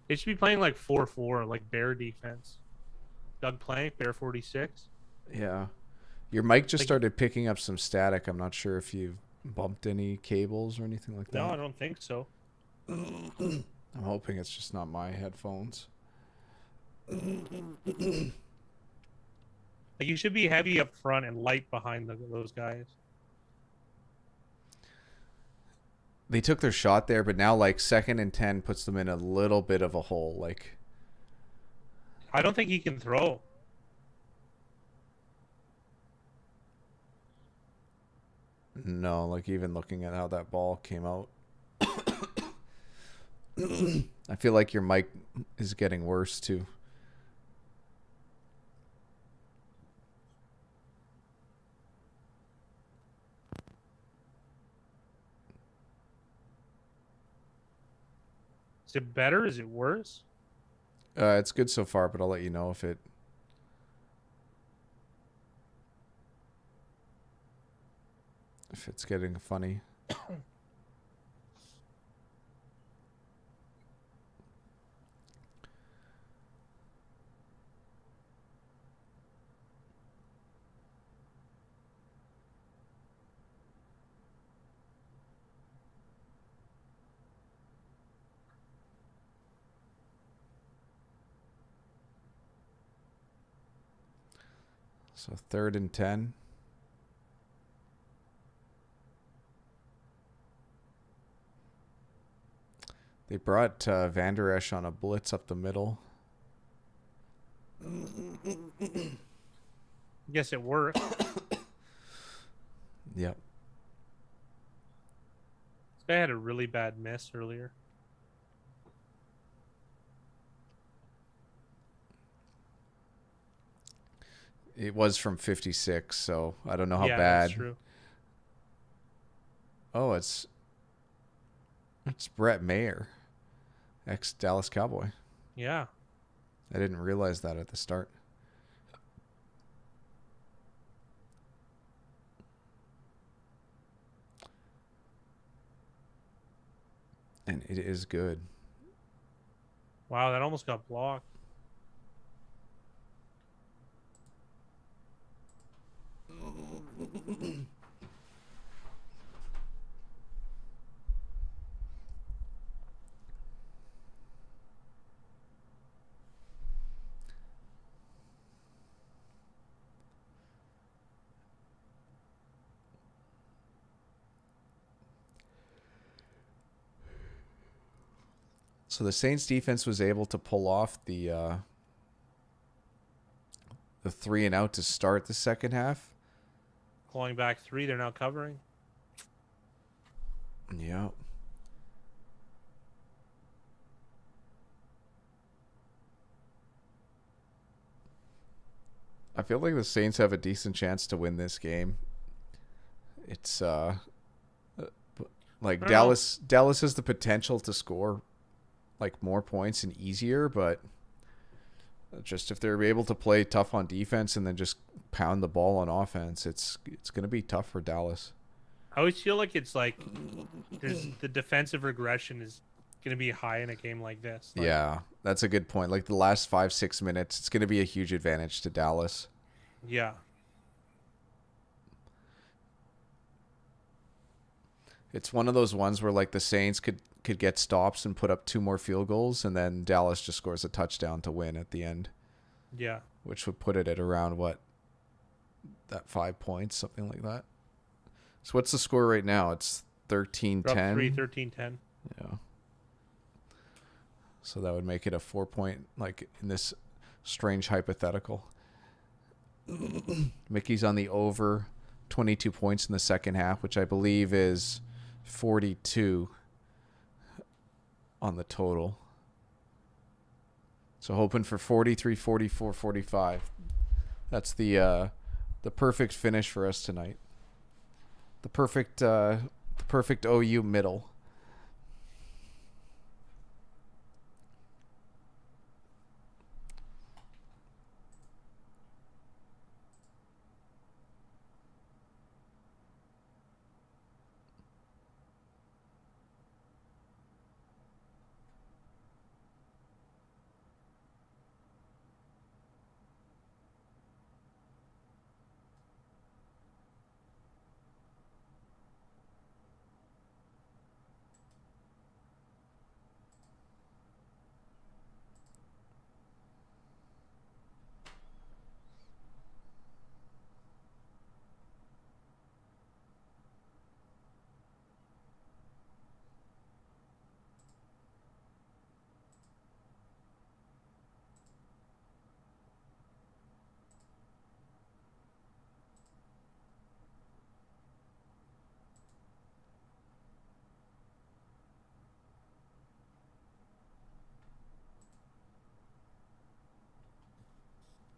They should be playing like 4-4, like Bear defense. Doug Plank, Bear 46. Yeah. Your mic just started picking up some static. I'm not sure if you've bumped any cables or anything like that. No, I don't think so. I'm hoping it's just not my headphones. Like you should be heavy up front and light behind those guys. They took their shot there, but now like 2nd and 10 puts them in a little bit of a hole. Like I don't think he can throw. No, like even looking at how that ball came out. I feel like your mic is getting worse too. Is it better? Is it worse? It's good so far, but I'll let you know if it's getting funny. So 3rd and 10. They brought Van Der Esch on a blitz up the middle. Guess it worked. Yep. This guy had a really bad miss earlier. It was from 56, so I don't know how yeah, bad. That's true. Oh, it's Brett Mayer, ex Dallas Cowboy. Yeah. I didn't realize that at the start. And it is good. Wow, that almost got blocked. So the Saints defense was able to pull off the 3-and-out to start the second half. Calling back 3, they're now covering. Yeah. I feel like the Saints have a decent chance to win this game. It's like Dallas has the potential to score like more points and easier, but just if they're able to play tough on defense and then just pound the ball on offense, it's going to be tough for Dallas. I always feel like it's like the defensive regression is going to be high in a game like this. Like, yeah, that's a good point. Like the last 5-6 minutes, it's going to be a huge advantage to Dallas. Yeah. It's one of those ones where like the Saints could get stops and put up 2 more field goals, and then Dallas just scores a touchdown to win at the end. Yeah. Which would put it at around that 5 points, something like that. So what's the score right now? It's 13-10. 13-10. Yeah. So that would make it a 4-point, like in this strange hypothetical. Mickey's on the over 22 points in the second half, which I believe is 42 on the total. So hoping for 43, 44, 45. That's the perfect finish for us tonight. The perfect OU middle.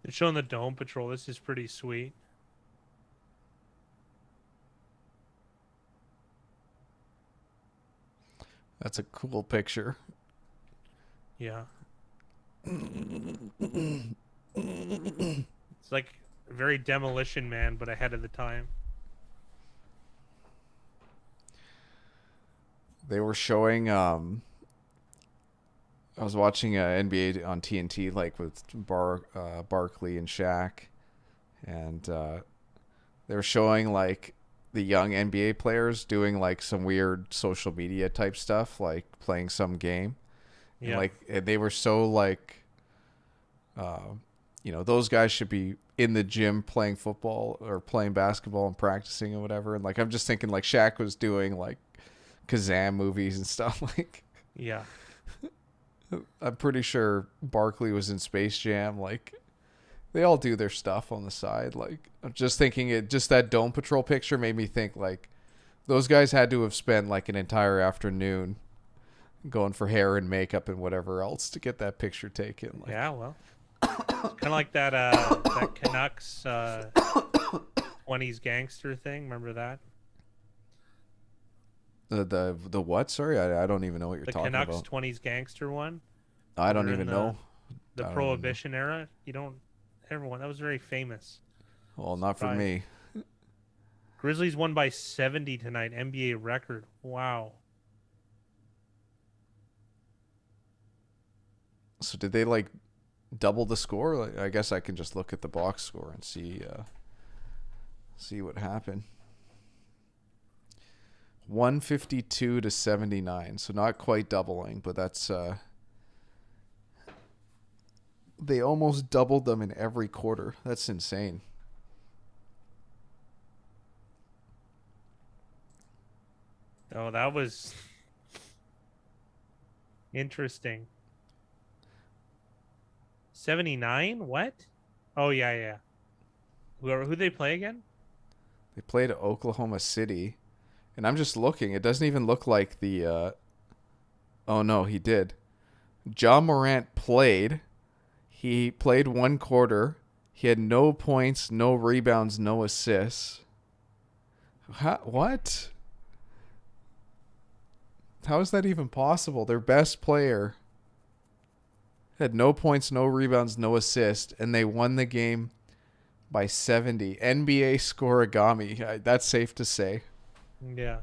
They're showing the Dome Patrol. This is pretty sweet. That's a cool picture. Yeah. It's like very Demolition Man, but ahead of the time. They were showing I was watching NBA on TNT, like with Barkley and Shaq, and they were showing like the young NBA players doing like some weird social media type stuff, like playing some game. Yeah. And like they were so like, those guys should be in the gym playing football or playing basketball and practicing or whatever. And like I'm just thinking like Shaq was doing like Kazam movies and stuff like. Yeah. I'm pretty sure Barkley was in Space Jam. Like, they all do their stuff on the side. Like, I'm just thinking just that Dome Patrol picture made me think, like, those guys had to have spent, like, an entire afternoon going for hair and makeup and whatever else to get that picture taken. Like, yeah, well, it's kind of like that Canucks 20s gangster thing. Remember that? The what? Sorry, I don't even know what you're The talking Canucks about. 20s gangster one. I When don't they're in even know. the I don't even know. Prohibition era. You don't. Everyone that was very famous. Well, not for Surprised. me. Grizzlies won by 70 tonight. NBA record. Wow. So did they like double the score? Like, I guess I can just look at the box score and see what happened. 152 to 79. So not quite doubling, but that's they almost doubled them in every quarter. That's insane. Oh, that was interesting. 79? What? Oh yeah, yeah. Who they play again? They played Oklahoma City, and I'm just looking. It doesn't even look like the oh no, he did. John Morant played. He played one quarter. He had no points, no rebounds, no assists. What? How is that even possible? Their best player had no points, no rebounds, no assists, and they won the game by 70. NBA scoregami. That's safe to say. Yeah.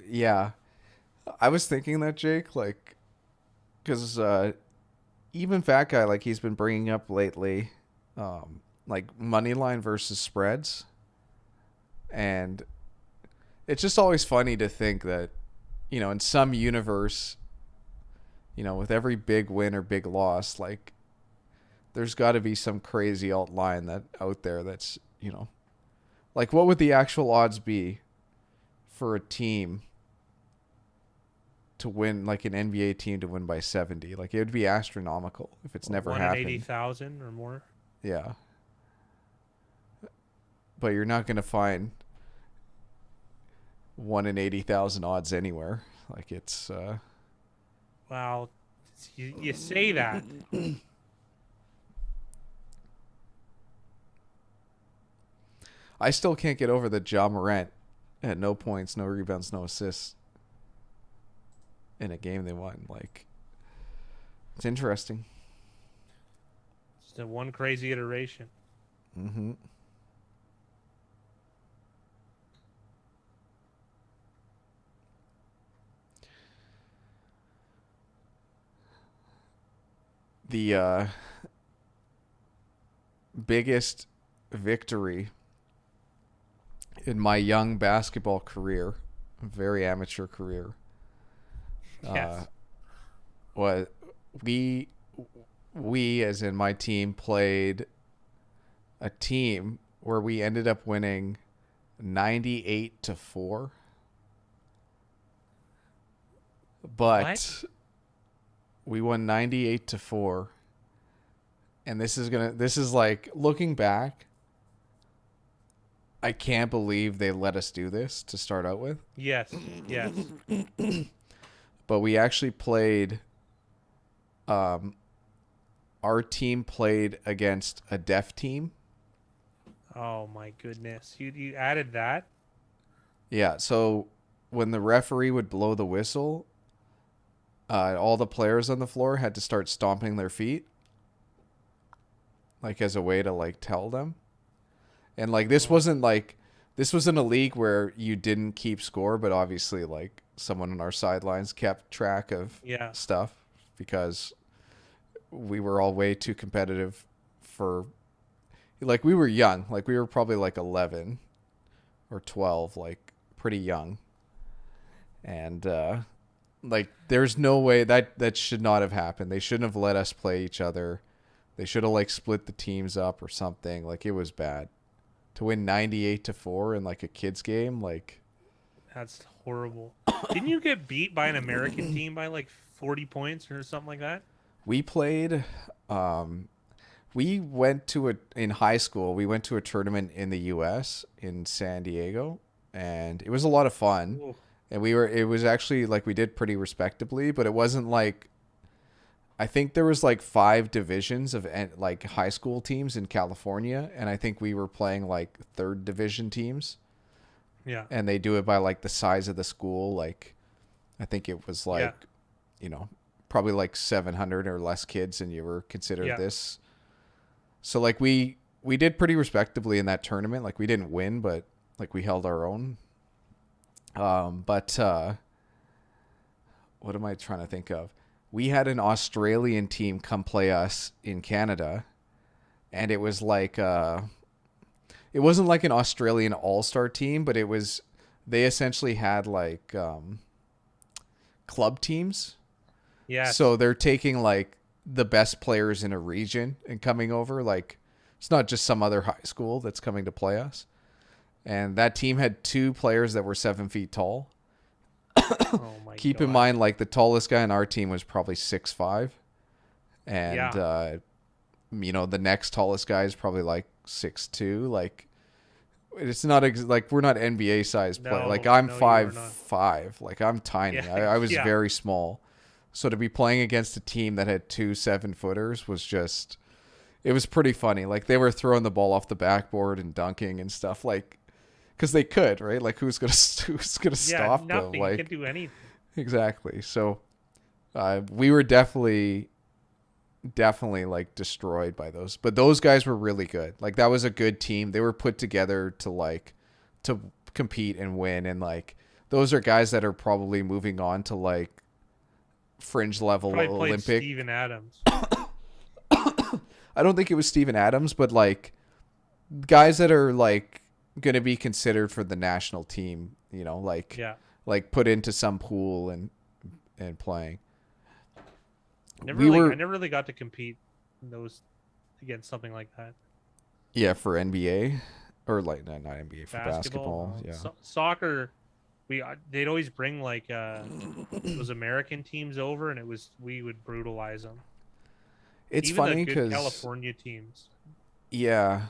Yeah. I was thinking that, Jake, like, because even Fat Guy, like, he's been bringing up lately, like, money line versus spreads. And it's just always funny to think that, in some universe, with every big win or big loss, like, there's got to be some crazy alt line that out there that's, like, what would the actual odds be for a team to win, like an NBA team to win by 70? Like, it would be astronomical if it's never 1 in happened. 80,000 or more. Yeah. But you're not going to find 1 in 80,000 odds anywhere. Like, it's Wow. You say that. I still can't get over that Ja Morant had no points, no rebounds, no assists in a game they won. Like, it's interesting. It's the one crazy iteration. Mm-hmm. The biggest victory in my young basketball career, very amateur career, Yes. was we as in my team played a team where we ended up winning 98-4. But What? we won 98-4. And this is like, looking back, I can't believe they let us do this to start out with. Yes. Yes. But we actually played our team played against a deaf team. Oh my goodness. You added that? Yeah, so when the referee would blow the whistle, all the players on the floor had to start stomping their feet, like, as a way to, like, tell them. And, like, this wasn't a league where you didn't keep score, but obviously, like, someone on our sidelines kept track of Yeah. stuff because we were all way too competitive for, like, we were young. Like, we were probably like 11 or 12, like, pretty young. And like, there's no way that should not have happened. They shouldn't have let us play each other. They should have, like, split the teams up or something. Like, it was bad. To win 98-4 in, like, a kids game, like, That's horrible. Didn't you get beat by an American team by like 40 points or something like that? we played we went to in high school, we went to a tournament in the US in San Diego, and it was a lot of fun. Ooh. And it was actually, like, we did pretty respectably, but it wasn't like I think there was like 5 divisions of like high school teams in California, and I think we were playing like 3rd division teams, Yeah. and they do it by like the size of the school. Like I think it was Yeah. like, probably like 700 or less kids, and you were considered Yeah. this. So like we did pretty respectably in that tournament. Like we didn't win, but like we held our own. But what am I trying to think of? We had an Australian team come play us in Canada, and it was like it wasn't like an Australian all-star team, but they essentially had like club teams. Yeah. So they're taking like the best players in a region and coming over. Like it's not just some other high school that's coming to play us. And that team had 2 players that were 7 feet tall. Oh my Keep God. in mind, like the tallest guy on our team was probably 6'5", and the next tallest guy is probably like 6'2". Like it's not like we're not NBA size play. Like I'm no, you are not. 5'5". Like I'm tiny. Yeah, I was yeah. very small. So to be playing against a team that had 2 7-footers was just, it was pretty funny. Like they were throwing the ball off the backboard and dunking and stuff, like, because they could, right? Like who's gonna stop nothing. them? Like You can do anything. exactly. So we were definitely like destroyed by those, but those guys were really good. Like that was a good team. They were put together to compete and win, and like those are guys that are probably moving on to like fringe level Probably played Olympic. Steven Adams. I don't think it was Steven Adams, but like guys that are like going to be considered for the national team, like Yeah. like put into some pool and playing. I never really got to compete in those against something like that. Yeah, for NBA or like not NBA, for basketball. no. Yeah. Soccer, they'd always bring like those American teams over, and we would brutalize them. It's Even funny the good because California teams. yeah,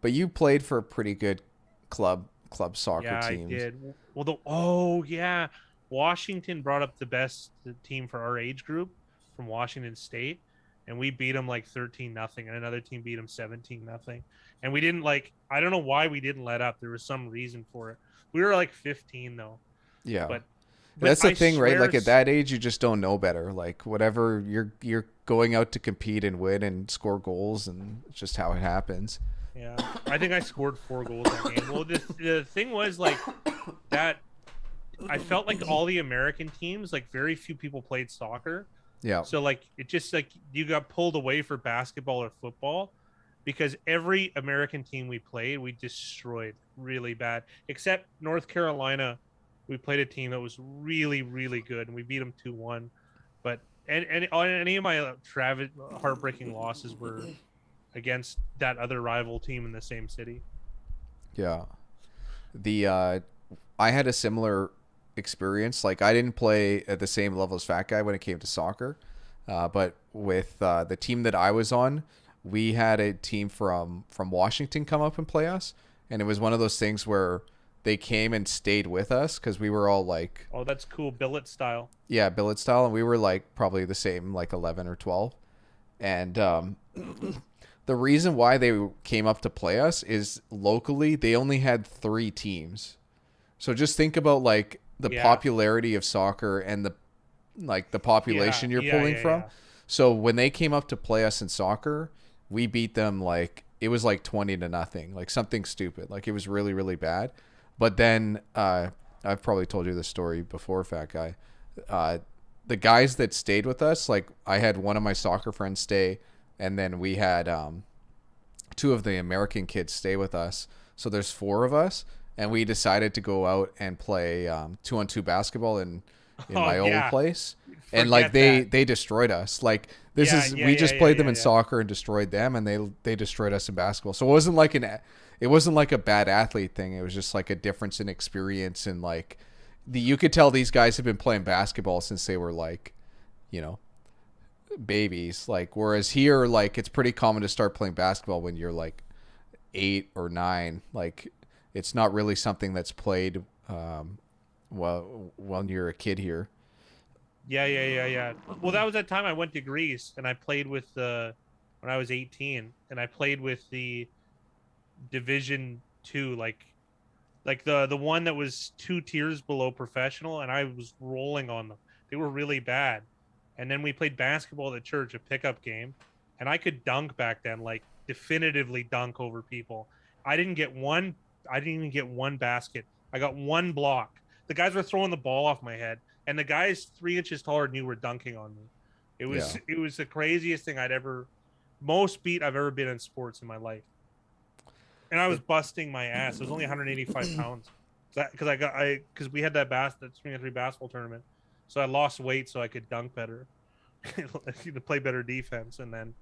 but you played for a pretty good club soccer Yeah, teams. I did. Well, yeah, Washington brought up the team for our age group from Washington State, and we beat them like 13-0, and another team beat them 17-0. And we didn't I don't know why we didn't let up. There was some reason for it. We were like 15 though. Yeah. But That's the I thing, right? swear Like at that age, you just don't know better. Like whatever, you're going out to compete and win and score goals, and it's just how it happens. Yeah, I think I scored 4 goals that game. Well, the thing was like that. I felt like all the American teams, like very few people played soccer. Yeah. So like it just like you got pulled away for basketball or football, because every American team we played, we destroyed really bad. Except North Carolina, we played a team that was really, really good, and we beat them 2-1. But any of my heartbreaking losses were against that other rival team in the same city. Yeah. I had a similar experience. Like I didn't play at the same level as Fat Guy when it came to soccer, but with the team that I was on, we had a team from Washington come up and play us, and it was one of those things where they came and stayed with us because we were all like, oh, that's cool, billet style. Yeah, billet style, and we were like probably the same, like 11 or 12, and the reason why they came up to play us is locally they only had 3 teams. So just think about like the popularity of soccer and the population you're pulling from. Yeah. So when they came up to play us in soccer, we beat them like it was like 20-0, like something stupid. Like it was really, really bad. But then I've probably told you this story before, Fat Guy. The guys that stayed with us, like I had one of my soccer friends stay, and then we had 2 of the American kids stay with us. So there's 4 of us, and we decided to go out and play 2-on-2 basketball in my old place. And like they destroyed us. Like we just played them in soccer and destroyed them, and they destroyed us in basketball. So it wasn't like a bad athlete thing. It was just like a difference in experience, and like you could tell these guys have been playing basketball since they were like, babies. Like whereas here, like it's pretty common to start playing basketball when you're like 8 or 9. Like it's not really something that's played when you're a kid here. Yeah. Well, that was that time I went to Greece and I played with when I was 18, and I played with the Division 2, like the one that was 2 tiers below professional, and I was rolling on them. They were really bad. And then we played basketball at the church, a pickup game, and I could dunk back then, like definitively dunk over people. I didn't get one. I didn't even get one basket. I got one block. The guys were throwing the ball off my head, and the guys 3 inches taller than you were dunking on me. It was Yeah. it was the craziest thing most beat I've ever been in sports in my life. And I was busting my ass. It was only 185 pounds. Because we had that 3-on-3 basketball tournament, so I lost weight so I could dunk better, to play better defense. And then,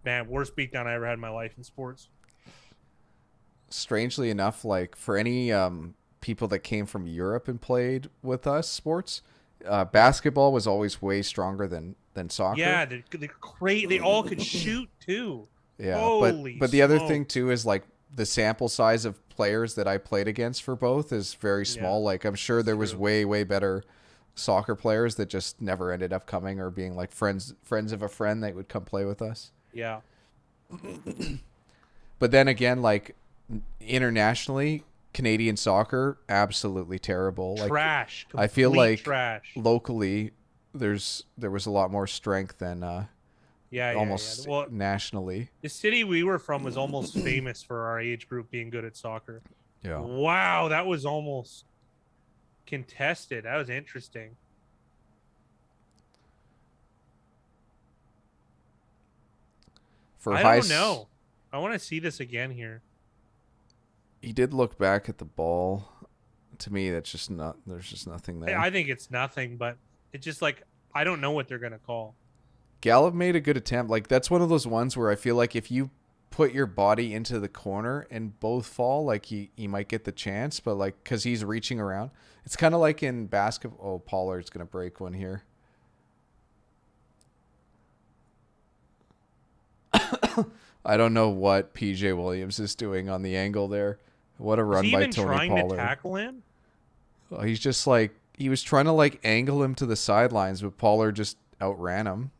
man, worst beatdown I ever had in my life in sports. Strangely enough, like for any people that came from Europe and played with us sports, basketball was always way stronger than soccer. Yeah, they're great. They all could shoot too. Yeah, Holy but the other smoke. thing too is like the sample size of players that I played against for both is very small. Yeah, Like I'm sure there was true. way better soccer players that just never ended up coming or being like friends of a friend that would come play with us. Yeah. But then again, like internationally, Canadian soccer absolutely terrible. Like Trash. I feel Complete like trash. locally there was a lot more strength than Yeah. almost Well, nationally. the city we were from was almost famous for our age group being good at soccer. Yeah. Wow, that was almost contested. That was interesting. For I high don't know. I want to see this again here. He did look back at the ball. To me, that's just not. There's just nothing there. I think it's nothing, but it's just like I don't know what they're gonna call. Gallup made a good attempt. Like that's one of those ones where I feel like if you put your body into the corner and both fall, like he might get the chance, but like because he's reaching around, it's kind of like in basketball. Oh, Pollard's gonna break one here. I don't know what PJ Williams is doing on the angle there. What a Is run he by even Tony trying Pollard. to tackle him? Oh, he's just like he was trying to like angle him to the sidelines, but Pollard just outran him.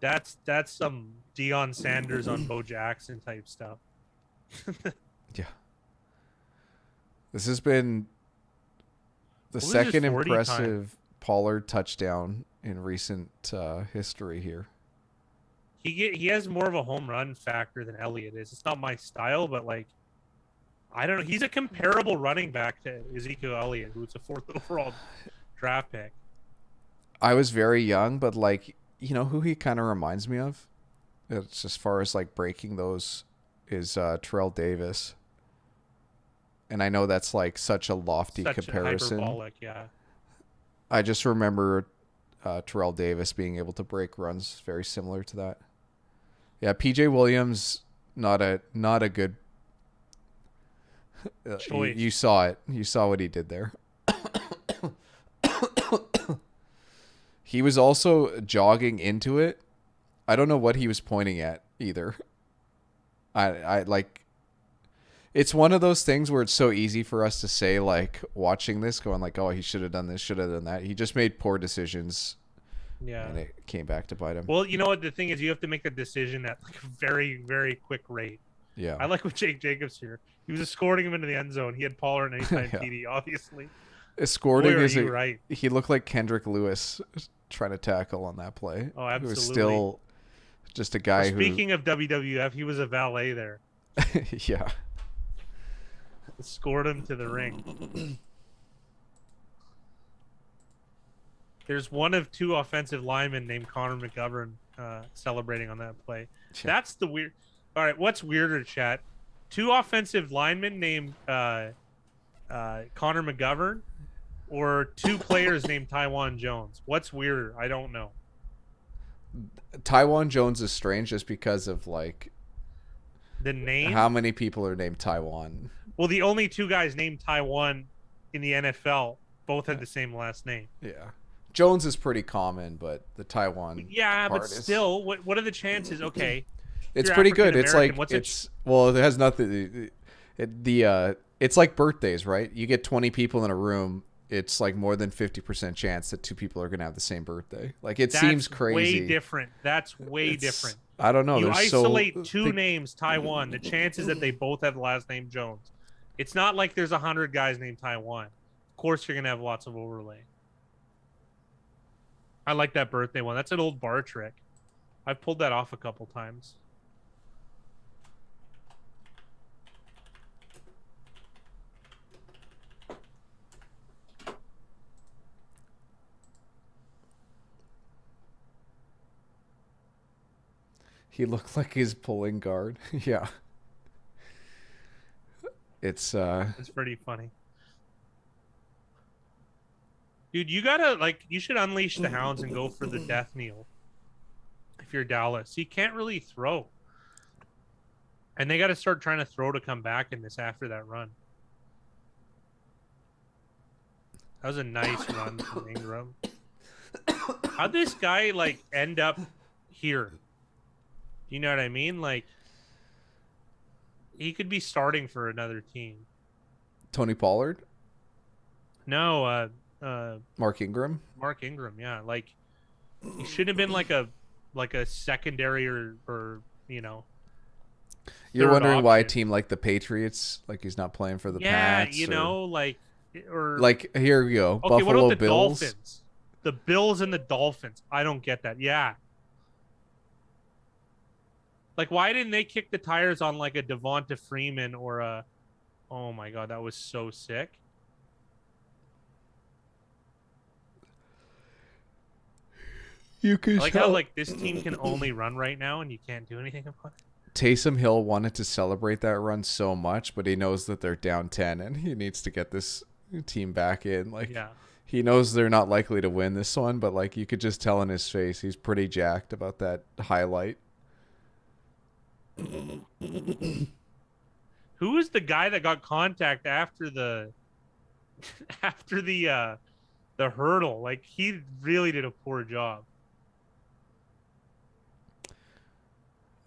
That's some Deion Sanders on Bo Jackson type stuff. Yeah. This has been the What was his second 40 impressive Pollard touchdown in recent history here. He has more of a home run factor than Elliott is. It's not my style, but like I don't know. He's a comparable running back to Ezekiel Elliott, who's a 4th overall draft pick. I was very young, but like you know who he kind of reminds me of. It's as far as like breaking those is Terrell Davis. And I know that's like such a lofty Such comparison. hyperbolic, yeah. I just remember Terrell Davis being able to break runs very similar to that. Yeah, PJ Williams not a good. Choice. You saw it. You saw what he did there. He was also jogging into it. I don't know what he was pointing at either. I like. It's one of those things where it's so easy for us to say, like, watching this, going like, oh, he should have done this, should have done that. He just made poor decisions, Yeah. and it came back to bite him. Well, you know what? The thing is, you have to make a decision at like a very, very quick rate. Yeah. I like with Jake Jacobs here. He was escorting him into the end zone. He had Pollard anytime Yeah. TD, obviously. Escorting Boy, are is you right. He looked like Kendrick Lewis trying to tackle on that play. Oh, He was absolutely. still just a guy Speaking of WWF, he was a valet there. who. Yeah. Escorted him to the ring. There's one of 2 offensive linemen named Connor McGovern celebrating on that play. Yeah. That's the weird. All right, what's weirder, chat? 2 offensive linemen named Connor McGovern, or 2 players named Taiwan Jones? What's weirder? I don't know. Taiwan Jones is strange just because of like The name? how many people are named Taiwan. Well, the only 2 guys named Taiwan in the NFL both had the same last name. Yeah. Jones is pretty common, but the Taiwan Yeah, but part is- still, what are the chances? Okay, it's you're pretty good. It's African-American, like what's it- it's well, it has nothing. It's like birthdays, right? You get 20 people in a room, it's like more than 50% chance that two people are going to have the same birthday. Like it That's seems crazy. way different. That's way different. I don't know. You There's isolate two names, Taiwan. The chances that they both have the last name Jones. It's not like there's 100 guys named Taiwan. Of course, you're gonna have lots of overlay. I like that birthday one. That's an old bar trick. I've pulled that off a couple times. He looked like he's pulling guard. Yeah. It's pretty funny. Dude, you gotta you should unleash the hounds and go for the death kneel. If you're Dallas, he can't really throw. And they got to start trying to throw to come back in this after that run. That was a nice run from Ingram. How'd this guy end up here? You know what I mean? Like, he could be starting for another team. Tony Pollard? No, Mark Ingram? Mark Ingram, yeah. Like, he shouldn't have been like a secondary or you know. You're wondering why a team like the Patriots, like he's not playing for the Pats? Yeah, you know, or here we go. Okay, Buffalo what about the Bills? Dolphins? The Bills and the Dolphins. I don't get that. Yeah. Like, why didn't they kick the tires on like a Devonta Freeman or a... Oh my God, that was so sick. You could I like how this team can only run right now and you can't do anything about it. Taysom Hill wanted to celebrate that run so much, but he knows that they're down 10 and he needs to get this team back in. He knows they're not likely to win this one, but you could just tell in his face he's pretty jacked about that highlight. Who was the guy that got contact after the the hurdle? Like, he really did a poor job.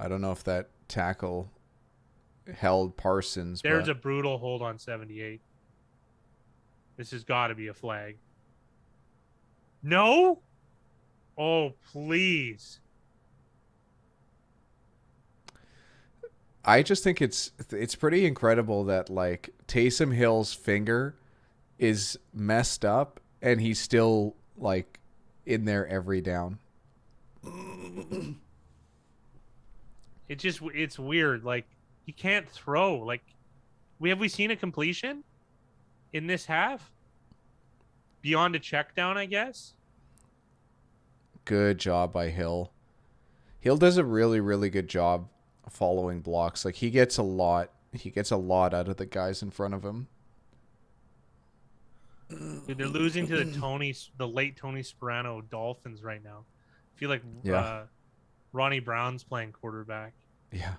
I don't know if that tackle held Parsons. There's a brutal hold on 78. This has got to be a flag. No? Oh, please. I just think it's pretty incredible that Taysom Hill's finger is messed up and he's still in there every down. It's weird. He can't throw. Have we seen a completion in this half? Beyond a check down, I guess. Good job by Hill. Hill does a really, really good job following blocks. He gets a lot out of the guys in front of him. Dude, they're losing to the late Tony Sperano Dolphins right now. I feel like Ronnie Brown's playing quarterback. Yeah.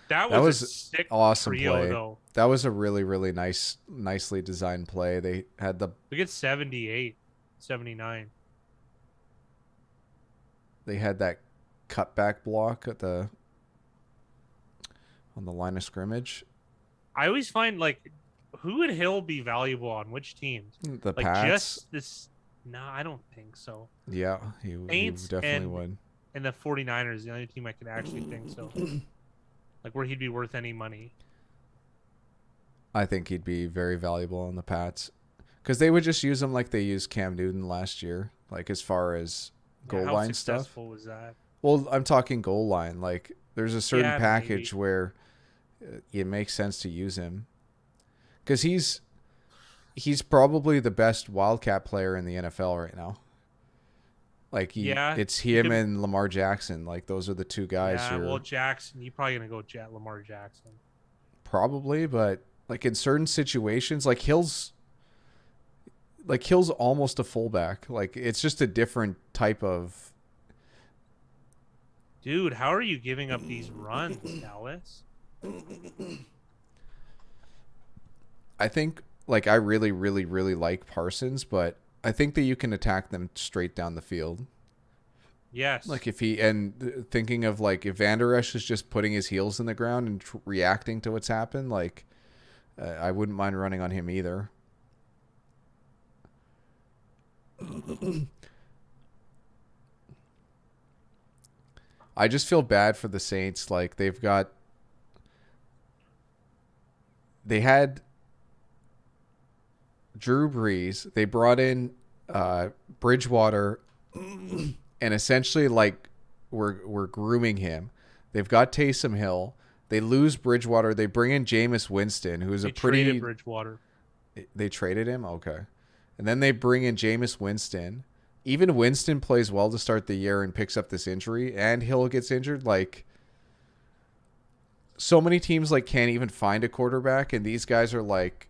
That was a sick awesome trio, play. though. That was a really, really nicely designed play. They had Look at 78, 79. They had that cutback block on the line of scrimmage. I always find who would Hill be valuable on? Which teams? The Pats. Just this? No, I don't think so. Yeah, he definitely would. And the 49ers, the only team I could actually think so. Where he'd be worth any money. I think he'd be very valuable on the Pats because they would just use him like they used Cam Newton last year, as far as goal line stuff. How successful was that? Well, I'm talking goal line. There's a certain package maybe. where it makes sense to use him because he's probably the best Wildcat player in the NFL right now. It's him and Lamar Jackson. Those are the two guys. Yeah, well, Jackson, you're probably gonna go Lamar Jackson. Probably, but in certain situations, Hill's almost a fullback. It's just a different type of. Dude, how are you giving up these runs, Dallas? I think I really, really, really like Parsons, but I think that you can attack them straight down the field. Yes. Thinking of if Van Der Esch is just putting his heels in the ground and reacting to what's happened, I wouldn't mind running on him either. I just feel bad for the Saints. Like they had Drew Brees. They brought in Bridgewater, and essentially like we're grooming him. They've got Taysom Hill. They lose Bridgewater. They bring in Jameis Winston, who's They a pretty. traded Bridgewater. They traded him, okay, and then they bring in Jameis Winston. Even Winston plays well to start the year and picks up this injury, and Hill gets injured. Like, so many teams like can't even find a quarterback, and these guys are like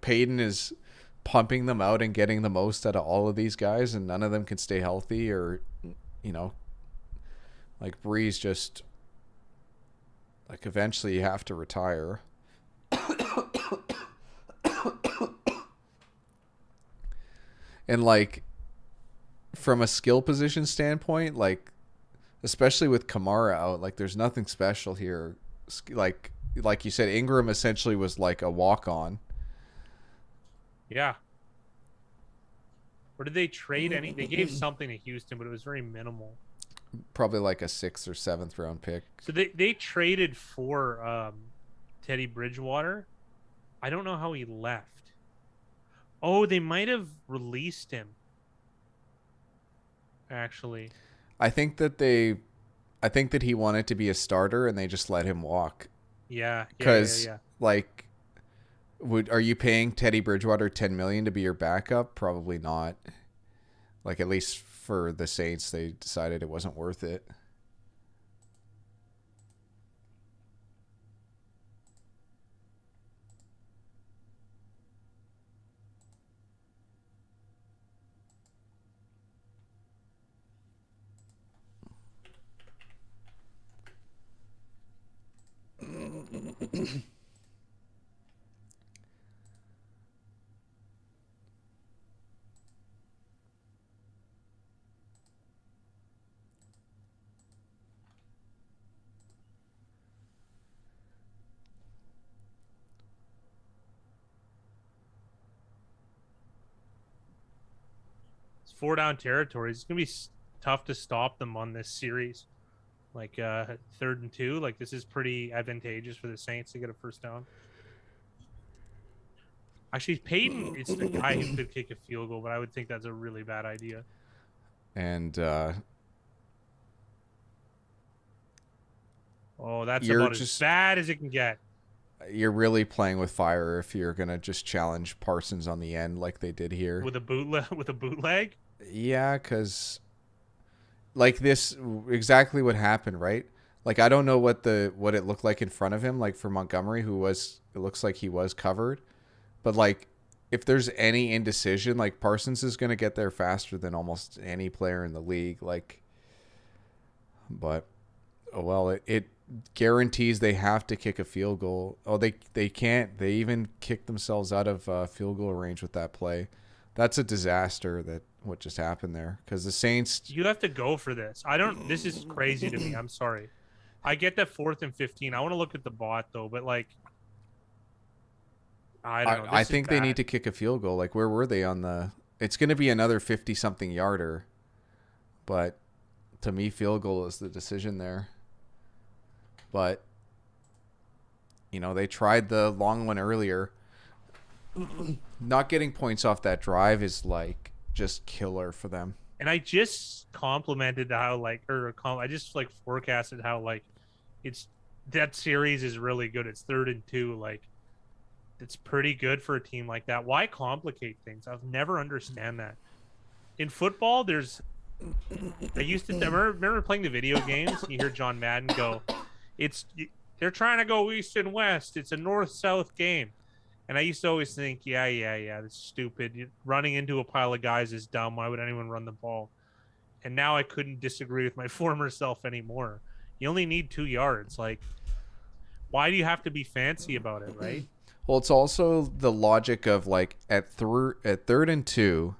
Peyton is pumping them out and getting the most out of all of these guys, and none of them can stay healthy, or you know, like Breeze just like eventually you have to retire. And like from a skill position standpoint, like especially with Kamara out, like there's nothing special here. Like you said, Ingram essentially was like a walk on. Yeah. Or did they trade any? They gave something to Houston, but it was very minimal. Probably like a 6th or 7th round pick. So they traded for Teddy Bridgewater. I don't know how he left. Oh, they might have released him. Actually, I think that he wanted to be a starter and they just let him walk. Yeah. Because like, are you paying Teddy Bridgewater $10 million to be your backup? Probably not. Like, at least for the Saints, they decided it wasn't worth it. It's 4 down territories. It's gonna be tough to stop them on this series. Like 3rd and 2. Like this is pretty advantageous for the Saints to get a first down. Actually, Peyton is the guy who could kick a field goal, but I would think that's a really bad idea. And oh, that's about as bad as it can get. You're really playing with fire if you're gonna just challenge Parsons on the end like they did here with a bootleg. Yeah, because like this exactly what happened, right? Like I don't know what it looked like in front of him, like for Montgomery, it looks like he was covered, but like if there's any indecision, like Parsons is gonna get there faster than almost any player in the league. Like, but oh well, it guarantees they have to kick a field goal. Oh, they can't. They even kicked themselves out of field goal range with that play. That's a disaster. That what just happened there, because the Saints. You have to go for this. I don't. This is crazy to me. I'm sorry. I get that 4th and 15. I want to look at the bot though, but like, I don't know. I think they need to kick a field goal. Like, where were they on the? It's going to be another 50-something yarder, but to me, field goal is the decision there. But you know, they tried the long one earlier. Not getting points off that drive is like just killer for them. And I just complimented how I just like forecasted how like it's that series is really good. It's 3rd and 2. Like it's pretty good for a team like that. Why complicate things? I'll never understand that. In football, I remember playing the video games. You hear John Madden go, they're trying to go east and west. It's a north-south game. And I used to always think, yeah, that's stupid. Running into a pile of guys is dumb. Why would anyone run the ball? And now I couldn't disagree with my former self anymore. You only need 2 yards. Like, why do you have to be fancy about it, right? Well, it's also the logic of like at 3rd and 2,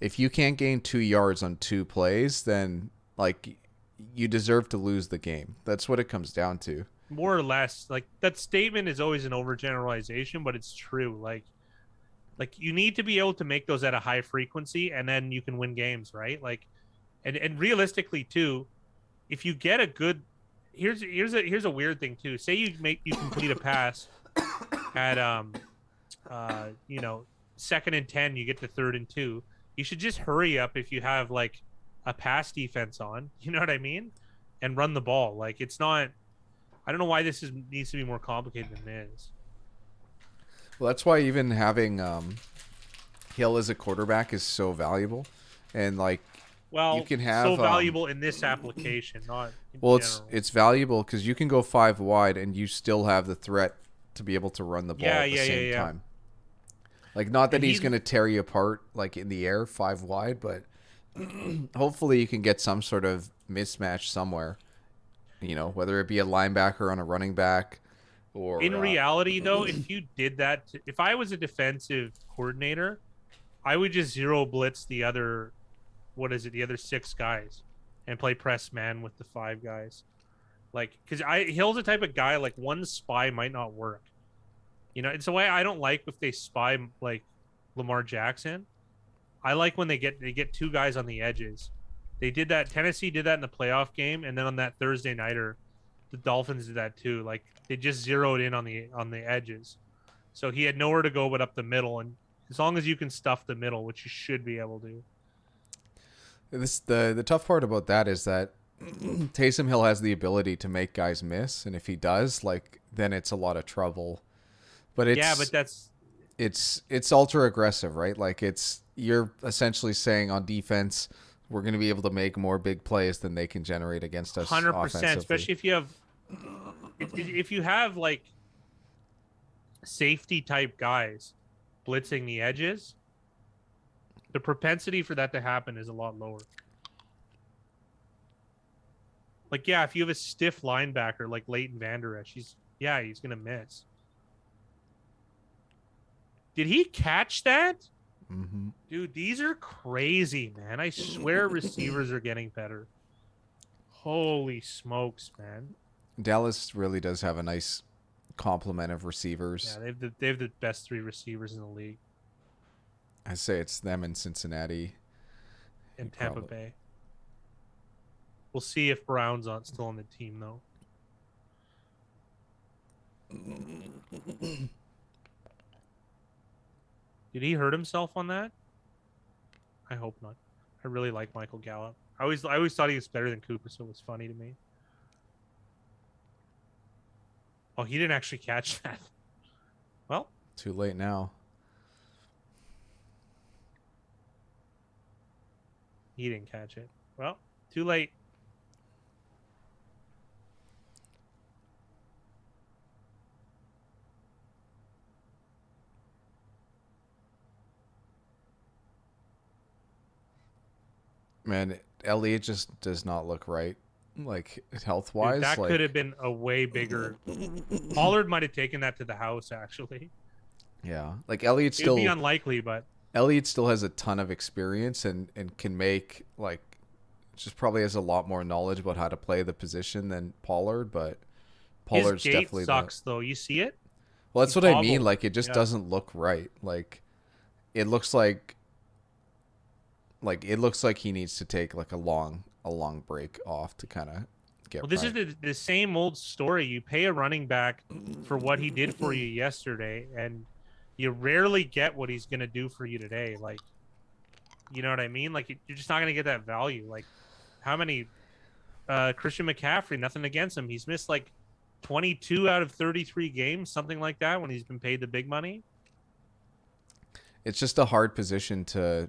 if you can't gain 2 yards on 2 plays, then like you deserve to lose the game. That's what it comes down to. More or less. Like that statement is always an overgeneralization, but it's true. Like Like you need to be able to make those at a high frequency, and then you can win games, right? Like, and realistically too, if you get a good, here's a weird thing too. Say you complete a pass at you know, 2nd and 10, you get to 3rd and 2. You should just hurry up if you have like a pass defense on. You know what I mean? And run the ball. Like it's not. I don't know why this needs to be more complicated than it is. Well, that's why even having Hill as a quarterback is so valuable, and like Well, you can have so valuable in this application, not in well, general. it's valuable because you can go 5 wide and you still have the threat to be able to run the ball at the same time. Like, not that he's going to tear you apart like in the air 5 wide, but hopefully you can get some sort of mismatch somewhere. You know, whether it be a linebacker on a running back, or In reality, though, if you did that, if I was a defensive coordinator, I would just zero blitz the other, the other 6 guys, and play press man with the 5 guys. Like, because Hill's the type of guy, like, one spy might not work. You know, it's the way I don't like if they spy like Lamar Jackson. I like when they get 2 guys on the edges. They did that. Tennessee did that in the playoff game, and then on that Thursday nighter, the Dolphins did that too. Like they just zeroed in on the edges, so he had nowhere to go but up the middle. And as long as you can stuff the middle, which you should be able to. The tough part about that is that Taysom Hill has the ability to make guys miss, and if he does, like, then it's a lot of trouble. But it's ultra aggressive, right? Like you're essentially saying on defense, we're going to be able to make more big plays than they can generate against us. 100%, especially if you have like safety type guys blitzing the edges, the propensity for that to happen is a lot lower. Like, yeah, if you have a stiff linebacker like Leighton Vander Esch, he's going to miss. Did he catch that? Mm-hmm. Dude, these are crazy, man. I swear receivers are getting better. Holy smokes, man. Dallas really does have a nice complement of receivers. Yeah, they have the best 3 receivers in the league. I say it's them in Cincinnati. And Tampa Bay. We'll see if Brown's still on the team, though. Did he hurt himself on that? I hope not. I really like Michael Gallup. I always thought he was better than Cooper, so it was funny to me. Oh, he didn't actually catch that. Well, too late now. He didn't catch it. Well, too late. Man, Elliott just does not look right, like health-wise. That like, could have been a way bigger. Pollard might have taken that to the house, actually. Yeah, like Elliott still. It'd be unlikely, but Elliott still has a ton of experience and can make, like, just probably has a lot more knowledge about how to play the position than Pollard, but Pollard's his gait definitely sucks though. You see it? Well, that's He's what I hobbled. mean. Like, it just doesn't look right. Like, it looks like he needs to take like a long break off to kind of get. Well, this right. is the same old story. You pay a running back for what he did for you yesterday, and you rarely get what he's going to do for you today. Like, you know what I mean? Like, you're just not going to get that value. Like, how many Christian McCaffrey, nothing against him. He's missed like 22 out of 33 games, something like that, when he's been paid the big money. It's just a hard position to,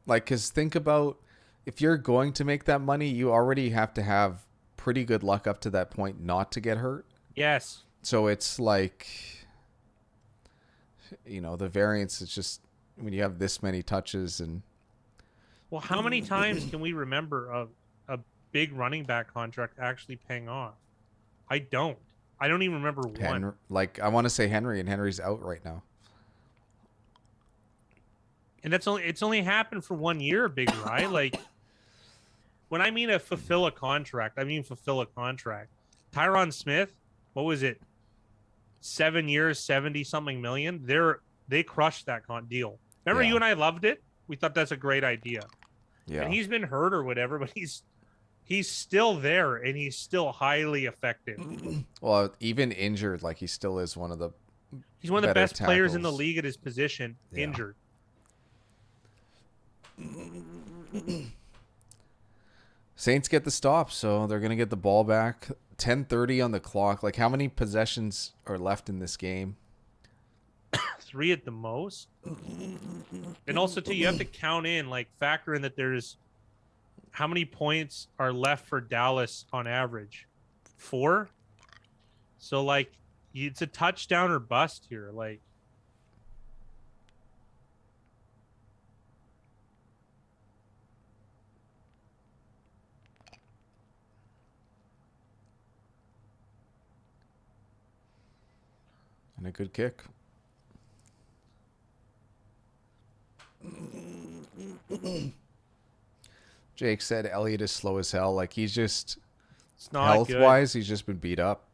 like, because think about, if you're going to make that money, you already have to have pretty good luck up to that point not to get hurt. Yes. So it's like, you know, the variance is just when you have this many touches. And well, how many times can we remember a big running back contract actually paying off? I don't even remember one. Like, I want to say Henry, and Henry's out right now. And it's only happened for 1 year, Big Rye. Like, when I mean fulfill a contract, I mean fulfill a contract. Tyron Smith, what was it? 7 years, 70 something million. They're They crushed that deal. Remember, you and I loved it. We thought that's a great idea. Yeah. And he's been hurt or whatever, but he's still there and he's still highly effective. Well, even injured, like he still is one of the He's one of the best players in the tackles. league at his position, Yeah. injured. Saints get the stop, so they're gonna get the ball back. 10:30 on the clock. Like, how many possessions are left in this game? 3 at the most. And also, too, you have to count in, like, factor in that there's how many points are left for Dallas on average? 4. So, like, it's a touchdown or bust here. Like, And a good kick. Jake said Elliott is slow as hell. Like, he's just it's not health-wise, he's just been beat up.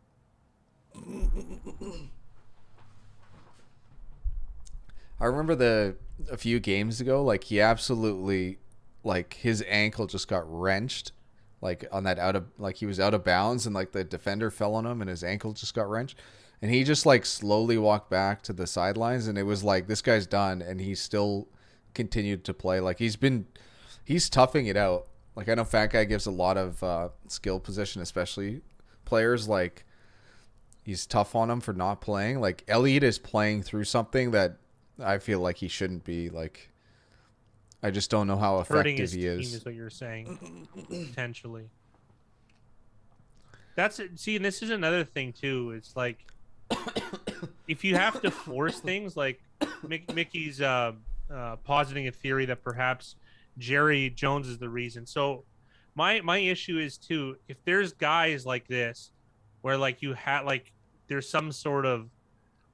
I remember a few games ago, like, he absolutely, like, his ankle just got wrenched, like, on that he was out of bounds, and, like, the defender fell on him, and his ankle just got wrenched. And he just, like, slowly walked back to the sidelines, and it was like, this guy's done, and he still continued to play. Like, he's toughing it out. Like, I know Fat Guy gives a lot of skill position, especially players, like, he's tough on him for not playing. Like, Elliott is playing through something that I feel like he shouldn't be. Like, I just don't know how effective he is. Team is what you're saying, potentially. That's it. See, and this is another thing too. It's like if you have to force things, like Mickey's positing a theory that perhaps Jerry Jones is the reason. So my issue is too, if there's guys like this where like you had like there's some sort of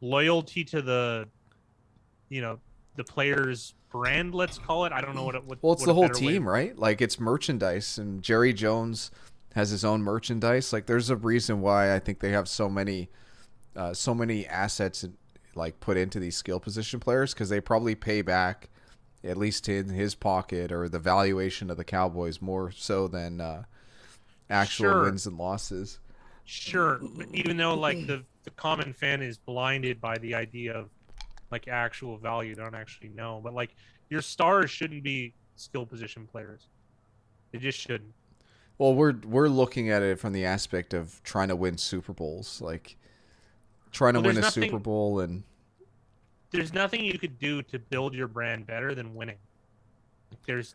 loyalty to the the player's brand, let's call it. I don't know what well, it's the whole team, right? Like, it's merchandise, and Jerry Jones has his own merchandise. Like, there's a reason why I think they have so many assets like put into these skill position players, because they probably pay back, at least in his pocket, or the valuation of the Cowboys more so than actual wins and losses. Sure, but even though like the common fan is blinded by the idea of like actual value, they don't actually know. But like, your stars shouldn't be skill position players. They just shouldn't. Well, we're looking at it from the aspect of trying to win Super Bowls, like trying to win a Super Bowl, and there's nothing you could do to build your brand better than winning. That's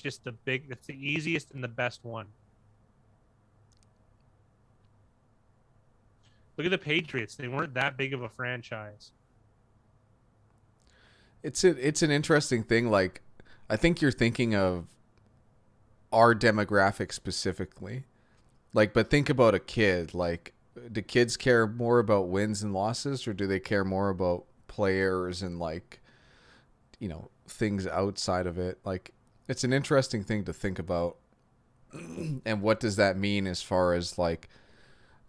just that's the easiest and the best one. Look at the Patriots. They weren't that big of a franchise. It's an interesting thing. Like, I think you're thinking of our demographic specifically. Like, but think about a kid. Like, do kids care more about wins and losses, or do they care more about players and, like, things outside of it? Like, it's an interesting thing to think about. And what does that mean as far as, like,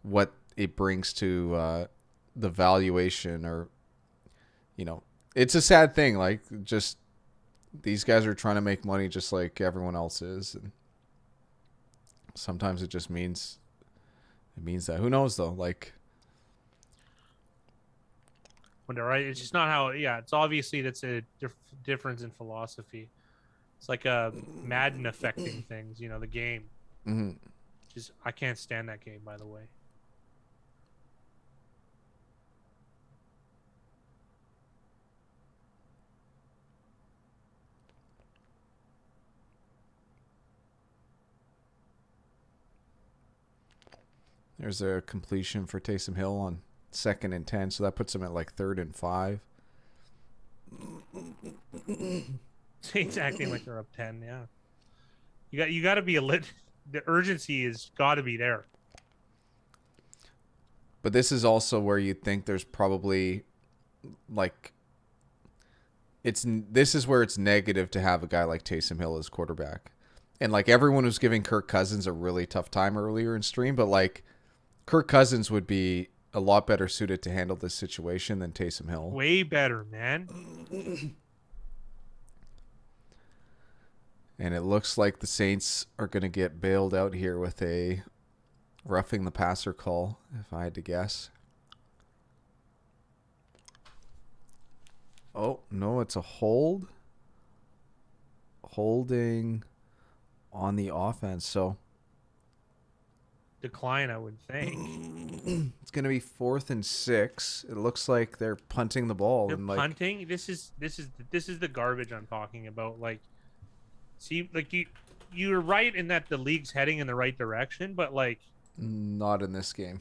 what it brings to the valuation, or, it's a sad thing. Like, just these guys are trying to make money just like everyone else is, and sometimes it just means that. Who knows though? Like, wonder, right? It's just not how. Yeah, it's obviously that's a difference in philosophy. It's like a Madden affecting things. The game. Mm-hmm. I can't stand that game, by the way. There's a completion for Taysom Hill on 2nd and 10, so that puts him at like 3rd and 5. Saints acting like they're up 10. Yeah, you got to be the urgency is got to be there. But this is also where you think there's probably, like, this is where it's negative to have a guy like Taysom Hill as quarterback. And, like, everyone was giving Kirk Cousins a really tough time earlier in stream, but, like, Kirk Cousins would be a lot better suited to handle this situation than Taysom Hill. Way better, man. And it looks like the Saints are going to get bailed out here with a roughing the passer call, if I had to guess. Oh, no, it's a hold. Holding on the offense, so Decline, I would think. it's going to be 4th and 6. It looks like they're punting the ball. They're and punting. This is the garbage I'm talking about. Like, see, like you're right in that the league's heading in the right direction, but like, not in this game.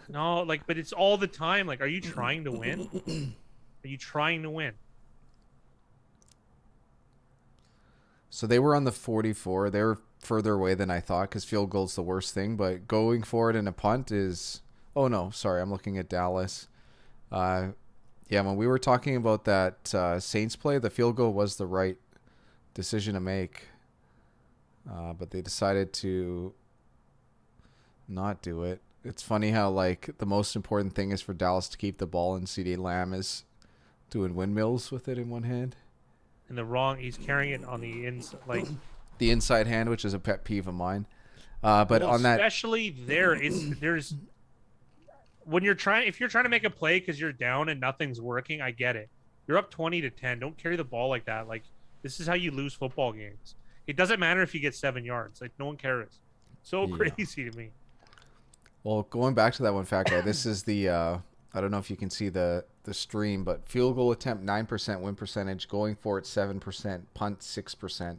no, like, but it's all the time. Like, are you trying to win? Are you trying to win? So they were on the 44. They were further away than I thought because field goal's the worst thing. But going for it in a punt is... Oh, no. Sorry. I'm looking at Dallas. Yeah, when we were talking about that Saints play, the field goal was the right decision to make. But they decided to not do it. It's funny how, like, the most important thing is for Dallas to keep the ball, and CeeDee Lamb is doing windmills with it in one hand. In the wrong, he's carrying it on the inside, like the inside hand, which is a pet peeve of mine. But on that, especially there's when if you're trying to make a play because you're down and nothing's working, I get it. You're up 20-10. Don't carry the ball like that. Like, this is how you lose football games. It doesn't matter if you get 7 yards. Like, no one cares. So crazy to me. Well, going back to that one fact, this is the I don't know if you can see the stream, but field goal attempt 9% win percentage, going for it 7%, punt 6%.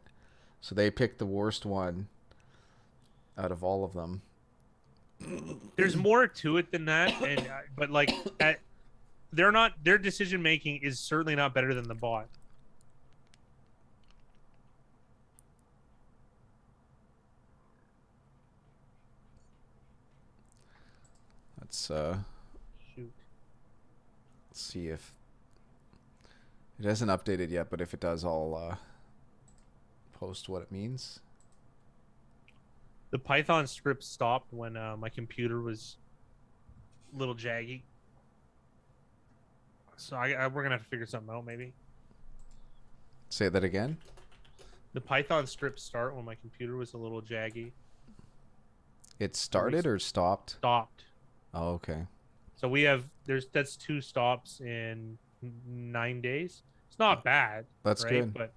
So they picked the worst one out of all of them. There's more to it than that, and but like their decision making is certainly not better than the bot. Let's Shoot. see if it hasn't updated yet, but if it does, I'll post what it means. The Python script stopped when my computer was a little jaggy. So we're gonna have to figure something out, maybe. Say that again. The Python script start when my computer was a little jaggy. It started or stopped? Stopped. Oh, okay. So that's 2 stops in 9 days. It's not bad. That's right? good. But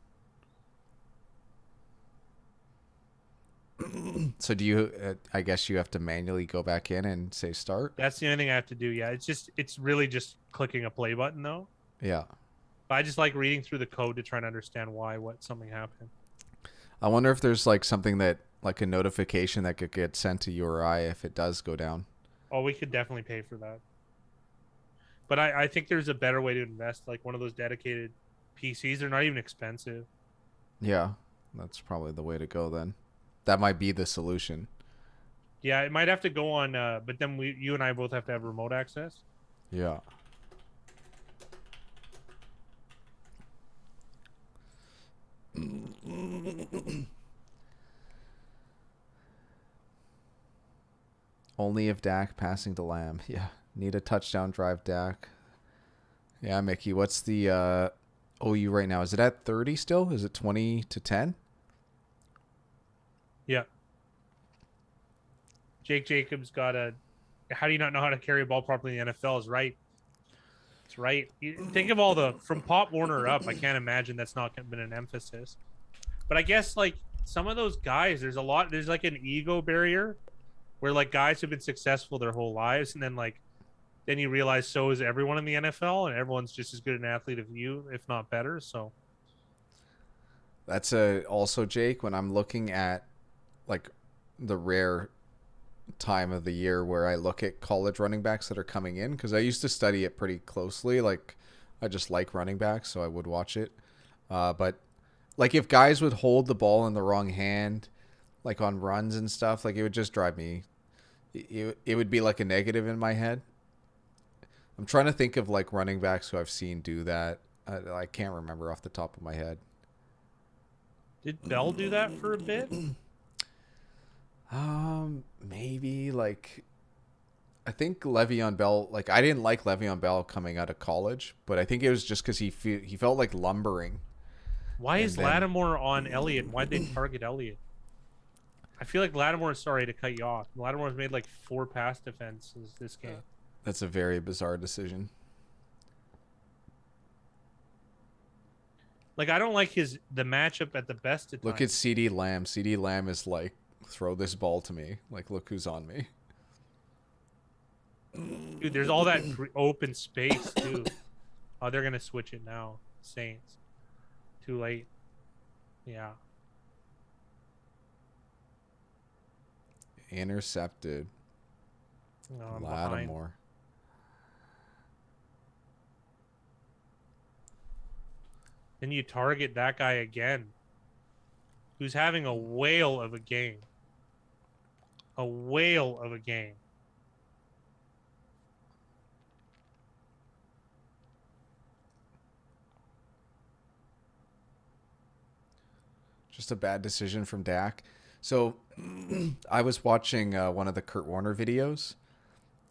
so do you? I guess you have to manually go back in and say start. that's the only thing I have to do. Yeah, it's really just clicking a play button though. Yeah. But I just like reading through the code to try and understand something happened. I wonder if there's like something that like a notification that could get sent to URI if it does go down. Oh, we could definitely pay for that. But I think there's a better way to invest, like one of those dedicated PCs. They're not even expensive. Yeah, that's probably the way to go then. That might be the solution. Yeah, it might have to go on, but then you and I both have to have remote access. Yeah. Only if Dak passing to Lamb. Yeah. Need a touchdown drive, Dak. Yeah, Mickey, what's the OU right now? Is it at 30 still? Is it 20-10? Yeah. Jake Jacobs got how do you not know how to carry a ball properly in the NFL is right. It's right. Think of from Pop Warner up. I can't imagine that's not been an emphasis. But I guess like some of those guys, there's like an ego barrier where like guys have been successful their whole lives. And then you realize so is everyone in the NFL and everyone's just as good an athlete as you, if not better. So that's also, Jake, when I'm looking at like the rare time of the year where I look at college running backs that are coming in, because I used to study it pretty closely. Like I just like running backs, so I would watch it. But like if guys would hold the ball in the wrong hand, like on runs and stuff, like it would just drive me. It would be like a negative in my head. I'm trying to think of like running backs who I've seen do that. I can't remember off the top of my head. did Bell do that for a bit? Maybe like I think Le'Veon Bell, like I didn't like Le'Veon Bell coming out of college, but I think it was just because he felt like lumbering, Why and is then Lattimore on Elliott? Why'd they target Elliott? I feel like Lattimore. Sorry to cut you off. Lattimore's made like 4 pass defenses this game. that's a very bizarre decision. Like I don't like the matchup at the best of Look times. at CD Lamb. CD Lamb is like, throw this ball to me. Like, look who's on me. Dude, there's all that open space too. Oh, they're gonna switch it now. Saints. Too late. Yeah. Intercepted. No, I'm behind. Lattimore. Then you target that guy again, who's having a whale of a game. A whale of a game. Just a bad decision from Dak. So I was watching one of the Kurt Warner videos,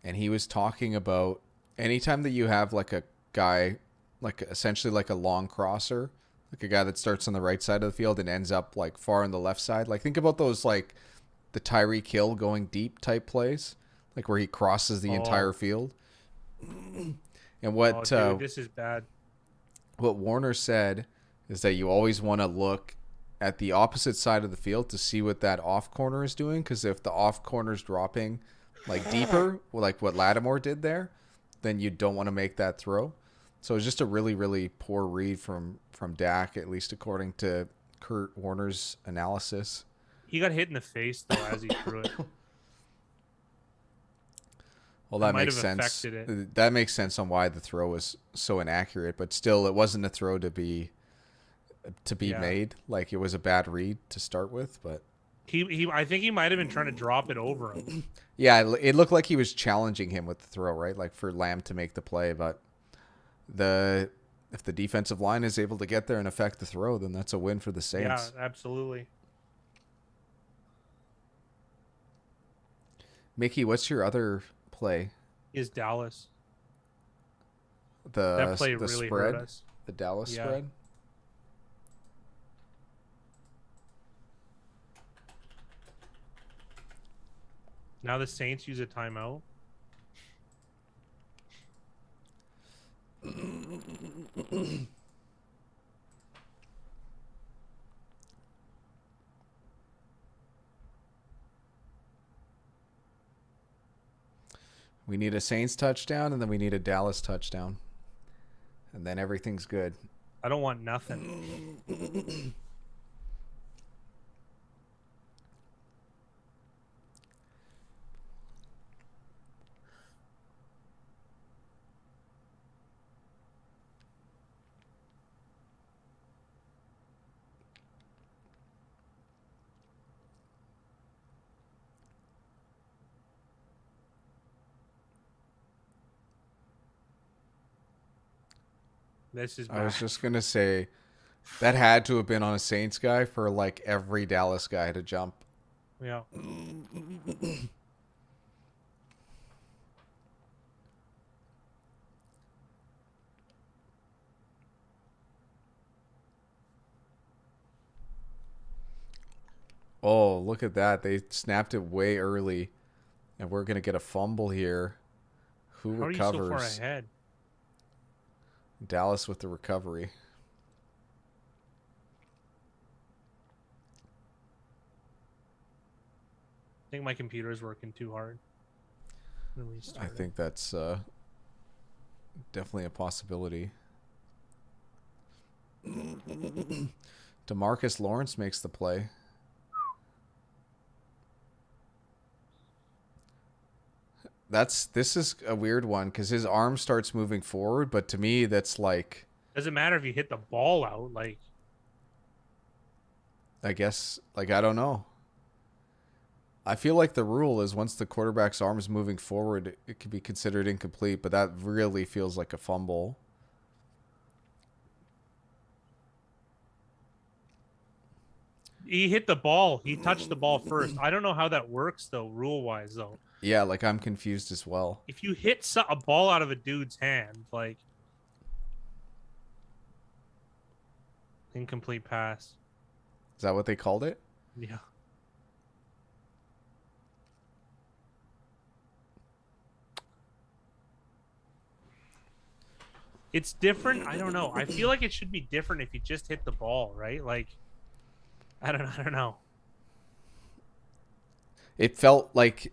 and he was talking about anytime that you have like a guy, like essentially like a long crosser, like a guy that starts on the right side of the field and ends up like far on the left side. Like think about those like the Tyreek Hill going deep type plays, like where he crosses the entire field. And what dude, this is bad. What Warner said is that you always want to look at the opposite side of the field to see what that off corner is doing, because if the off corner is dropping like deeper, like what Lattimore did there, then you don't want to make that throw. So it's just a really, really poor read from Dak, at least according to Kurt Warner's analysis. He got hit in the face though as he threw it. Well, that makes sense. That makes sense on why the throw was so inaccurate, but still, it wasn't a throw to be made. Like it was a bad read to start with, but I think he might have been trying to drop it over him. Yeah, it looked like he was challenging him with the throw, right? Like for Lamb to make the play, but if the defensive line is able to get there and affect the throw, then that's a win for the Saints. Yeah, absolutely. Mickey, what's your other play? Is Dallas. That play the really spread, hurt us. The Dallas spread. Now the Saints use a timeout. We need a Saints touchdown, and then we need a Dallas touchdown. And then everything's good. I don't want nothing. This is bad. I was just going to say that had to have been on a Saints guy for like every Dallas guy to jump. Yeah. Oh, look at that. They snapped it way early, and we're going to get a fumble here. Who How recovers? are you so far ahead? Dallas with the recovery. I think my computer is working too hard. I think that's definitely a possibility. DeMarcus Lawrence makes the play. This is a weird one because his arm starts moving forward, but to me that's like, doesn't matter if you hit the ball out, like I guess, like I don't know. I feel like the rule is once the quarterback's arm is moving forward, it can be considered incomplete, but that really feels like a fumble. he hit the ball. He touched the ball first. I don't know how that works though, rule wise though. Yeah, like I'm confused as well. If you hit a ball out of a dude's hand, like incomplete pass. Is that what they called it? Yeah. It's different. I don't know. I feel like it should be different if you just hit the ball, right? Like, I don't know. It felt like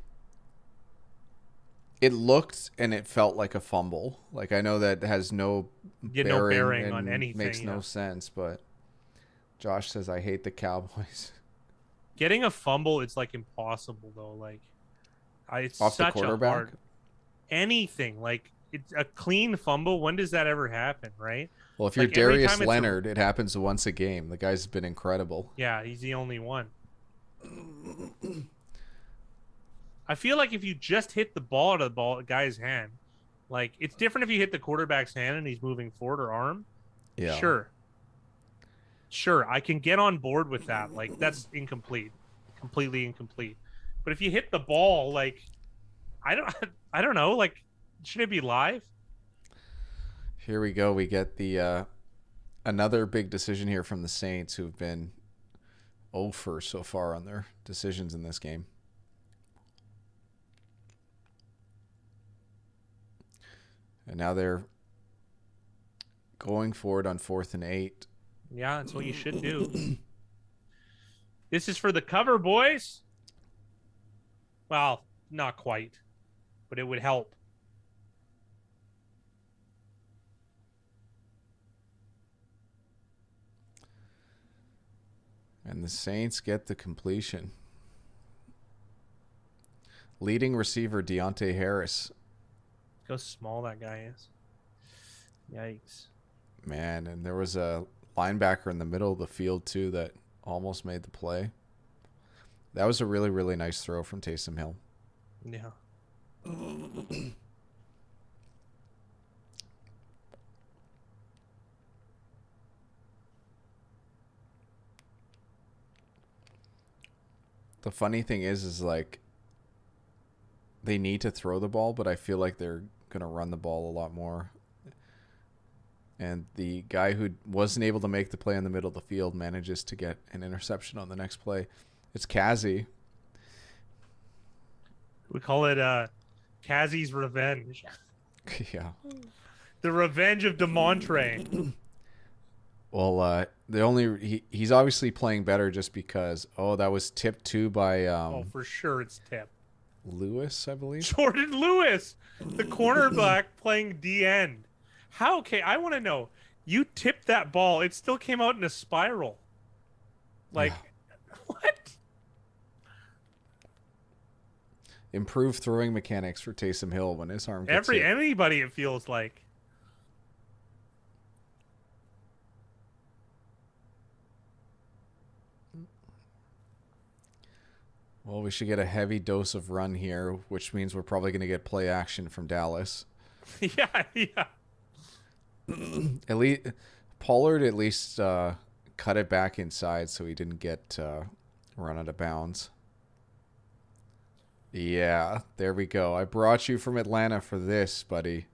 it looked and it felt like a fumble. Like I know that has no You bearing, no bearing and on anything. makes no sense, but Josh says I hate the Cowboys. Getting a fumble is like impossible though. Like, it's Off the such a quarterback? hard anything. Like, it's a clean fumble. When does that ever happen, right? Well, if you're Like, every Darius time Leonard, it happens once a game. The guy's been incredible. Yeah, he's the only one. I feel like if you just hit the ball out of the guy's hand, like it's different if you hit the quarterback's hand and he's moving forward or arm. Yeah. Sure, I can get on board with that. Like that's incomplete, completely incomplete. But if you hit the ball, like I don't, I don't know. Like, should it be live? Here we go. We get the another big decision here from the Saints, who've been 0 for so far on their decisions in this game. And now they're going forward on 4th and 8. Yeah, that's what you should do. This is for the cover, boys. Well, not quite, but it would help. And the Saints get the completion. Leading receiver Deontay Harris. Look how small that guy is. Yikes. Man, and there was a linebacker in the middle of the field too that almost made the play. That was a really, really nice throw from Taysom Hill. Yeah. The funny thing is like they need to throw the ball, but I feel like they're going to run the ball a lot more. And the guy who wasn't able to make the play in the middle of the field manages to get an interception on the next play. It's Kazi. We call it Kazi's revenge. Yeah. The revenge of DeMontre. Well, he's obviously playing better just because. Oh, that was tipped too by Oh, for sure it's tip. Lewis, I believe. Jordan Lewis, the cornerback playing D end. How? Okay, I want to know. You tipped that ball. It still came out in a spiral. Like, what? Improved throwing mechanics for Taysom Hill when his arm gets hit. Anybody, it feels like. Well, we should get a heavy dose of run here, which means we're probably going to get play action from Dallas. Yeah. At least Pollard at least cut it back inside so he didn't get run out of bounds. Yeah, there we go. I brought you from Atlanta for this, buddy.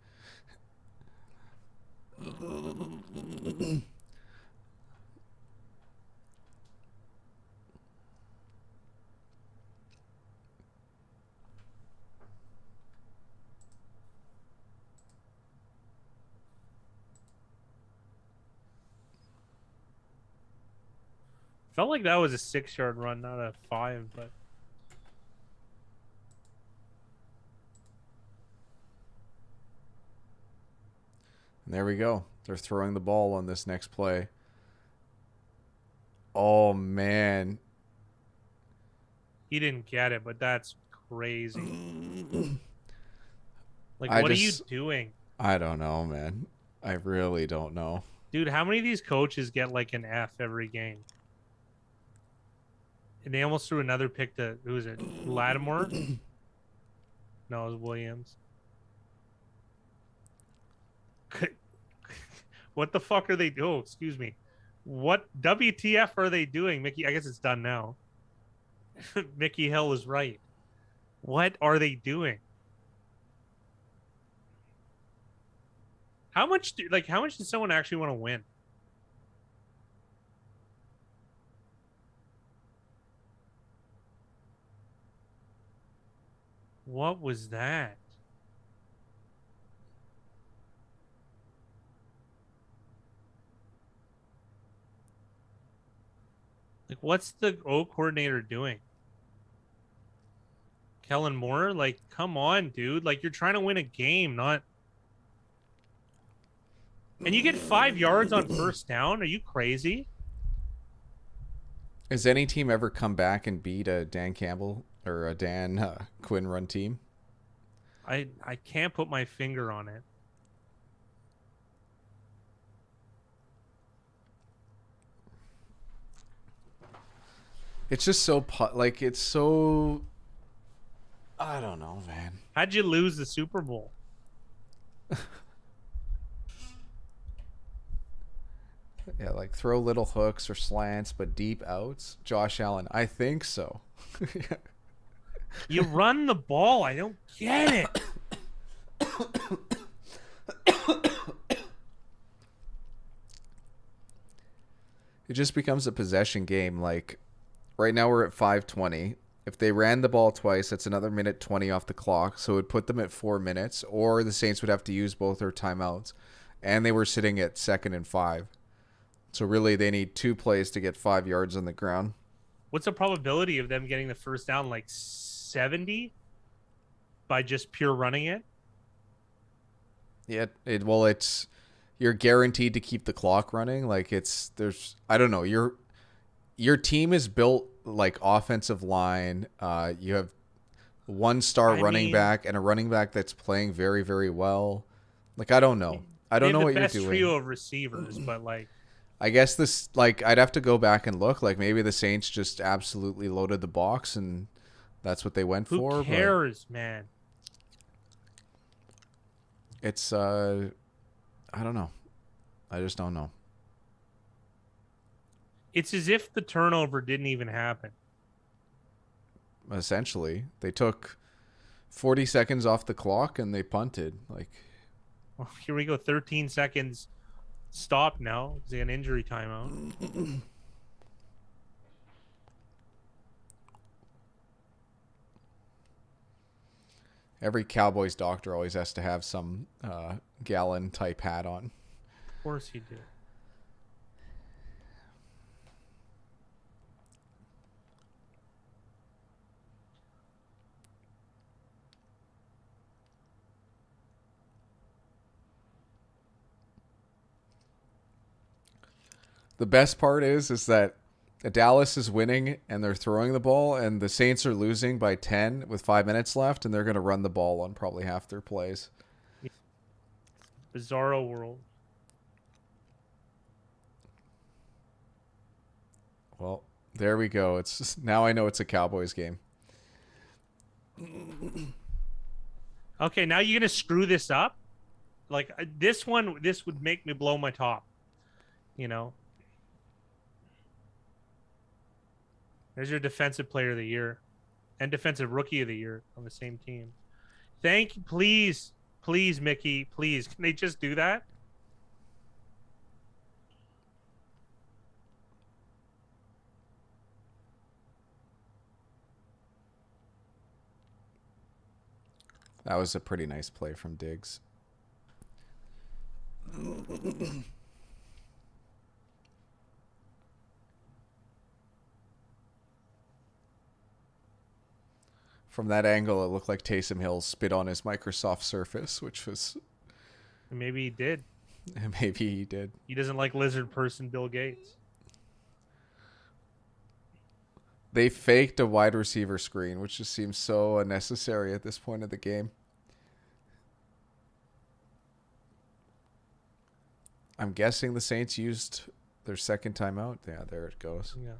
Felt like that was a 6-yard run, not a 5, but. And there we go. They're throwing the ball on this next play. Oh, man. He didn't get it, but that's crazy. Like, what are you doing? I don't know, man. I really don't know. Dude, how many of these coaches get like an F every game? And they almost threw another pick to, who was it? Lattimore? No, it was Williams. What the fuck are they doing? Oh, excuse me. What WTF are they doing, Mickey? I guess it's done now. Mickey Hill is right. What are they doing? How much does someone actually want to win? What was that? Like, what's the O coordinator doing? Kellen Moore? Like, come on, dude. Like, you're trying to win a game, not. And you get 5 yards on first down? Are you crazy? Has any team ever come back and beat a Dan Campbell or a Dan Quinn run team? I can't put my finger on it. It's just so like it's so. I don't know, man. How'd you lose the Super Bowl? Yeah, like throw little hooks or slants, but deep outs. Josh Allen, I think so. You run the ball. I don't get it. It just becomes a possession game. Like right now, we're at 5:20. If they ran the ball twice, that's another minute 20 off the clock. So it would put them at 4 minutes, or the Saints would have to use both their timeouts. And they were sitting at 2nd and 5. So really, they need 2 plays to get 5 yards on the ground. What's the probability of them getting the first down? Like 70 by just pure running it? Yeah, it's you're guaranteed to keep the clock running. Like there's I don't know, your team is built like offensive line. You have one star I running mean, back and a running back that's playing very, very well. Like I don't know. I they don't have know the what you're best doing. trio of receivers, but like, I guess this like I'd have to go back and look. Like maybe the Saints just absolutely loaded the box and that's what they went who for, but cares, man? it's I don't know. I just don't know. It's as if the turnover didn't even happen. Essentially, they took 40 seconds off the clock and they punted. Like Well, here we go. 13 seconds. Stop now. Is an injury timeout? every Cowboys doctor always has to have some gallon type hat on. Of course you do. The best part is that Dallas is winning and they're throwing the ball, and the Saints are losing by 10 with 5 minutes left, and they're going to run the ball on probably half their plays. Bizarro world. Well, there we go. It's just, now I know it's a Cowboys game. Okay, now you're gonna screw this up. Like this one, this would make me blow my top. You know. There's your defensive player of the year and defensive rookie of the year on the same team. Thank you, please, please, Mickey, please. Can they just do that? That was a pretty nice play from Diggs. From that angle, it looked like Taysom Hill spit on his Microsoft Surface, which was Maybe he did. maybe he did. He doesn't like lizard person Bill Gates. They faked a wide receiver screen, which just seems so unnecessary at this point of the game. I'm guessing the Saints used their second timeout. Yeah, there it goes. Yeah.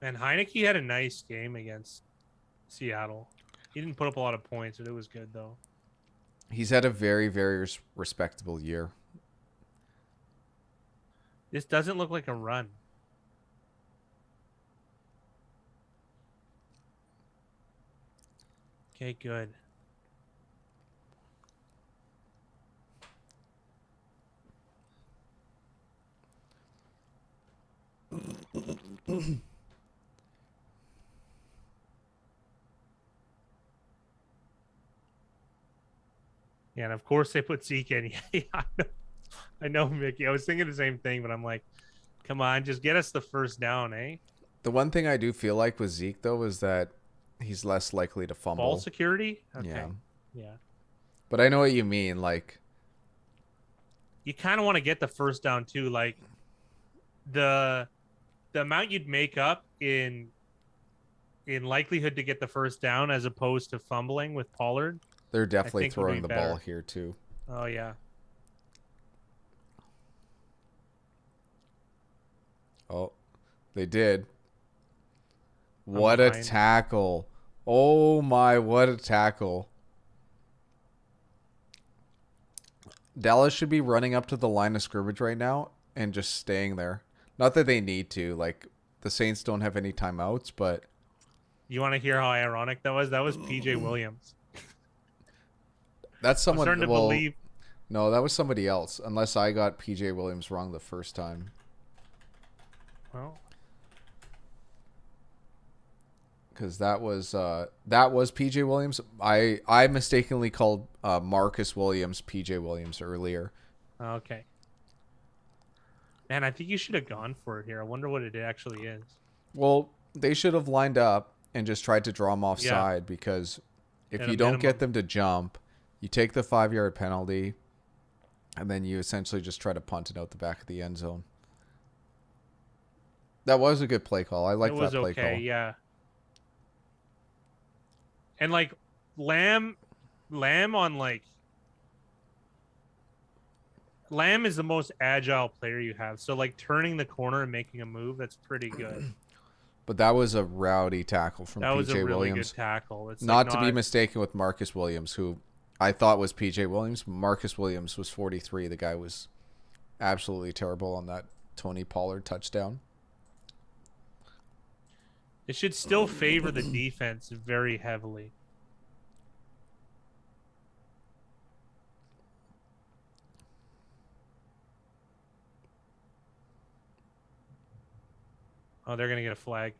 And Heineke had a nice game against Seattle. He didn't put up a lot of points, but it was good though. He's had a very, very respectable year. This doesn't look like a run. Okay, good. Yeah, and of course they put Zeke in. Yeah, I know, Mickey. I was thinking the same thing, but I'm like, come on, just get us the first down, eh? The one thing I do feel like with Zeke, though, is that he's less likely to Ball fumble. security? Okay. Yeah. Yeah. But I know what you mean. Like, You kind of want to get the first down too. Like the amount you'd make up in likelihood to get the first down as opposed to fumbling with Pollard. they're I definitely think would be throwing the better. ball here, too. Oh yeah. Oh, they did. I'm What a behind. tackle. Oh, my, what a tackle. Dallas should be running up to the line of scrimmage right now and just staying there. Not that they need to. Like, the Saints don't have any timeouts, but You want to hear how ironic that was? That was PJ Williams. that's I'm someone. starting to Well, believe. no, that was somebody else. Unless I got PJ Williams wrong the first time. Well, Because that was PJ Williams. I mistakenly called Marcus Williams PJ Williams earlier. okay. Man, I think you should have gone for it here. I wonder what it actually is. Well, they should have lined up and just tried to draw him Yeah. offside because if At you a don't minimum. get them to jump, you take the 5-yard penalty, and then you essentially just try to punt it out the back of the end zone. That was a good play call. I like It that was play okay, call. yeah. And like Lamb on like Lamb is the most agile player you have. So like turning the corner and making a move, that's pretty good. But that was a rowdy tackle from That was a PJ really Williams. good tackle. It's Not like to be mistaken with Marcus Williams, who I thought was PJ Williams. Marcus Williams was 43. The guy was absolutely terrible on that Tony Pollard touchdown. It should still favor the defense very heavily. Oh, they're gonna get a flag.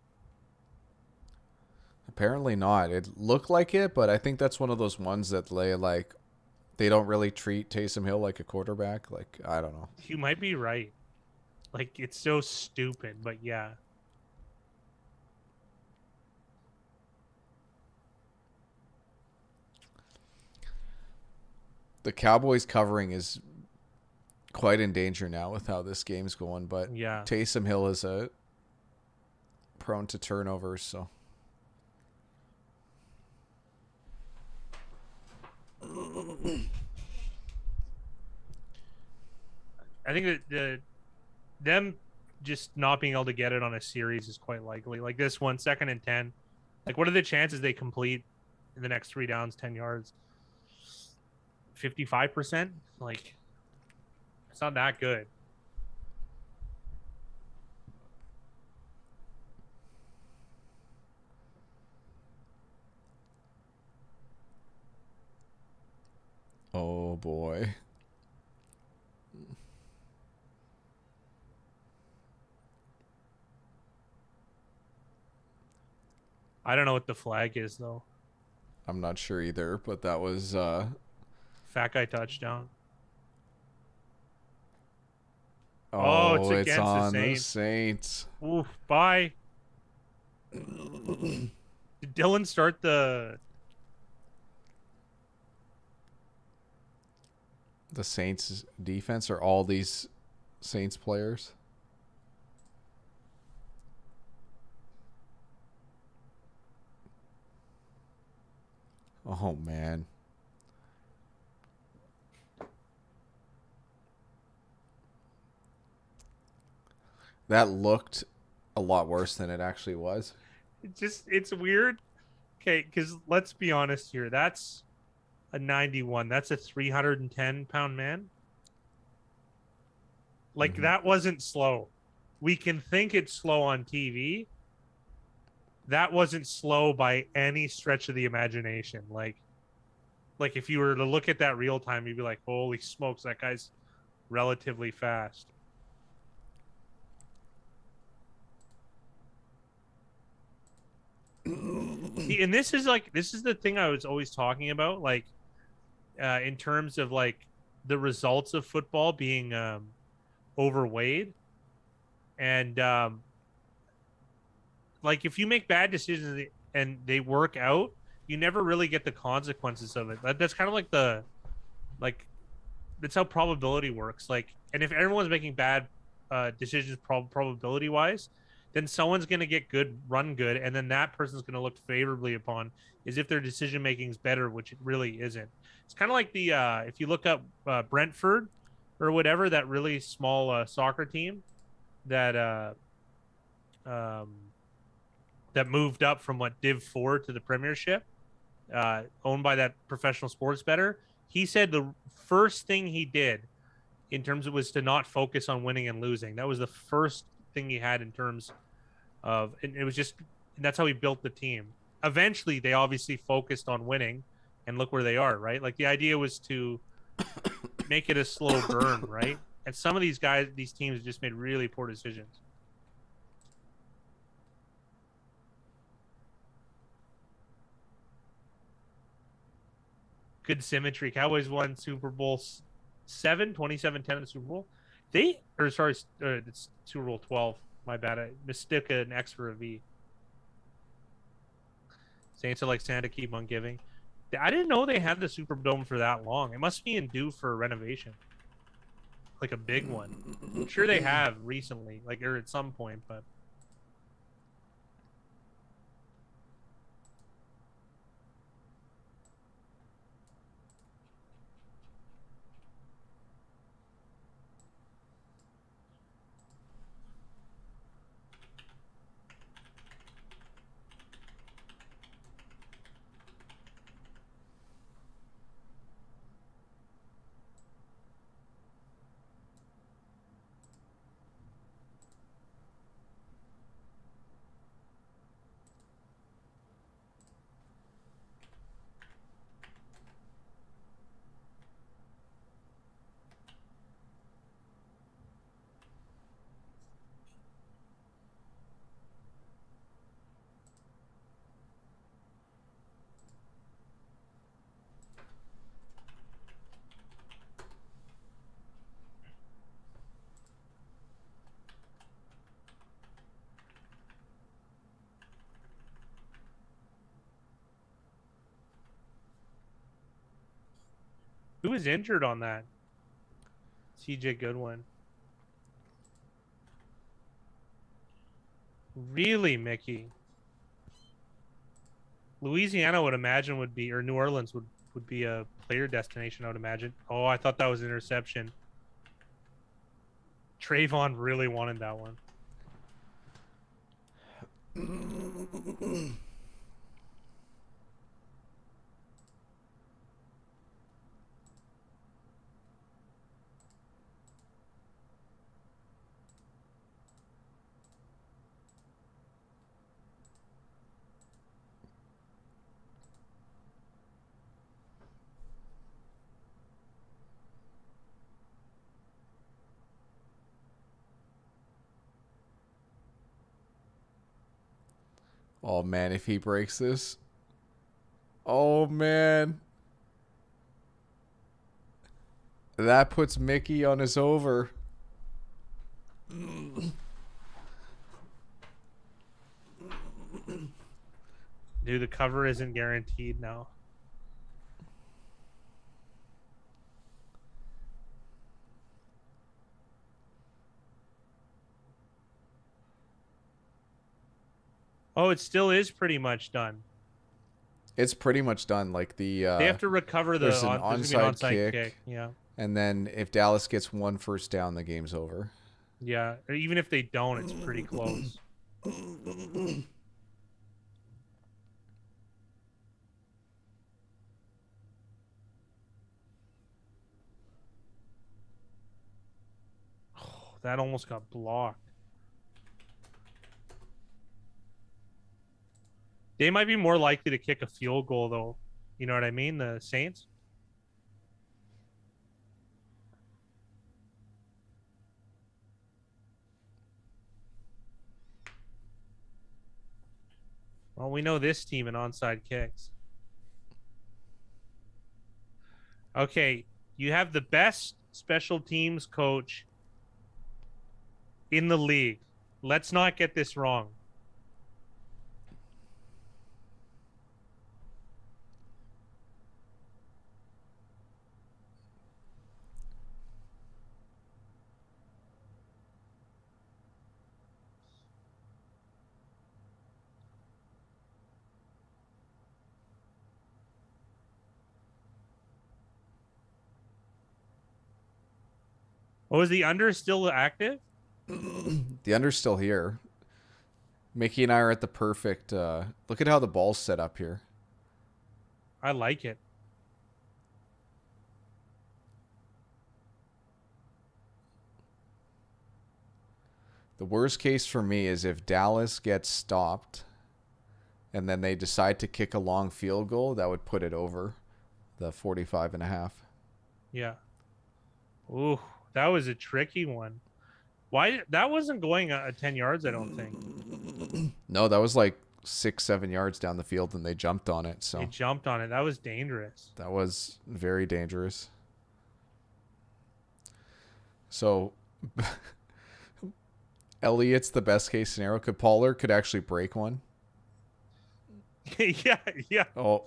Apparently not. It looked like it, but I think that's one of those ones that they don't really treat Taysom Hill like a quarterback. Like, I don't know. You might be right. Like it's so stupid, but yeah. The Cowboys covering is quite in danger now with how this game's going, but Yeah. Taysom Hill is prone to turnovers, so I think that them just not being able to get it on a series is quite likely. Like this one, 2nd and 10. Like, what are the chances they complete in the next 3 downs, 10 yards? 55%? Like, it's not that good. oh boy. I don't know what the flag is, though. I'm not sure either, but that was Fat guy touchdown. oh, It's it's against the on the Saints. Saints. Oof, bye. Did Dylan start the The Saints defense or all these Saints players? Oh man. That looked a lot worse than it actually was. It's weird. Okay, because let's be honest here. That's a 91. That's a 310-pound man. Like, that wasn't slow. We can think it's slow on TV. That wasn't slow by any stretch of the imagination. Like if you were to look at that real time, you'd be like, holy smokes, that guy's relatively fast. And this is the thing I was always talking about, like in terms of like the results of football being overweighed. And like if you make bad decisions and they work out, you never really get the consequences of it. That's kind of like that's how probability works. Like, and if everyone's making bad decisions probability wise, then someone's going to get run good, and then that person's going to look favorably upon is if their decision making is better, which it really isn't. It's kind of like the if you look up Brentford or whatever, that really small soccer team that that moved up from Div 4 to the Premiership, owned by that professional sports bettor. He said the first thing he did in terms of was to not focus on winning and losing. That was the first thing he had in terms of, and it was just, and that's how he built the team. Eventually, they obviously focused on winning, and look where they are, right? Like the idea was to make it a slow burn, right? And some of these teams just made really poor decisions. Good symmetry. Cowboys won Super Bowl 7, 27-10 in the Super Bowl. It's Super Bowl 12. My bad. I mistook an X for a V. Saints are like Santa, keep on giving. I didn't know they had the Superdome for that long. It must be in due for renovation. Like a big one. I'm sure they have recently, like, or at some point, but. Who was injured on that? CJ Goodwin. Really, Mickey? Louisiana would imagine would be, or New Orleans would be a player destination, I would imagine. Oh, I thought that was an interception. Trayvon really wanted that one. Oh man, if he breaks this. Oh man. That puts Mickey on his over. Dude, the cover isn't guaranteed now. Oh, it still is pretty much done. It's pretty much done. Like the they have to recover the there's an onside kick. Yeah. And then if Dallas gets one first down, the game's over. Yeah. Or even if they don't, it's pretty close. Oh, that almost got blocked. They might be more likely to kick a field goal, though. You know what I mean? The Saints. Well, we know this team in onside kicks. Okay, you have the best special teams coach in the league. Let's not get this wrong. Oh, is the under still active? The under's still here. Mickey and I are at the perfect. Look at how the ball's set up here. I like it. The worst case for me is if Dallas gets stopped and then they decide to kick a long field goal, that would put it over the 45.5. Yeah. Ooh, that was a tricky one. Why that wasn't going 10 yards, I don't think. No, that was like 6-7 yards down the field and they jumped on it. So They jumped on it. That was dangerous. that was very dangerous. So Elliott's the best case scenario. Pollard could actually break one. Yeah, yeah. Oh,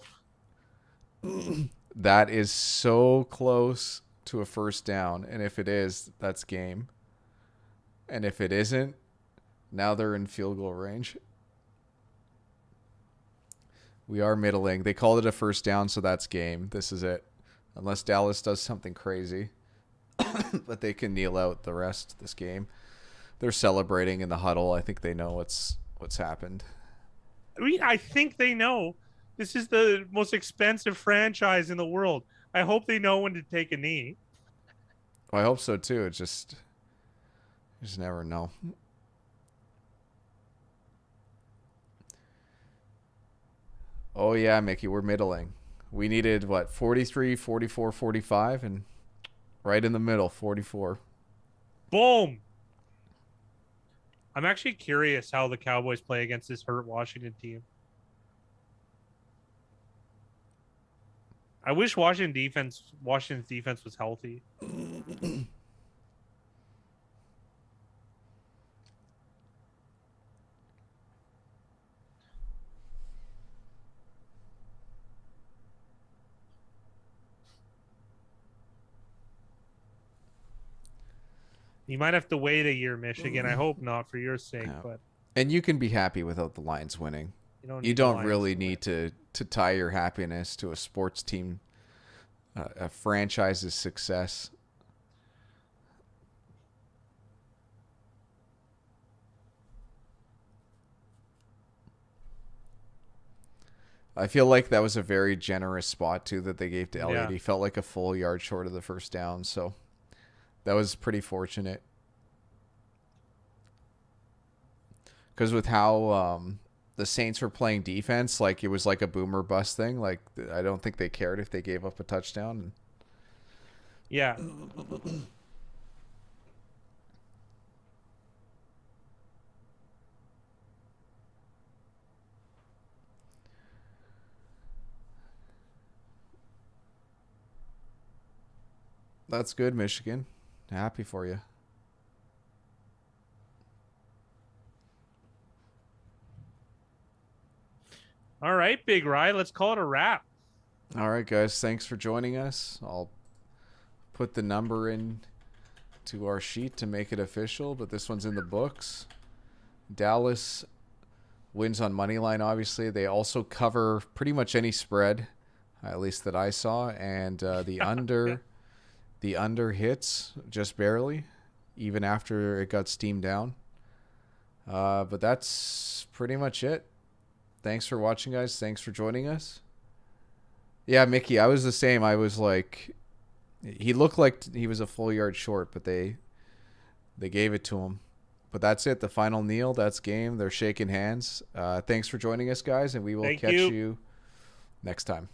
that is so close to a first down. And if it is, that's game. And if it isn't, now they're in field goal range. We are middling. They called it a first down, so that's game. This is it. Unless Dallas does something crazy. But they can kneel out the rest of this game. They're celebrating in the huddle. I think they know what's happened. I think they know. This is the most expensive franchise in the world. I hope they know when to take a knee. Well, I hope so too. It's just, you just never know. Oh yeah, Mickey, we're middling. We needed what, 43, 44, 45, and right in the middle, 44. Boom. I'm actually curious how the Cowboys play against this hurt Washington team. I wish Washington's defense was healthy. You might have to wait a year, Michigan. I hope not for your sake, Yeah. but And you can be happy without the Lions winning. you You need the don't Lions really to need win. to tie your happiness to a sports team, a franchise's success. I feel like that was a very generous spot too that they gave to Elliott. Yeah. He felt like a full yard short of the first down, so that was pretty fortunate. Because with how the Saints were playing defense, like it was like a boomer bust thing. Like I don't think they cared if they gave up a touchdown. Yeah. That's good, Michigan. Happy for you. All right, Big Rye. Let's call it a wrap. All right, guys. Thanks for joining us. I'll put the number in to our sheet to make it official, but this one's in the books. Dallas wins on money line. Obviously, they also cover pretty much any spread, at least that I saw, and the under, the under hits just barely, even after it got steamed down. But that's pretty much it. Thanks for watching, guys. Thanks for joining us. Yeah, Mickey, I was the same. I was like, he looked like he was a full yard short, but they gave it to him. But that's it. The final kneel. That's game. They're shaking hands. Thanks for joining us, guys, and we will catch you next time.